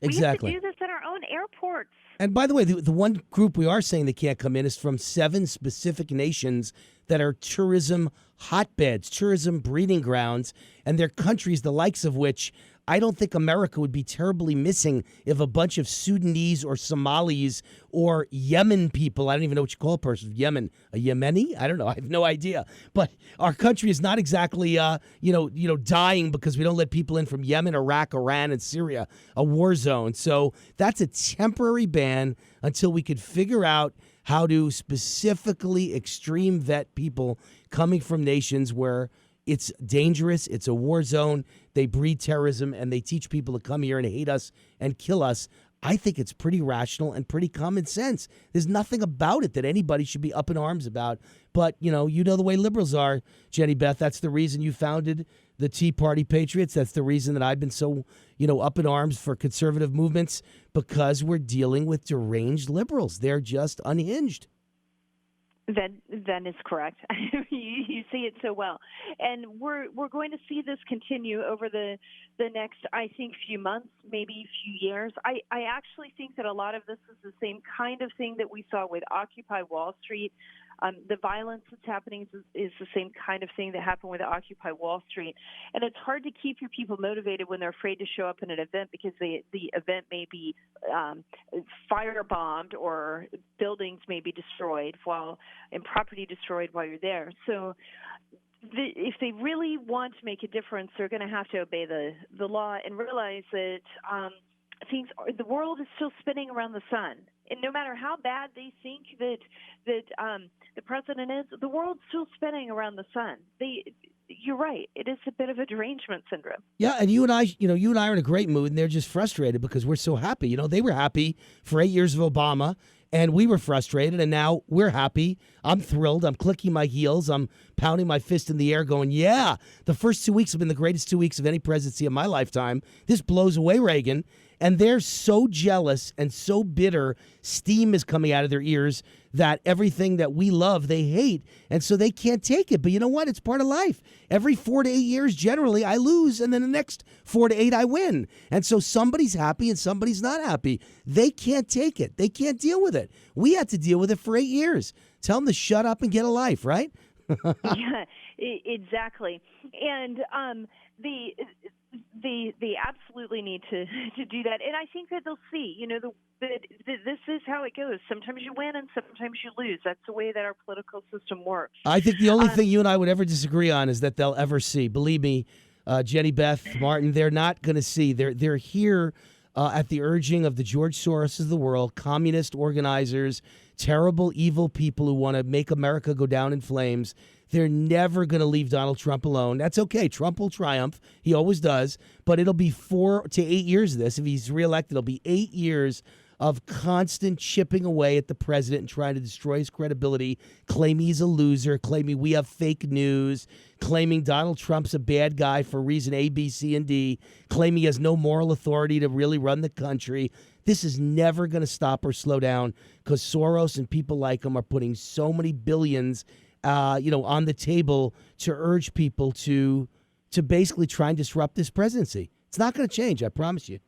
Exactly. We have to do this at our own airports. And by the way, the one group we are saying they can't come in is from 7 specific nations that are tourism hotbeds, tourism breeding grounds, and they're countries the likes of which I don't think America would be terribly missing if a bunch of Sudanese or Somalis or Yemen people, I don't even know what you call a person, Yemen, a Yemeni? I don't know. I have no idea. But our country is not exactly, dying because we don't let people in from Yemen, Iraq, Iran, and Syria, a war zone. So that's a temporary ban until we could figure out how to specifically extreme vet people coming from nations where it's dangerous, it's a war zone, they breed terrorism, and they teach people to come here and hate us and kill us. I think it's pretty rational and pretty common sense. There's nothing about it that anybody should be up in arms about. But, you know the way liberals are, Jenny Beth. That's the reason you founded the Tea Party Patriots. That's the reason that I've been so, up in arms for conservative movements, because we're dealing with deranged liberals. They're just unhinged. That is correct. you see it so well, and we're going to see this continue over the next, I think, few months, maybe few years. I actually think that a lot of this is the same kind of thing that we saw with Occupy Wall Street. The violence that's happening is the same kind of thing that happened with Occupy Wall Street. And it's hard to keep your people motivated when they're afraid to show up in an event because the event may be firebombed or buildings may be destroyed and property destroyed while you're there. So if they really want to make a difference, they're going to have to obey the law and realize that the world is still spinning around the sun. And no matter how bad they think that the president is, the world's still spinning around the sun. You're right. It is a bit of a derangement syndrome. Yeah, and you and I are in a great mood, and they're just frustrated because we're so happy. They were happy for 8 years of Obama, and we were frustrated, and now we're happy. I'm thrilled. I'm clicking my heels. I'm pounding my fist in the air going, yeah, the first 2 weeks have been the greatest 2 weeks of any presidency of my lifetime. This blows away Reagan. And they're so jealous and so bitter, steam is coming out of their ears that everything that we love, they hate. And so they can't take it. But you know what? It's part of life. Every 4 to 8 years, generally, I lose. And then the next 4 to 8, I win. And so somebody's happy and somebody's not happy. They can't take it. They can't deal with it. We had to deal with it for 8 years. Tell them to shut up and get a life, right? Yeah, exactly. And they absolutely need to do that, and I think that they'll see. This is how it goes. Sometimes you win, and sometimes you lose. That's the way that our political system works. I think the only thing you and I would ever disagree on is that they'll ever see. Believe me, Jenny Beth Martin, they're not going to see. They're here at the urging of the George Soros of the world, communist organizers, terrible, evil people who want to make America go down in flames. They're never going to leave Donald Trump alone. That's okay. Trump will triumph. He always does. But it'll be 4 to 8 years of this. If he's reelected, it'll be 8 years of constant chipping away at the president and trying to destroy his credibility, claiming he's a loser, claiming we have fake news, claiming Donald Trump's a bad guy for reason A, B, C, and D, claiming he has no moral authority to really run the country. This is never going to stop or slow down because Soros and people like him are putting so many billions on the table to urge people to basically try and disrupt this presidency. It's not going to change, I promise you.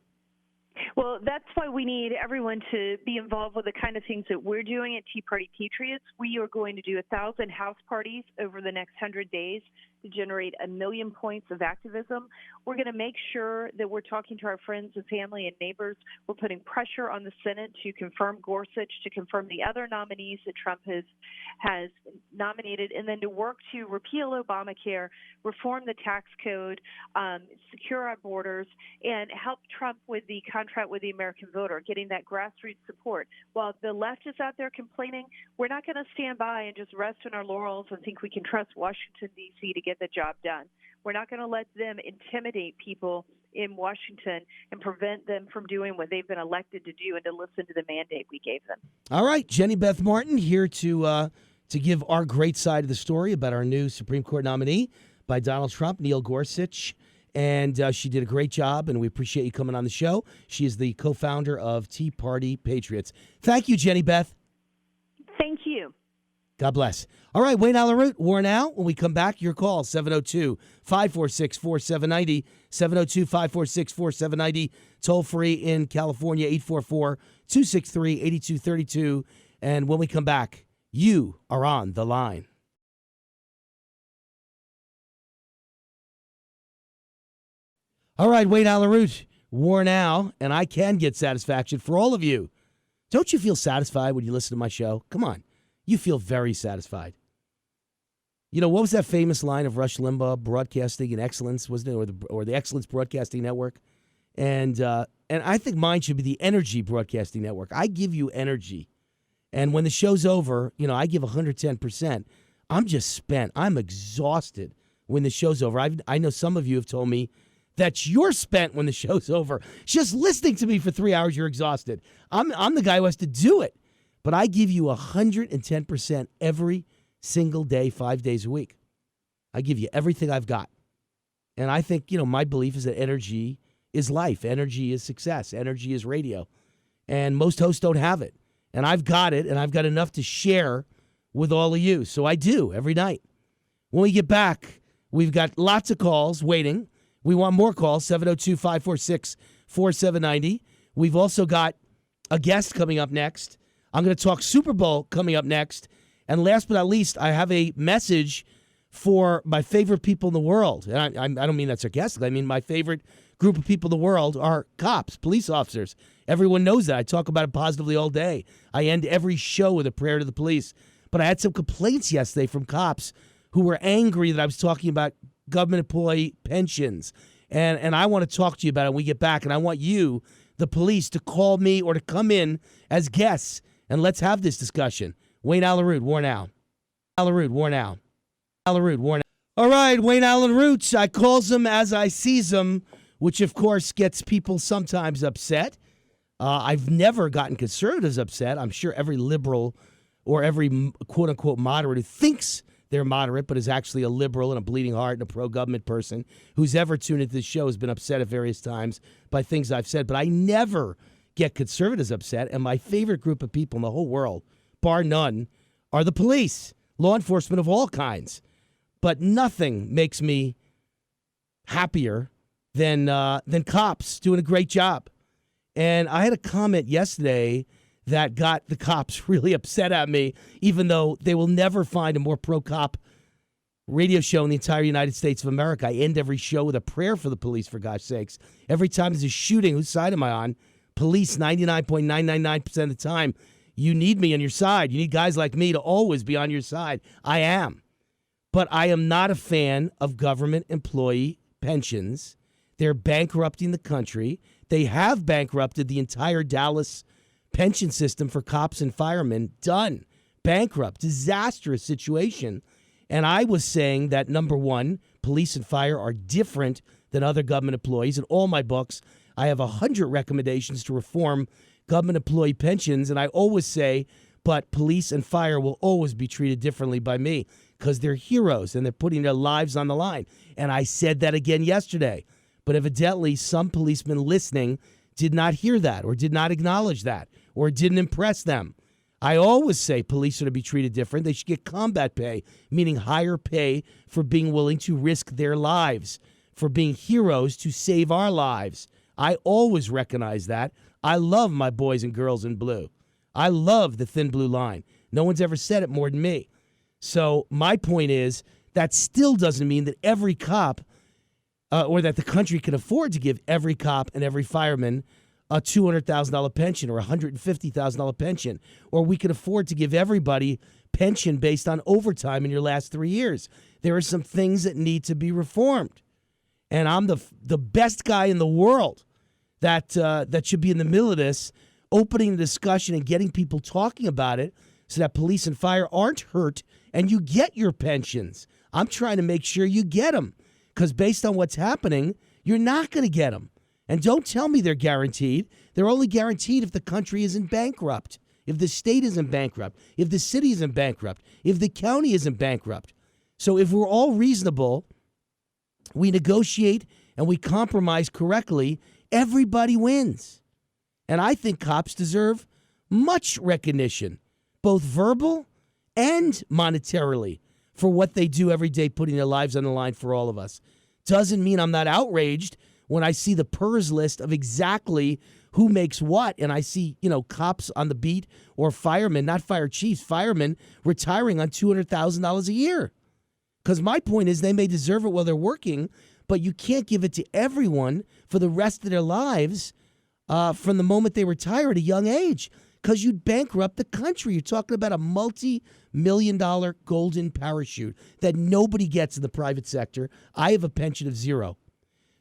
Well, that's why we need everyone to be involved with the kind of things that we're doing at Tea Party Patriots. We are going to do 1,000 house parties over the next 100 days to generate 1 million points of activism. We're going to make sure that we're talking to our friends and family and neighbors. We're putting pressure on the Senate to confirm Gorsuch, to confirm the other nominees that Trump has nominated, and then to work to repeal Obamacare, reform the tax code, secure our borders, and help Trump with the contract with the American voter, getting that grassroots support. While the left is out there complaining, we're not going to stand by and just rest on our laurels and think we can trust Washington, D.C. to get the job done. We're not going to let them intimidate people in Washington and prevent them from doing what they've been elected to do and to listen to the mandate we gave them. All right, Jenny Beth Martin here to give our great side of the story about our new Supreme Court nominee by Donald Trump, Neil Gorsuch. And she did a great job, and we appreciate you coming on the show. She is the co-founder of Tea Party Patriots. Thank you, Jenny Beth. Thank you. God bless. All right, Wayne Allyn, War Now. When we come back, your call, 702-546-4790, 702-546-4790, toll free in California, 844-263-8232. And when we come back, you are on the line. All right, Wayne Allyn, War Now, and I can get satisfaction for all of you. Don't you feel satisfied when you listen to my show? Come on. You feel very satisfied. What was that famous line of Rush Limbaugh, broadcasting in excellence, wasn't it? Or the Excellence Broadcasting Network? And I think mine should be the Energy Broadcasting Network. I give you energy. And when the show's over, I give 110%. I'm just spent. I'm exhausted when the show's over. I know some of you have told me that you're spent when the show's over. Just listening to me for 3 hours, you're exhausted. I'm the guy who has to do it. But I give you 110% every single day, 5 days a week. I give you everything I've got. And I think, my belief is that energy is life. Energy is success. Energy is radio. And most hosts don't have it. And I've got it, and I've got enough to share with all of you. So I do every night. When we get back, we've got lots of calls waiting. We want more calls, 702-546-4790. We've also got a guest coming up next. I'm going to talk Super Bowl coming up next. And last but not least, I have a message for my favorite people in the world. And I don't mean that sarcastically. I mean my favorite group of people in the world are cops, police officers. Everyone knows that. I talk about it positively all day. I end every show with a prayer to the police. But I had some complaints yesterday from cops who were angry that I was talking about government employee pensions. And I want to talk to you about it when we get back. And I want you, the police, to call me or to come in as guests. And let's have this discussion. Wayne Allyn, War Now. Allyn, War Now. Allyn, War Now. All right, Wayne Allyn Roots. I calls them as I sees them, which, of course, gets people sometimes upset. I've never gotten conservatives upset. I'm sure every liberal or every quote-unquote moderate who thinks they're moderate but is actually a liberal and a bleeding heart and a pro-government person who's ever tuned into this show has been upset at various times by things I've said. But I never get conservatives upset, and my favorite group of people in the whole world, bar none, are the police, law enforcement of all kinds. But nothing makes me happier than cops doing a great job. And I had a comment yesterday that got the cops really upset at me, even though they will never find a more pro-cop radio show in the entire United States of America. I end every show with a prayer for the police, for gosh sakes. Every time there's a shooting, whose side am I on? Police, 99.999% of the time. You need me on your side. You need guys like me to always be on your side. I am. But I am not a fan of government employee pensions. They're bankrupting the country. They have bankrupted the entire Dallas pension system for cops and firemen. Done. Bankrupt. Disastrous situation. And I was saying that, number one, police and fire are different than other government employees. In all my books, I have 100 recommendations to reform government employee pensions. And I always say, but police and fire will always be treated differently by me because they're heroes and they're putting their lives on the line. And I said that again yesterday. But evidently, some policemen listening did not hear that or did not acknowledge that or didn't impress them. I always say police are to be treated different. They should get combat pay, meaning higher pay for being willing to risk their lives, for being heroes to save our lives. I always recognize that. I love my boys and girls in blue. I love the thin blue line. No one's ever said it more than me. So my point is that still doesn't mean that every cop or that the country can afford to give every cop and every fireman a $200,000 pension or a $150,000 pension, or we can afford to give everybody pension based on overtime in your last 3 years. There are some things that need to be reformed. And I'm the best guy in the world that should be in the middle of this, opening the discussion and getting people talking about it so that police and fire aren't hurt and you get your pensions. I'm trying to make sure you get them because based on what's happening, you're not going to get them. And don't tell me they're guaranteed. They're only guaranteed if the country isn't bankrupt, if the state isn't bankrupt, if the city isn't bankrupt, if the county isn't bankrupt. So if we're all reasonable, we negotiate and we compromise correctly, everybody wins. And I think cops deserve much recognition, both verbal and monetarily, for what they do every day, putting their lives on the line for all of us. Doesn't mean I'm not outraged when I see the PERS list of exactly who makes what, and I see, cops on the beat or firemen, not fire chiefs, firemen retiring on $200,000 a year. Because my point is they may deserve it while they're working, but you can't give it to everyone for the rest of their lives from the moment they retire at a young age, because you'd bankrupt the country. You're talking about a multi-million-dollar golden parachute that nobody gets in the private sector. I have a pension of zero.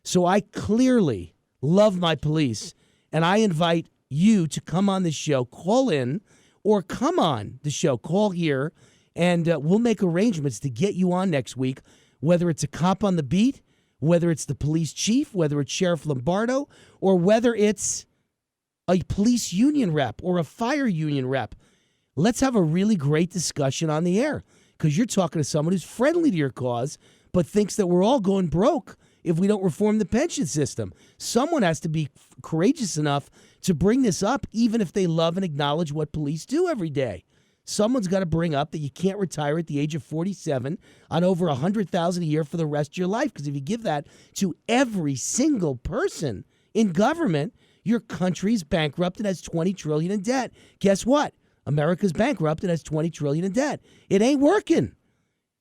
So I clearly love my police, and I invite you to come on this show, call in, or come on the show, call here, and we'll make arrangements to get you on next week, whether it's a cop on the beat, whether it's the police chief, whether it's Sheriff Lombardo, or whether it's a police union rep or a fire union rep. Let's have a really great discussion on the air, because you're talking to someone who's friendly to your cause but thinks that we're all going broke if we don't reform the pension system. Someone has to be courageous enough to bring this up, even if they love and acknowledge what police do every day. Someone's got to bring up that you can't retire at the age of 47 on over $100,000 a year for the rest of your life, because if you give that to every single person in government, your country's bankrupt and has $20 trillion in debt. Guess what? America's bankrupt and has $20 trillion in debt. It ain't working.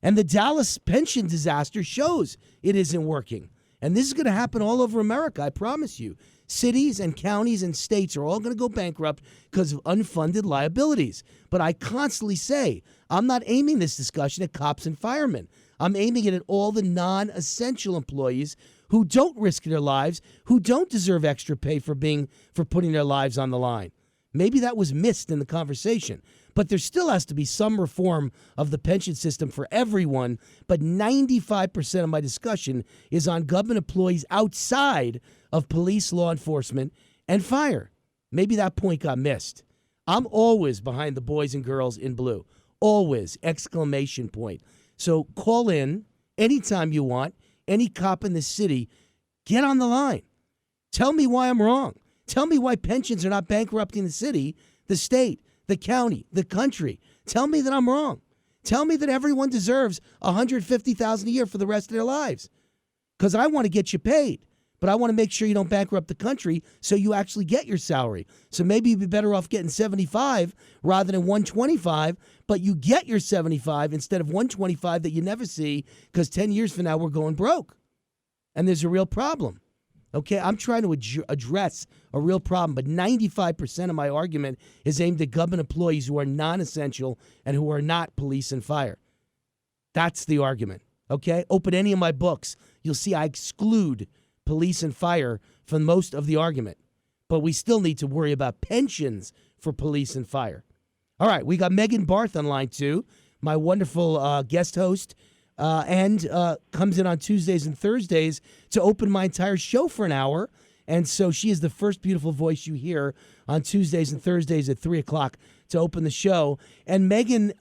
And the Dallas pension disaster shows it isn't working. And this is going to happen all over America, I promise you. Cities and counties and states are all going to go bankrupt because of unfunded liabilities. But I constantly say, I'm not aiming this discussion at cops and firemen. I'm aiming it at all the non-essential employees who don't risk their lives, who don't deserve extra pay for putting their lives on the line. Maybe that was missed in the conversation. But there still has to be some reform of the pension system for everyone. But 95% of my discussion is on government employees outside of police, law enforcement, and fire. Maybe that point got missed. I'm always behind the boys and girls in blue. Always! Exclamation point. So call in anytime you want. Any cop in the city, get on the line. Tell me why I'm wrong. Tell me why pensions are not bankrupting the city, the state, the county, the country. Tell me that I'm wrong. Tell me that everyone deserves $150,000 a year for the rest of their lives. Because I want to get you paid, but I want to make sure you don't bankrupt the country so you actually get your salary. So maybe you'd be better off getting 75 rather than 125, but you get your 75 instead of 125 that you never see, because 10 years from now we're going broke. And there's a real problem. Okay, I'm trying to address a real problem, but 95% of my argument is aimed at government employees who are non-essential and who are not police and fire. That's the argument, okay? Open any of my books. You'll see I exclude police and fire from most of the argument. But we still need to worry about pensions for police and fire. All right, we got Megan Barth on line 2, my wonderful guest host, and comes in on Tuesdays and Thursdays to open my entire show for an hour. And so she is the first beautiful voice you hear on Tuesdays and Thursdays at 3 o'clock to open the show. And Megan,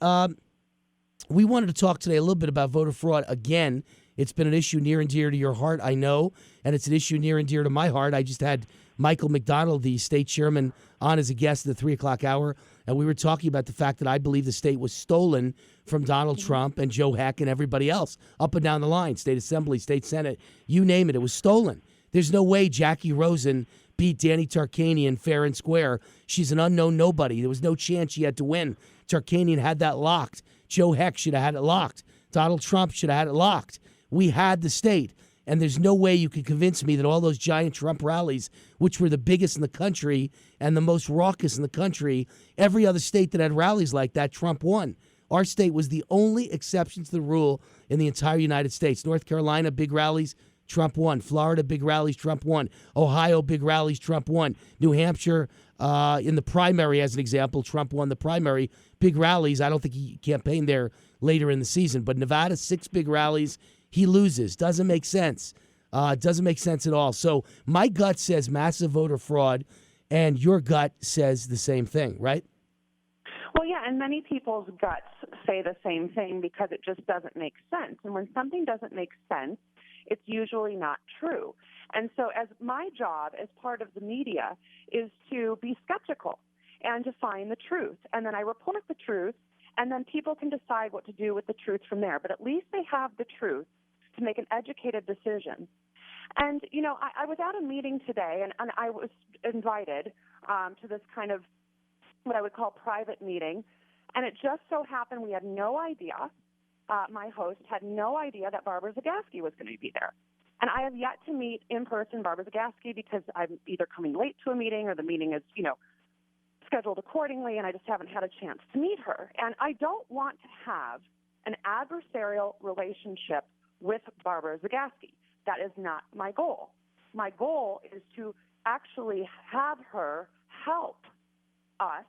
we wanted to talk today a little bit about voter fraud again. It's been an issue near and dear to your heart, I know, and it's an issue near and dear to my heart. I just had Michael McDonald, the state chairman, on as a guest at the 3 o'clock hour, and we were talking about the fact that I believe the state was stolen from Donald Trump and Joe Heck and everybody else up and down the line, state assembly, state senate, you name it, it was stolen. There's no way Jackie Rosen beat Danny Tarkanian fair and square. She's an unknown nobody. There was no chance she had to win. Tarkanian had that locked. Joe Heck should have had it locked. Donald Trump should have had it locked. We had the state. And there's no way you could convince me that all those giant Trump rallies, which were the biggest in the country and the most raucous in the country, every other state that had rallies like that, Trump won. Our state was the only exception to the rule in the entire United States. North Carolina, big rallies, Trump won. Florida, big rallies, Trump won. Ohio, big rallies, Trump won. New Hampshire, in the primary, as an example, Trump won the primary. Big rallies, I don't think he campaigned there later in the season. But Nevada, 6 big rallies. He loses. Doesn't make sense. Doesn't make sense at all. So my gut says massive voter fraud, and your gut says the same thing, right? Well, yeah, and many people's guts say the same thing because it just doesn't make sense. And when something doesn't make sense, it's usually not true. And so as my job as part of the media is to be skeptical and to find the truth. And then I report the truth, and then people can decide what to do with the truth from there. But at least they have the truth to make an educated decision. And, you know, I was at a meeting today, and I was invited to this kind of what I would call private meeting, and it just so happened we had no idea, my host had no idea that Barbara Zagaski was going to be there. And I have yet to meet in person Barbara Zagaski because I'm either coming late to a meeting or the meeting is, you know, scheduled accordingly, and I just haven't had a chance to meet her. And I don't want to have an adversarial relationship with Barbara Zagaski. That is not my goal. My goal is to actually have her help us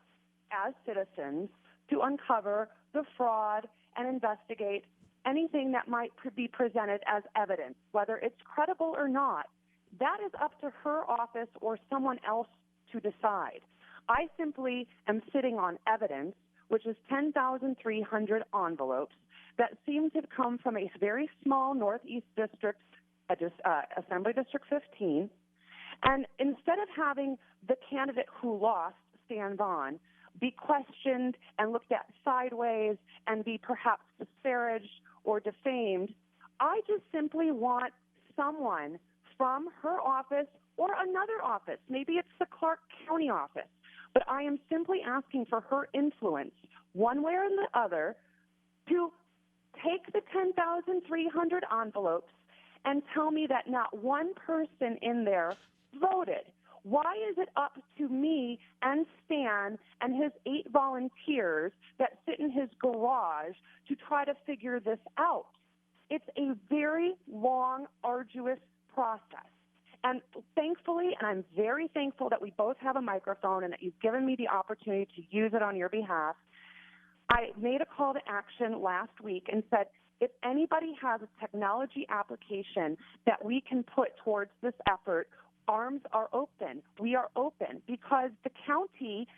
as citizens to uncover the fraud and investigate anything that might be presented as evidence, whether it's credible or not. That is up to her office or someone else to decide. I simply am sitting on evidence, which is 10,300 envelopes that seem to come from a very small Northeast district, Assembly District 15. And instead of having the candidate who lost, Stan Vaughn, be questioned and looked at sideways and be perhaps disparaged or defamed, I just simply want someone from her office or another office. Maybe it's the Clark County office. But I am simply asking for her influence, one way or the other, to take the 10,300 envelopes and tell me that not one person in there voted. Why is it up to me and Stan and his 8 volunteers that sit in his garage to try to figure this out? It's a very long, arduous process. And thankfully, and I'm very thankful that we both have a microphone and that you've given me the opportunity to use it on your behalf, I made a call to action last week and said, if anybody has a technology application that we can put towards this effort, arms are open. We are open because the county,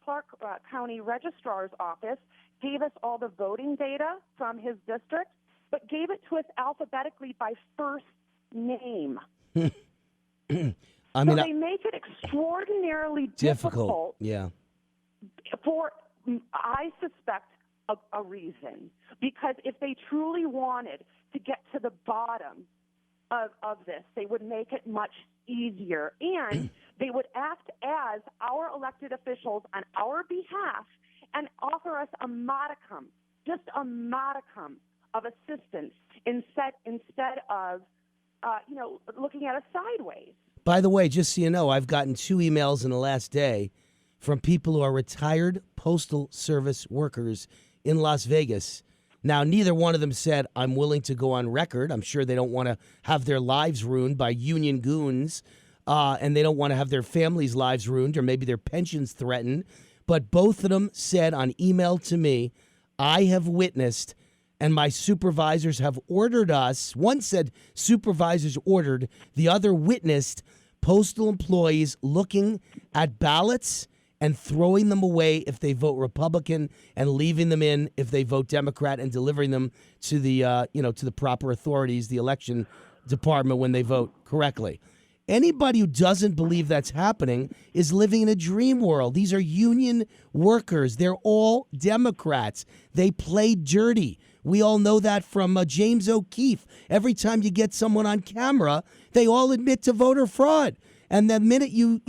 Clark County Registrar's Office, gave us all the voting data from his district, but gave it to us alphabetically by first name. I mean, so they make it extraordinarily difficult. Yeah. For, I suspect, a reason. Because if they truly wanted to get to the bottom of this, they would make it much easier. And they would act as our elected officials on our behalf and offer us a modicum, just a modicum of assistance instead of looking at us sideways. By the way, just so you know, I've gotten 2 emails in the last day from people who are retired Postal Service workers in Las Vegas. Now, neither one of them said, I'm willing to go on record. I'm sure they don't want to have their lives ruined by union goons, and they don't want to have their families' lives ruined or maybe their pensions threatened. But both of them said on email to me, I have witnessed and my supervisors have ordered us. One said supervisors ordered, the other witnessed postal employees looking at ballots and throwing them away if they vote Republican and leaving them in if they vote Democrat and delivering them to the to the proper authorities, the election department, when they vote correctly. Anybody who doesn't believe that's happening is living in a dream world. These are union workers. They're all Democrats. They play dirty. We all know that from James O'Keefe. Every time you get someone on camera, they all admit to voter fraud. And the minute you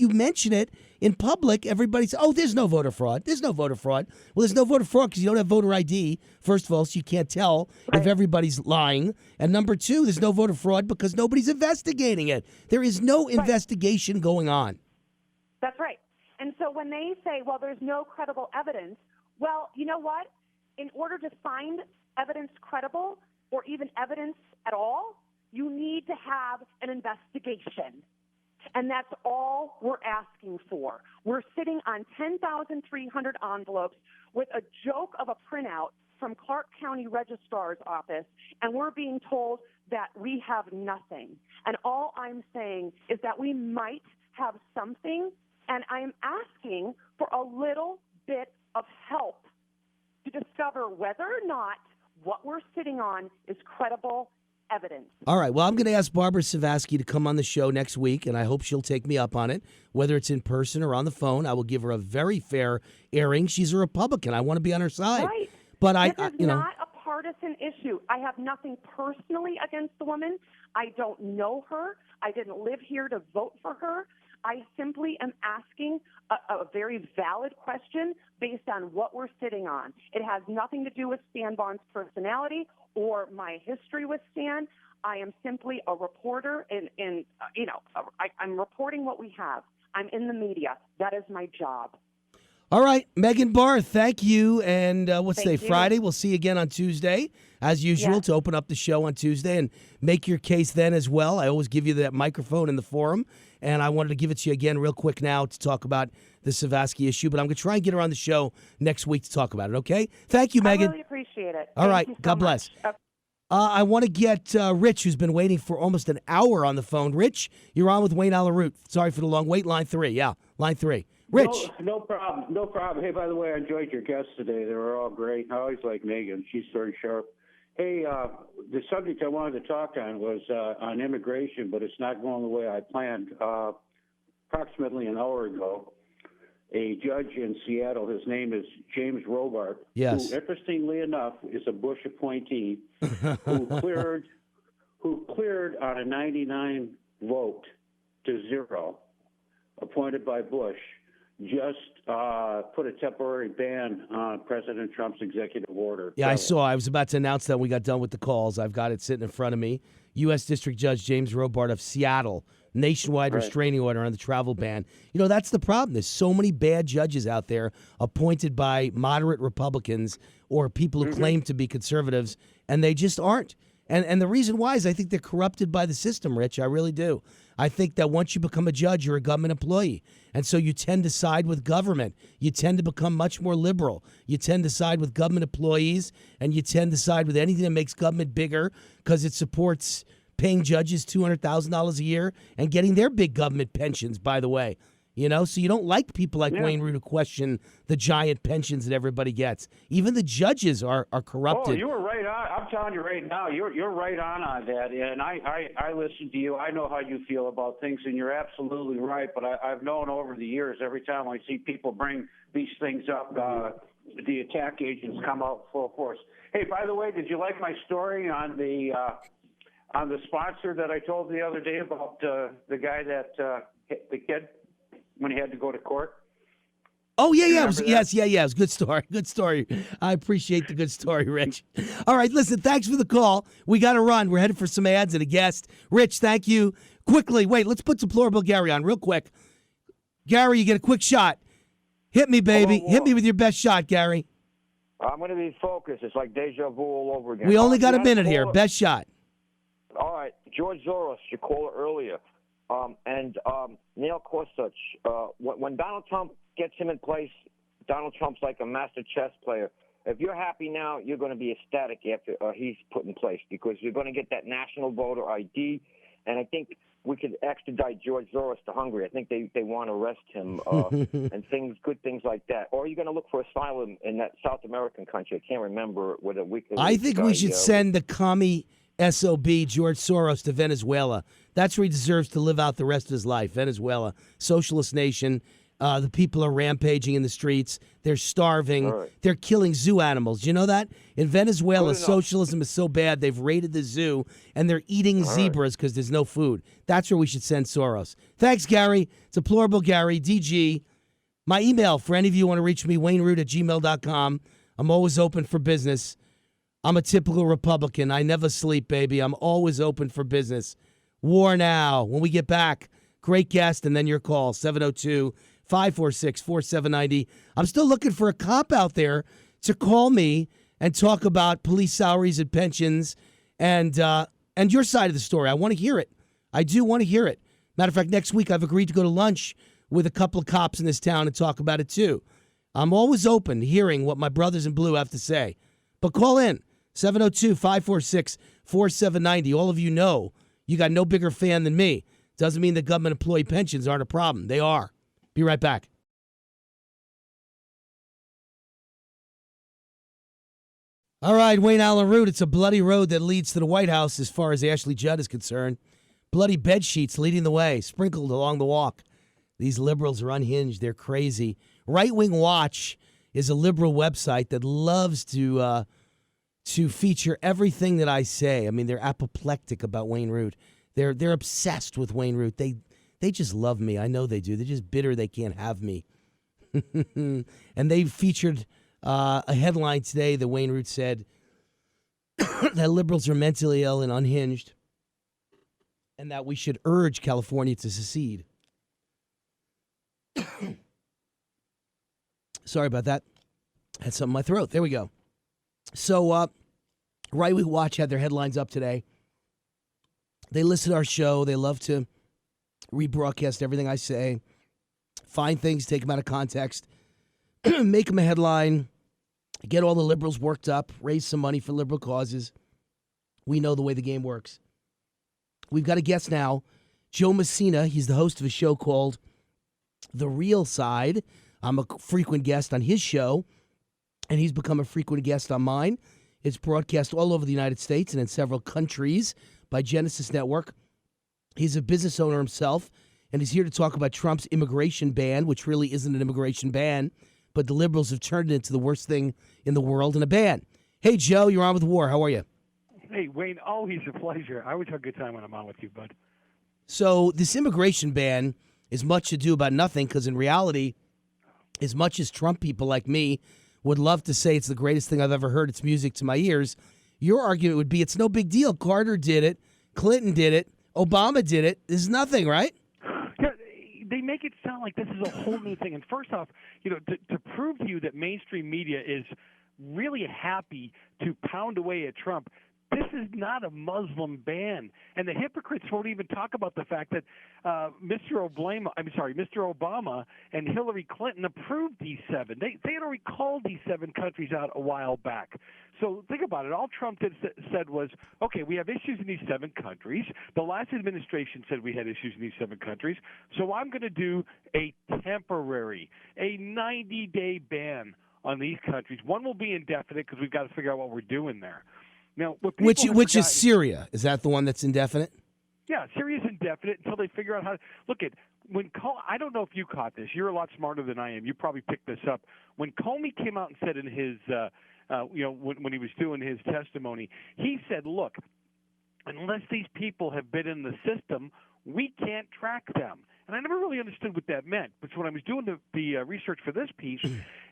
mention it in public, everybody says, oh, there's no voter fraud. There's no voter fraud. Well, there's no voter fraud because you don't have voter ID, first of all, so you can't tell if everybody's lying. And number 2, there's no voter fraud because nobody's investigating it. There is no investigation going on. That's right. And so when they say, well, there's no credible evidence, well, you know what? In order to find evidence credible or even evidence at all, you need to have an investigation. And that's all we're asking for. We're sitting on 10,300 envelopes with a joke of a printout from Clark County Registrar's Office, and we're being told that we have nothing. And all I'm saying is that we might have something, and I'm asking for a little bit of help to discover whether or not what we're sitting on is credible evidence. All right. Well, I'm going to ask Barbara Savasky to come on the show next week, and I hope she'll take me up on it, whether it's in person or on the phone. I will give her a very fair airing. She's a Republican. I want to be on her side. Right. But this is not a partisan issue. I have nothing personally against the woman. I don't know her. I didn't live here to vote for her. I simply am asking a very valid question based on what we're sitting on. It has nothing to do with Stan Vaughn's personality or my history with Stan. I am simply a reporter, I'm reporting what we have. I'm in the media. That is my job. All right, Megan Barr, thank you. And what's Thank today? you. Friday. We'll see you again on Tuesday, as usual, Yeah. to open up the show on Tuesday and make your case then as well. I always give you that microphone in the forum, and I wanted to give it to you again real quick now to talk about the Savasky issue, but I'm going to try and get her on the show next week to talk about it, okay? Thank you, Megan. I really appreciate it. All right, Thank you so God bless. much. I want to get Rich, who's been waiting for almost an hour on the phone. Rich, you're on with Wayne Allyn. Sorry for the long wait. Line 3. Yeah, line 3. Rich. No problem. No problem. Hey, by the way, I enjoyed your guests today. They were all great. I always like Megan. She's very sharp. Hey, the subject I wanted to talk on was on immigration, but it's not going the way I planned. Approximately an hour ago, a judge in Seattle, his name is James Robart, Yes. who, interestingly enough, is a Bush appointee, who cleared on a 99 vote to 0, appointed by Bush, just put a temporary ban on President Trump's executive order. Yeah, I saw. I was about to announce that when we got done with the calls. I've got it sitting in front of me. U.S. District Judge James Robart of Seattle, nationwide restraining order on the travel ban. You know, that's the problem. There's so many bad judges out there appointed by moderate Republicans or people who claim to be conservatives, and they just aren't. And the reason why is I think they're corrupted by the system, Rich. I really do. I think that once you become a judge, you're a government employee. And so you tend to side with government. You tend to become much more liberal. You tend to side with government employees, and you tend to side with anything that makes government bigger because it supports paying judges $200,000 a year and getting their big government pensions, by the way. You know, so you don't like people like Wayne Root who question the giant pensions that everybody gets. Even the judges are corrupted. Oh, you were right on. I'm telling you right now, you're right on that. And I listen to you. I know how you feel about things, and you're absolutely right. But I've known over the years, every time I see people bring these things up, the attack agents come out full force. Hey, by the way, did you like my story on the sponsor that I told the other day about the guy that hit the kid when he had to go to court? Oh, yeah. It was a good story. Good story. I appreciate the good story, Rich. All right, listen, thanks for the call. We got to run. We're headed for some ads and a guest. Rich, thank you. Quickly, wait, let's put Deplorable Gary on real quick. Gary, you get a quick shot. Hit me, baby. Hit me with your best shot, Gary. I'm going to be focused. It's like deja vu all over again. We only got a minute here. Best shot. All right. George Soros, you called earlier. And Neil Gorsuch, when Donald Trump gets him in place, Donald Trump's like a master chess player. If you're happy now, you're going to be ecstatic after he's put in place because you're going to get that national voter ID. And I think we could extradite George Soros to Hungary. I think they want to arrest him and good things like that. Or you're going to look for asylum in that South American country. I can't remember whether we could. I think we should send the commie SOB George Soros to Venezuela. That's where he deserves to live out the rest of his life. Venezuela, socialist nation. The people are rampaging in the streets. They're starving. Right. They're killing zoo animals. Do you know that? In Venezuela, socialism is so bad, they've raided the zoo, and they're eating zebras because there's no food. That's where we should send Soros. Thanks, Gary. Deplorable Gary, DG. My email, for any of you who want to reach me, wayneroot@gmail.com. I'm always open for business. I'm a typical Republican. I never sleep, baby. I'm always open for business. War now. When we get back, great guest, and then your call, 702-546-4790. I'm still looking for a cop out there to call me and talk about police salaries and pensions and your side of the story. I want to hear it. I do want to hear it. Matter of fact, next week I've agreed to go to lunch with a couple of cops in this town and talk about it too. I'm always open to hearing what my brothers in blue have to say. But call in, 702-546-4790. All of you know you got no bigger fan than me. Doesn't mean that government employee pensions aren't a problem. They are. Be right back. All right, Wayne Allyn Root. It's a bloody road that leads to the White House as far as Ashley Judd is concerned. Bloody bed sheets leading the way, sprinkled along the walk. These liberals are unhinged. They're crazy. Right Wing Watch is a liberal website that loves to feature everything that I say. I mean, they're apoplectic about Wayne Root. They're obsessed with Wayne Root. They just love me. I know they do. They're just bitter they can't have me. And they featured a headline today that Wayne Root said that liberals are mentally ill and unhinged and that we should urge California to secede. Sorry about that. Had something in my throat. There we go. So, Right Wing Watch had their headlines up today. They listen to our show. They love to rebroadcast everything I say, find things, take them out of context, make them a headline, get all the liberals worked up, raise some money for liberal causes. We know the way the game works. We've got a guest now, Joe Messina. He's the host of a show called The Real Side. I'm a frequent guest on his show, and he's become a frequent guest on mine. It's broadcast all over the United States and in several countries by Genesis Network. He's a business owner himself, and he's here to talk about Trump's immigration ban, which really isn't an immigration ban, but the liberals have turned it into the worst thing in the world in a ban. Hey, Joe, you're on with W.A.R. How are you? Hey, Wayne, always a pleasure. I always have a good time when I'm on with you, bud. So this immigration ban is much ado about nothing because in reality, as much as Trump people like me would love to say it's the greatest thing I've ever heard, it's music to my ears, your argument would be it's no big deal. Carter did it. Clinton did it. Obama did it. There's nothing, right? Yeah, they make it sound like this is a whole new thing. And first off, to prove to you that mainstream media is really happy to pound away at Trump, this is not a Muslim ban. And the hypocrites won't even talk about the fact that Mr. Obama and Hillary Clinton approved these seven. They had already called these seven countries out a while back. So think about it. All Trump said was, okay, we have issues in these seven countries. The last administration said we had issues in these seven countries. So I'm going to do a temporary, a 90-day ban on these countries. One will be indefinite because we've got to figure out what we're doing there. Now, which is Syria? Is that the one that's indefinite? Yeah, Syria's indefinite until they figure out how to look at I don't know if you caught this. You're a lot smarter than I am. You probably picked this up. When Comey came out and said in his when he was doing his testimony, he said, look, unless these people have been in the system, we can't track them. And I never really understood what that meant. But when I was doing the research for this piece,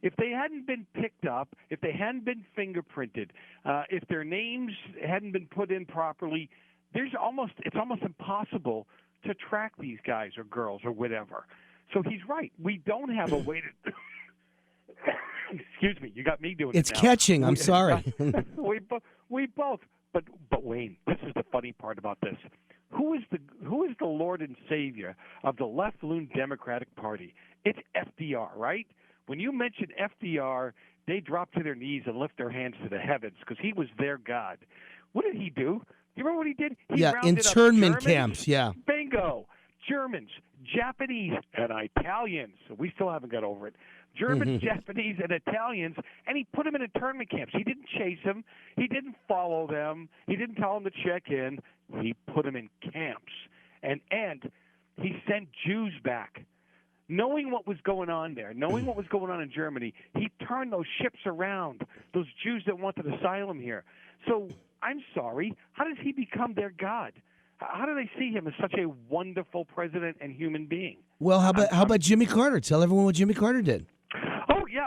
if they hadn't been picked up, if they hadn't been fingerprinted, if their names hadn't been put in properly, it's almost impossible to track these guys or girls or whatever. So he's right. We don't have a way to excuse me, you got me doing it It's now. Catching. I'm sorry. we both. But Wayne, this is the funny part about this. Who is the Lord and Savior of the left-loon Democratic Party? It's FDR, right? When you mention FDR, they drop to their knees and lift their hands to the heavens because he was their God. What did he do? Do you remember what he did? He rounded internment up Germans, camps, yeah. Bingo. Germans, Japanese, and Italians. So we still haven't got over it. Germans, Japanese, and Italians, and he put them in internment camps. He didn't chase them. He didn't follow them. He didn't tell them to check in. He put them in camps. And he sent Jews back. Knowing what was going on there, knowing what was going on in Germany, he turned those ships around, those Jews that wanted asylum here. So I'm sorry, how does he become their God? How do they see him as such a wonderful president and human being? Well, how about Jimmy Carter? Tell everyone what Jimmy Carter did. Oh, yeah,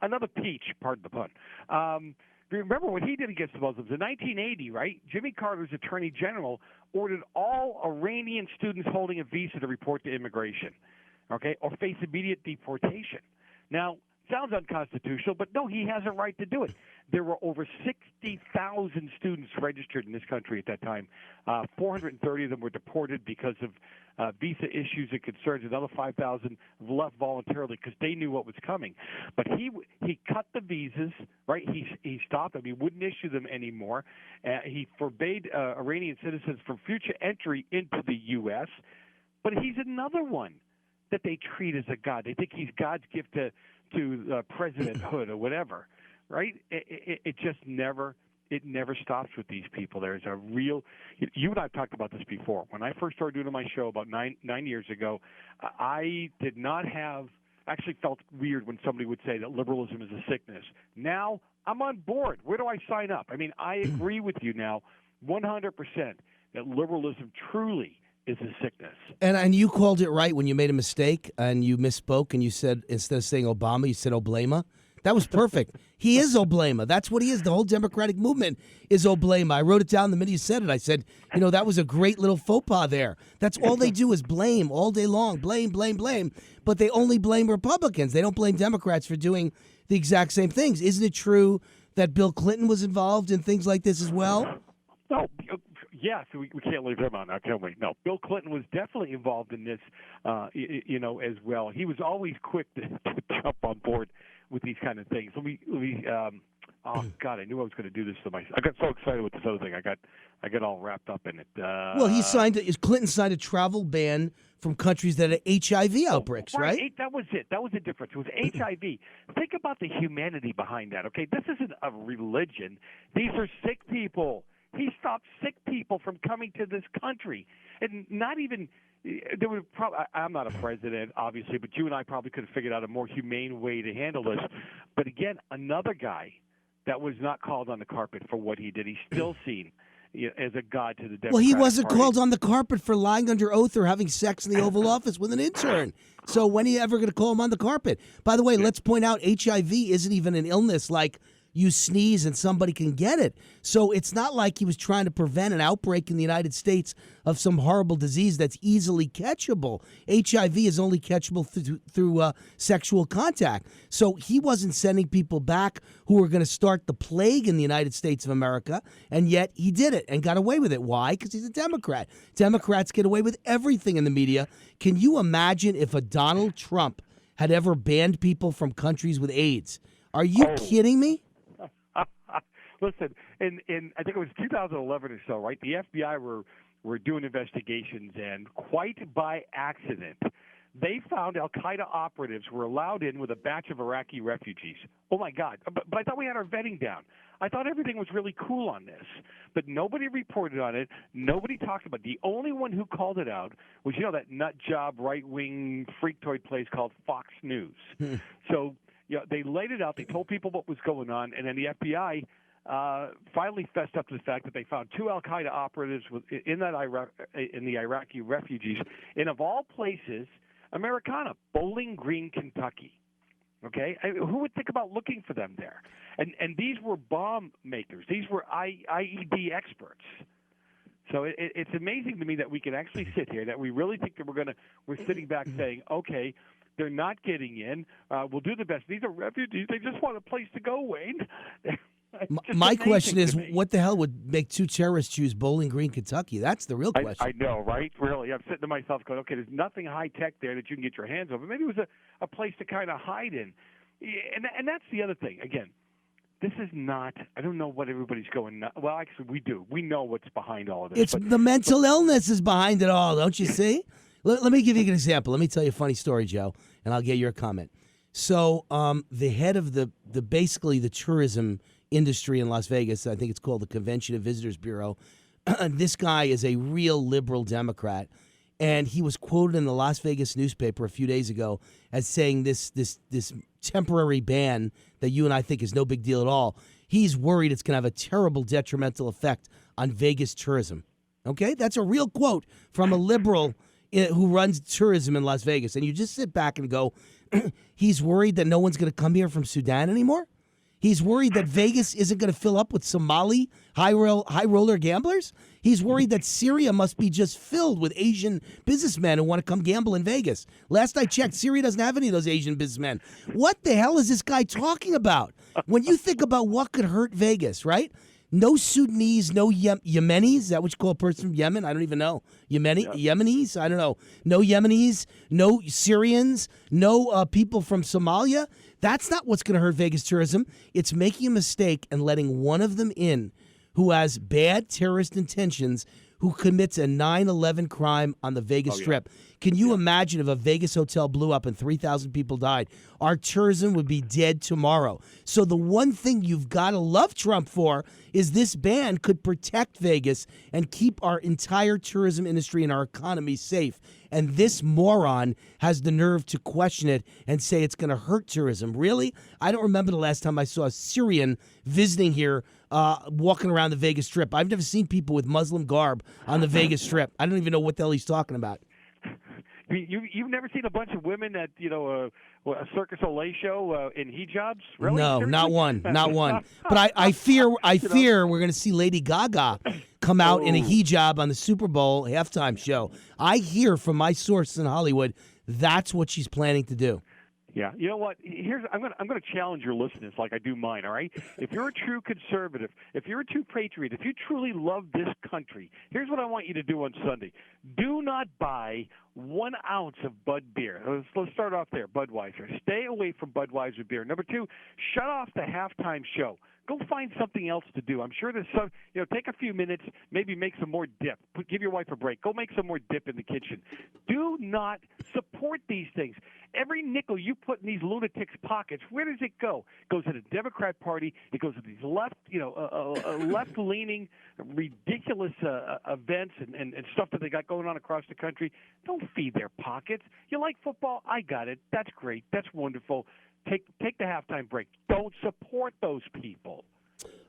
another peach, pardon the pun. Remember what he did against the Muslims? In 1980, right, Jimmy Carter's attorney general ordered all Iranian students holding a visa to report to immigration, okay, or face immediate deportation. Now, sounds unconstitutional, but no, he has a right to do it. There were over 60,000 students registered in this country at that time. 430 of them were deported because of visa issues and concerns. Another 5,000 left voluntarily because they knew what was coming. But he cut the visas, right? He stopped them. He wouldn't issue them anymore. He forbade Iranian citizens from future entry into the U.S. But he's another one that they treat as a god. They think he's God's gift to presidenthood or whatever, right? It just never stops with these people. There's a real – you and I have talked about this before. When I first started doing my show about nine years ago, I did not have – actually felt weird when somebody would say that liberalism is a sickness. Now I'm on board. Where do I sign up? I mean, I agree with you now 100% that liberalism truly – is a sickness. And you called it right when you made a mistake and you misspoke and you said, instead of saying Obama, you said Oblama. That was perfect. He is Oblema. That's what he is. The whole Democratic movement is Oblema. I wrote it down the minute you said it. I said, that was a great little faux pas there. That's all they do is blame all day long. Blame, blame, blame. But they only blame Republicans. They don't blame Democrats for doing the exact same things. Isn't it true that Bill Clinton was involved in things like this as well? No. Yeah, so we can't leave him out now, can we? No, Bill Clinton was definitely involved in this, as well. He was always quick to jump on board with these kind of things. Oh God, I knew I was going to do this to myself. I got so excited with this other thing. I got all wrapped up in it. Well, Clinton signed a travel ban from countries that had HIV outbreaks, right? That was it. That was the difference. It was HIV. Think about the humanity behind that. Okay, this isn't a religion. These are sick people. He stopped sick people from coming to this country, and not even. There would I'm not a president, obviously, but you and I probably could have figured out a more humane way to handle this. But again, another guy that was not called on the carpet for what he did. He's still seen as a god to the Democratic Well, he wasn't Party. called on the carpet for lying under oath or having sex in the Oval Office with an intern. So when are you ever going to call him on the carpet? By the way, let's point out HIV isn't even an illness like you sneeze and somebody can get it. So it's not like he was trying to prevent an outbreak in the United States of some horrible disease that's easily catchable. HIV is only catchable through sexual contact. So he wasn't sending people back who were going to start the plague in the United States of America, and yet he did it and got away with it. Why? Because he's a Democrat. Democrats get away with everything in the media. Can you imagine if a Donald Trump had ever banned people from countries with AIDS? Are you kidding me? Listen, in I think it was 2011 or so, right? The FBI were doing investigations, and quite by accident, they found Al Qaeda operatives were allowed in with a batch of Iraqi refugees. Oh my God! But I thought we had our vetting down. I thought everything was really cool on this, but nobody reported on it. Nobody talked about it. The only one who called it out was that nut job right-wing freaktoid place called Fox News. So they laid it out. They told people what was going on, and then the FBI finally fessed up to the fact that they found 2 Al Qaeda operatives in the Iraqi refugees, and of all places, Americana, Bowling Green, Kentucky. Okay, who would think about looking for them there? And these were bomb makers. These were IED experts. So it's amazing to me that we can actually sit here, that we really think that we're sitting back saying, okay, they're not getting in. We'll do the best. These are refugees. They just want a place to go, Wayne. My question is, what the hell would make 2 terrorists choose Bowling Green, Kentucky? That's the real question. I know, right? Really. I'm sitting to myself going, okay, there's nothing high-tech there that you can get your hands over. Maybe it was a place to kind of hide in. And that's the other thing. Again, this is not – I don't know what everybody's going – well, actually, we do. We know what's behind all of this. The mental illness is behind it all, don't you see? Let me give you an example. Let me tell you a funny story, Joe, and I'll get your comment. So the head of basically the tourism – industry in Las Vegas, I think it's called the Convention and Visitors Bureau. This guy is a real liberal Democrat, and he was quoted in the Las Vegas newspaper a few days ago as saying this temporary ban that you and I think is no big deal at all. He's worried it's going to have a terrible detrimental effect on Vegas tourism. Okay, that's a real quote from a liberal who runs tourism in Las Vegas, and you just sit back and go, he's worried that no one's going to come here from Sudan anymore. He's worried that Vegas isn't going to fill up with Somali high roller gamblers. He's worried that Syria must be just filled with Asian businessmen who want to come gamble in Vegas. Last I checked, Syria doesn't have any of those Asian businessmen. What the hell is this guy talking about? When you think about what could hurt Vegas, right? No Sudanese, no Yemenis. Is that what you call a person from Yemen? I don't even know. Yemenis? I don't know. No Yemenis, no Syrians, no people from Somalia. That's not what's going to hurt Vegas tourism. It's making a mistake and letting one of them in who has bad terrorist intentions, who commits a 9/11 crime on the Vegas Strip. Can you imagine if a Vegas hotel blew up and 3,000 people died? Our tourism would be dead tomorrow. So the one thing you've got to love Trump for is this ban could protect Vegas and keep our entire tourism industry and our economy safe. And this moron has the nerve to question it and say it's going to hurt tourism. Really? I don't remember the last time I saw a Syrian visiting here walking around the Vegas Strip. I've never seen people with Muslim garb on the Vegas Strip. I don't even know what the hell he's talking about. You've never seen a bunch of women at a Circus Olay show in hijabs? Really? No, Seriously? not one, not one. But I fear we're going to see Lady Gaga come out in a hijab on the Super Bowl halftime show. I hear from my source in Hollywood that's what she's planning to do. Yeah, you know what? I'm gonna challenge your listeners like I do mine. All right, if you're a true conservative, if you're a true patriot, if you truly love this country, here's what I want you to do on Sunday: do not buy 1 ounce of Bud beer. Let's start off there. Budweiser. Stay away from Budweiser beer. Number 2, shut off the halftime show. Go find something else to do. I'm sure there's some, take a few minutes, maybe make some more dip. Give your wife a break. Go make some more dip in the kitchen. Do not support these things. Every nickel you put in these lunatics' pockets, where does it go? It goes to the Democrat Party. It goes to these left-leaning, ridiculous events and stuff that they got going on across the country. Don't feed their pockets. You like football? I got it. That's great. That's wonderful. Take the halftime break. Don't support those people.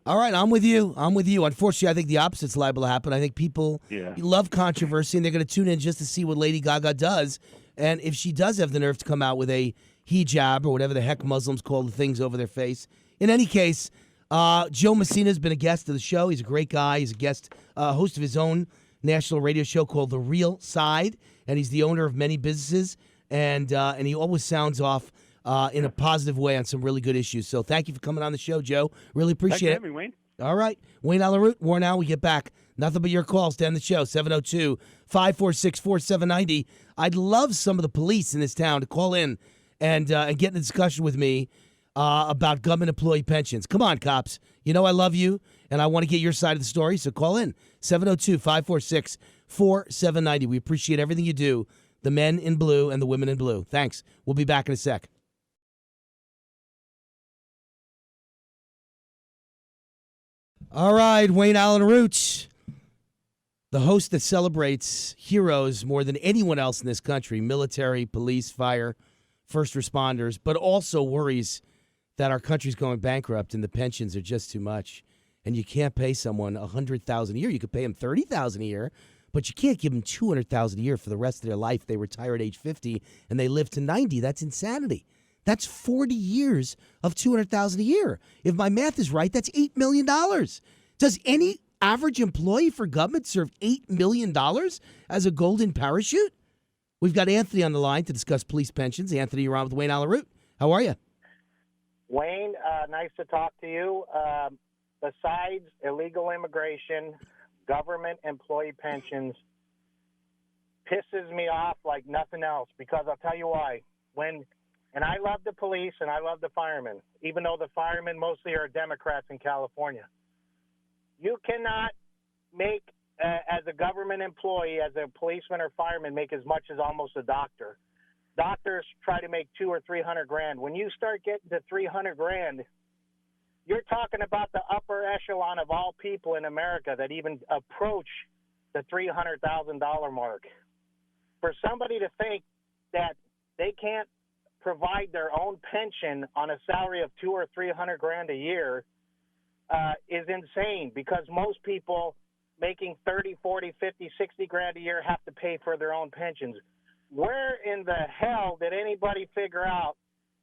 All right, I'm with you. Unfortunately, I think the opposite's liable to happen. I think people love controversy, and they're going to tune in just to see what Lady Gaga does. And if she does have the nerve to come out with a hijab or whatever the heck Muslims call the things over their face. In any case, Joe Messina's been a guest of the show. He's a great guy. He's a guest host of his own national radio show called The Real Side, and he's the owner of many businesses. And he always sounds off in a positive way on some really good issues. So thank you for coming on the show, Joe. Really appreciate it. Thanks for having me, Wayne. All right. Wayne Allyn Root, War Now. We get back. Nothing but your calls to end the show. 702-546-4790. I'd love some of the police in this town to call in and get in a discussion with me about government employee pensions. Come on, cops. You know I love you, and I want to get your side of the story, so call in. 702-546-4790. We appreciate everything you do, the men in blue and the women in blue. Thanks. We'll be back in a sec. All right, Wayne Allyn Root, the host that celebrates heroes more than anyone else in this country, military, police, fire, first responders, but also worries that our country's going bankrupt and the pensions are just too much. And you can't pay someone $100,000 a year. You could pay them $30,000 a year, but you can't give them $200,000 a year for the rest of their life. They retire at age 50 and they live to 90. That's insanity. That's 40 years of $200,000 a year. If my math is right, that's $8 million. Does any average employee for government serve $8 million as a golden parachute? We've got Anthony on the line to discuss police pensions. Anthony, you're on with Wayne Allyn Root. How are you? Wayne, nice to talk to you. Besides illegal immigration, government employee pensions pisses me off like nothing else, because I'll tell you why. And I love the police and I love the firemen, even though the firemen mostly are Democrats in California. You cannot make, as a government employee, as a policeman or fireman, make as much as almost a doctor. Doctors try to make $200,000 or $300,000. When you start getting to $300,000, you're talking about the upper echelon of all people in America that even approach the $300,000 mark. For somebody to think that they can't provide their own pension on a salary of $200,000 or $300,000 a year is insane, because most people making $30,000, $40,000, $50,000, $60,000 a year have to pay for their own pensions. Where in the hell did anybody figure out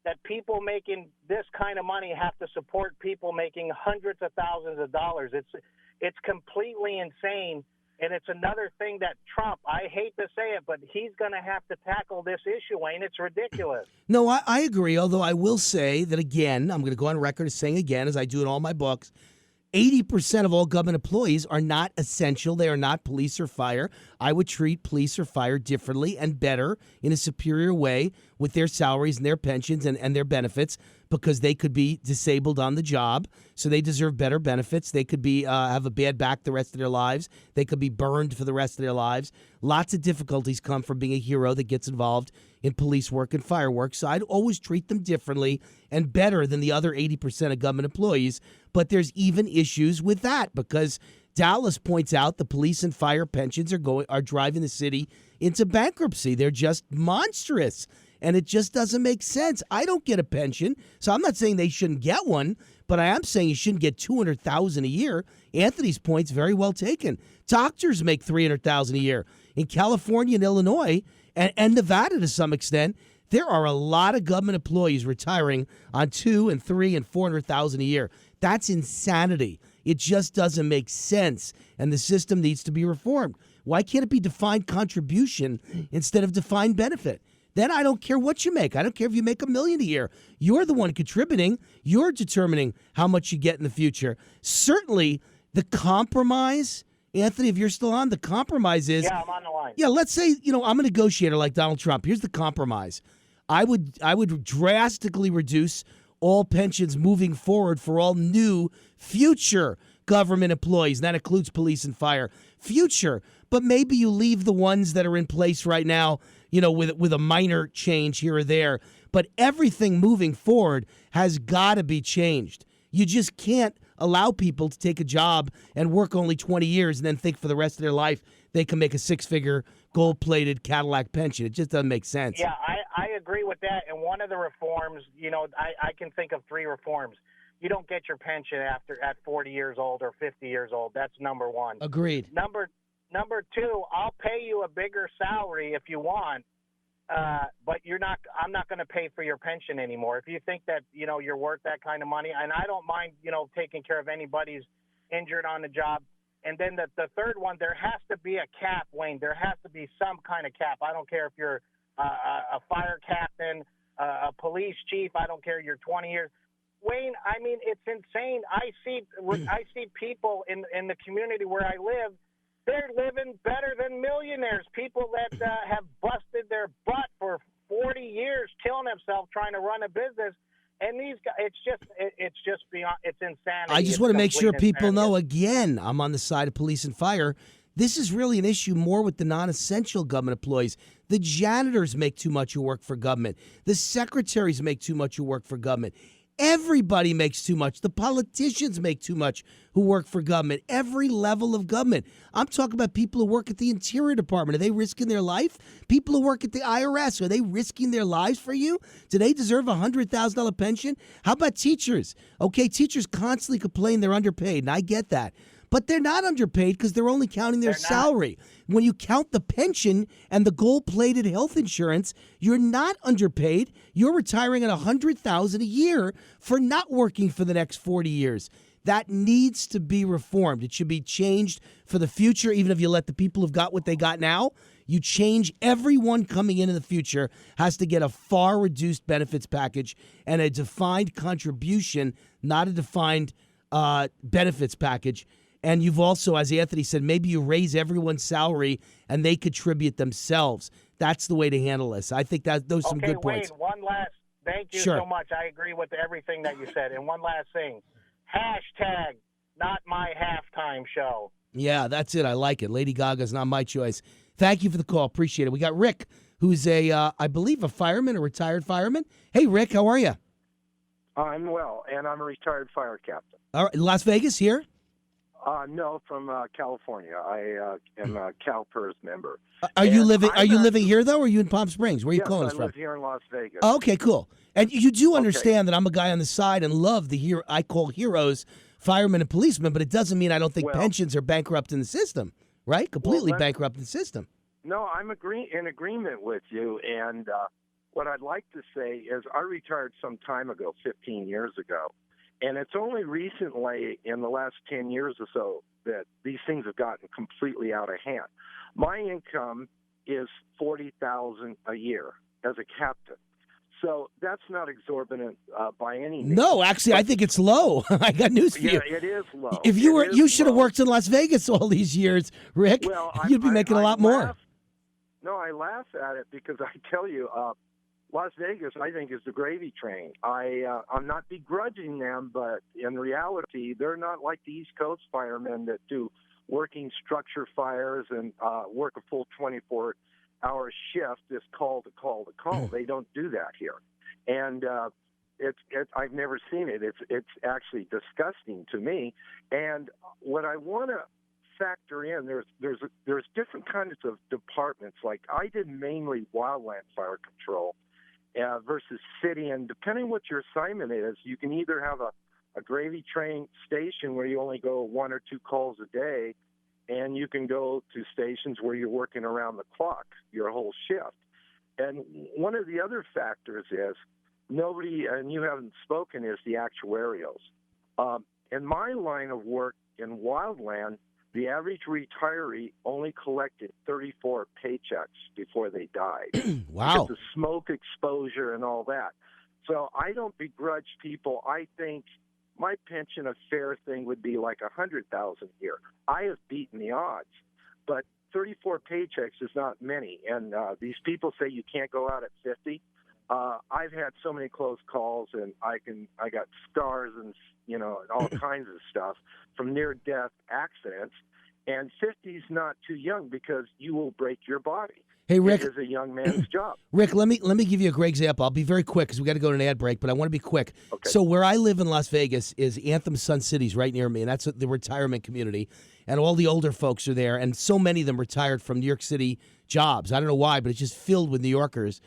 that people making this kind of money have to support people making hundreds of thousands of dollars? It's completely insane. And it's another thing that Trump, I hate to say it, but he's going to have to tackle this issue, Wayne. It's ridiculous. No, I agree, although I will say that, again, I'm going to go on record as saying again, as I do in all my books, 80% of all government employees are not essential. They are not police or fire. I would treat police or fire differently and better in a superior way with their salaries and their pensions and their benefits, because they could be disabled on the job, so they deserve better benefits. They could be have a bad back the rest of their lives. They could be burned for the rest of their lives. Lots of difficulties come from being a hero that gets involved in police work and fireworks. So I'd always treat them differently and better than the other 80% of government employees. But there's even issues with that, because Dallas points out the police and fire pensions are driving the city into bankruptcy. They're just monstrous. and it just doesn't make sense. I don't get a pension, so I'm not saying they shouldn't get one, but I am saying you shouldn't get $200,000 a year. Anthony's point's very well taken. Doctors make $300,000 a year. In California and Illinois and Nevada to some extent, there are a lot of government employees retiring on $200,000 and $300,000 and $400,000 a year. That's insanity. It just doesn't make sense, and the system needs to be reformed. Why can't it be defined contribution instead of defined benefit? Then I don't care what you make. I don't care if you make $1 million a year. You're the one contributing. You're determining how much you get in the future. Certainly, the compromise, Anthony, if you're still on, the compromise is... Yeah, I'm on the line. Yeah, let's say, I'm a negotiator like Donald Trump. Here's the compromise. I would drastically reduce all pensions moving forward for all new future government employees. That includes police and fire. Future. But maybe you leave the ones that are in place right now, with a minor change here or there. But everything moving forward has got to be changed. You just can't allow people to take a job and work only 20 years and then think for the rest of their life they can make a six-figure gold-plated Cadillac pension. It just doesn't make sense. Yeah, I agree with that. And one of the reforms, I can think of 3 reforms. You don't get your pension at 40 years old or 50 years old. That's number one. Agreed. Number 2, I'll pay you a bigger salary if you want, but I'm not going to pay for your pension anymore. If you think that, you're worth that kind of money, and I don't mind, taking care of anybody's injured on the job. And then the third one, there has to be a cap, Wayne. There has to be some kind of cap. I don't care if you're a fire captain, a police chief. I don't care. You're 20 years. Wayne, I mean, it's insane. I see people in the community where I live. They're living better than millionaires. People that have busted their butt for 40 years, killing themselves trying to run a business. And these guys, it's just beyond, it's insanity. I just want to make sure people know, again, I'm on the side of police and fire. This is really an issue more with the non-essential government employees. The janitors make too much who work for government. The secretaries make too much who work for government. Everybody makes too much. The politicians make too much who work for government. Every level of government. I'm talking about people who work at the Interior Department. Are they risking their life? People who work at the IRS, are they risking their lives for you? Do they deserve a $100,000 pension? How about teachers? Okay, teachers constantly complain they're underpaid, and I get that. But they're not underpaid because they're only counting their salary. When you count the pension and the gold-plated health insurance, you're not underpaid. You're retiring at $100,000 a year for not working for the next 40 years. That needs to be reformed. It should be changed for the future, even if you let the people who've got what they got now. You change everyone coming in the future has to get a far reduced benefits package and a defined contribution, not a defined benefits package. And you've also, as Anthony said, maybe you raise everyone's salary and they contribute themselves. That's the way to handle this. I think those are some good points. Wayne, one last, thank you so much. I agree with everything that you said. And one last thing, hashtag not my halftime show. Yeah, that's it. I like it. Lady Gaga's not my choice. Thank you for the call. Appreciate it. We got Rick, who's I believe, a fireman, a retired fireman. Hey, Rick, how are you? I'm well, and I'm a retired fire captain. All right, Las Vegas here? No, from California. I am a CalPERS member. Are you living here though, or are you in Palm Springs? Where are you calling us I from? live here in Las Vegas. Oh, okay, cool. And you do understand that I'm a guy on the side and love the hero I call heroes, firemen and policemen, but it doesn't mean I don't think pensions are bankrupt in the system, right? Completely bankrupt in the system. No, I'm in agreement with you. And what I'd like to say is I retired some time ago, 15 years ago. And it's only recently, in the last 10 years or so, that these things have gotten completely out of hand. My income is $40,000 a year as a captain, so that's not exorbitant by any means. No, actually, I think it's low. I got news for you. Yeah, it is low. If you should have worked in Las Vegas all these years, Rick. Well, you'd be making a lot more. No, I laugh at it because I tell you. Las Vegas, I think, is the gravy train. I'm not begrudging them, but in reality, they're not like the East Coast firemen that do working structure fires and work a full 24-hour shift, just call to call to call. They don't do that here, and I've never seen it. It's actually disgusting to me. And what I want to factor in, there's different kinds of departments. Like I did mainly wildland fire control. versus city. And depending what your assignment is, you can either have a gravy train station where you only go 1 or 2 calls a day, and you can go to stations where you're working around the clock, your whole shift. And one of the other factors is nobody, and you haven't spoken, is the actuarials. In my line of work in wildland, the average retiree only collected 34 paychecks before they died. Wow. Because of smoke exposure and all that. So I don't begrudge people. I think my pension a fair thing would be like $100,000 a year. I have beaten the odds, but 34 paychecks is not many. And these people say you can't go out at 50. I've had so many close calls, and I got scars and all kinds of stuff from near-death accidents. And 50 is not too young because you will break your body. Hey, Rick. It is a young man's job. Rick, let me give you a great example. I'll be very quick because we got to go to an ad break, but I want to be quick. Okay. So where I live in Las Vegas is Anthem Sun City's right near me, and that's the retirement community. And all the older folks are there, and so many of them retired from New York City jobs. I don't know why, but it's just filled with New Yorkers.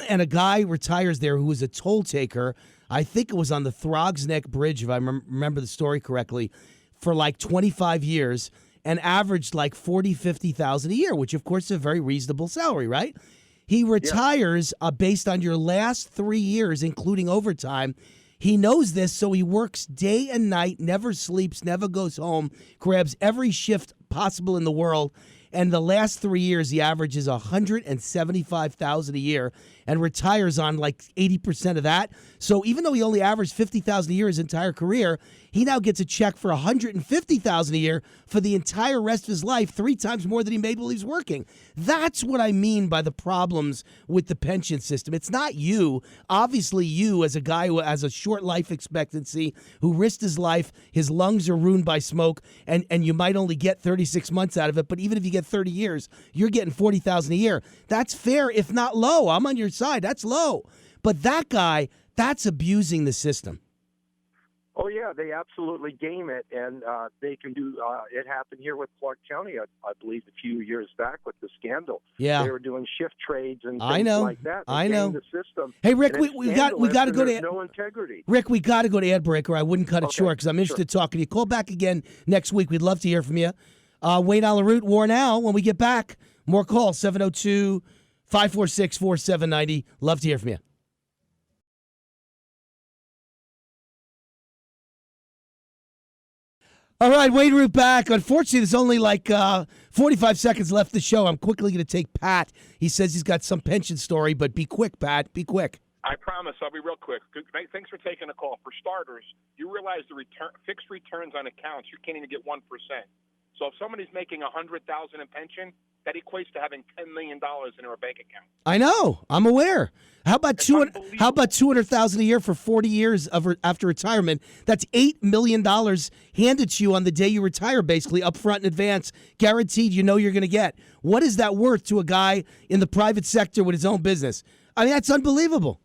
And a guy retires there who was a toll taker. I think it was on the Throgs Neck Bridge, if I remember the story correctly, for like 25 years. And averaged like $40,000-$50,000 a year, which of course is a very reasonable salary, right? He retires based on your last 3 years, including overtime. He knows this, so he works day and night, never sleeps, never goes home, grabs every shift possible in the world. And the last 3 years, he averages $175,000 a year and retires on like 80% of that. So even though he only averaged $50,000 a year his entire career, he now gets a check for $150,000 a year for the entire rest of his life, 3 times more than he made while he was working. That's what I mean by the problems with the pension system. It's not you. Obviously, you as a guy who has a short life expectancy, who risked his life, his lungs are ruined by smoke, and you might only get 36 months out of it. But even if you get 30 years, you're getting $40,000 a year. That's fair, if not low. I'm on your side. That's low. But that guy, that's abusing the system. Oh, yeah, they absolutely game it, and they can do it happened here with Clark County, I believe, a few years back with the scandal. Yeah. They were doing shift trades and I things know. like that. They I know. gamed the system. Hey, Rick, and we got to go to no integrity. Rick, we got to go to ad break, or I wouldn't cut it short because I'm interested in talking to you. Call back again next week. We'd love to hear from you. Wayne Allyn Root, War Now. When we get back, more calls, 702-546-4790. Love to hear from you. All right, Wayne Root back. Unfortunately, there's only like 45 seconds left of the show. I'm quickly going to take Pat. He says he's got some pension story, but be quick, Pat. Be quick. I promise I'll be real quick. Thanks for taking the call. For starters, you realize the fixed returns on accounts, you can't even get 1%. So if somebody's making $100,000 in pension, that equates to having $10 million in their bank account. I know. I'm aware. How about $200,000 a year for 40 years after retirement? That's $8 million handed to you on the day you retire, basically, up front in advance, guaranteed you know you're going to get. What is that worth to a guy in the private sector with his own business? I mean, that's unbelievable.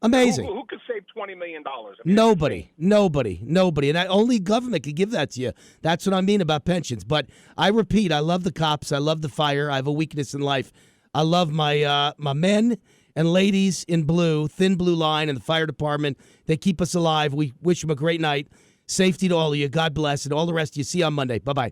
Amazing. Who could save $20 million? Nobody. And only government could give that to you. That's what I mean about pensions. But I repeat, I love the cops. I love the fire. I have a weakness in life. I love my men and ladies in blue, thin blue line, and the fire department. They keep us alive. We wish them a great night. Safety to all of you. God bless. And all the rest you see on Monday. Bye-bye.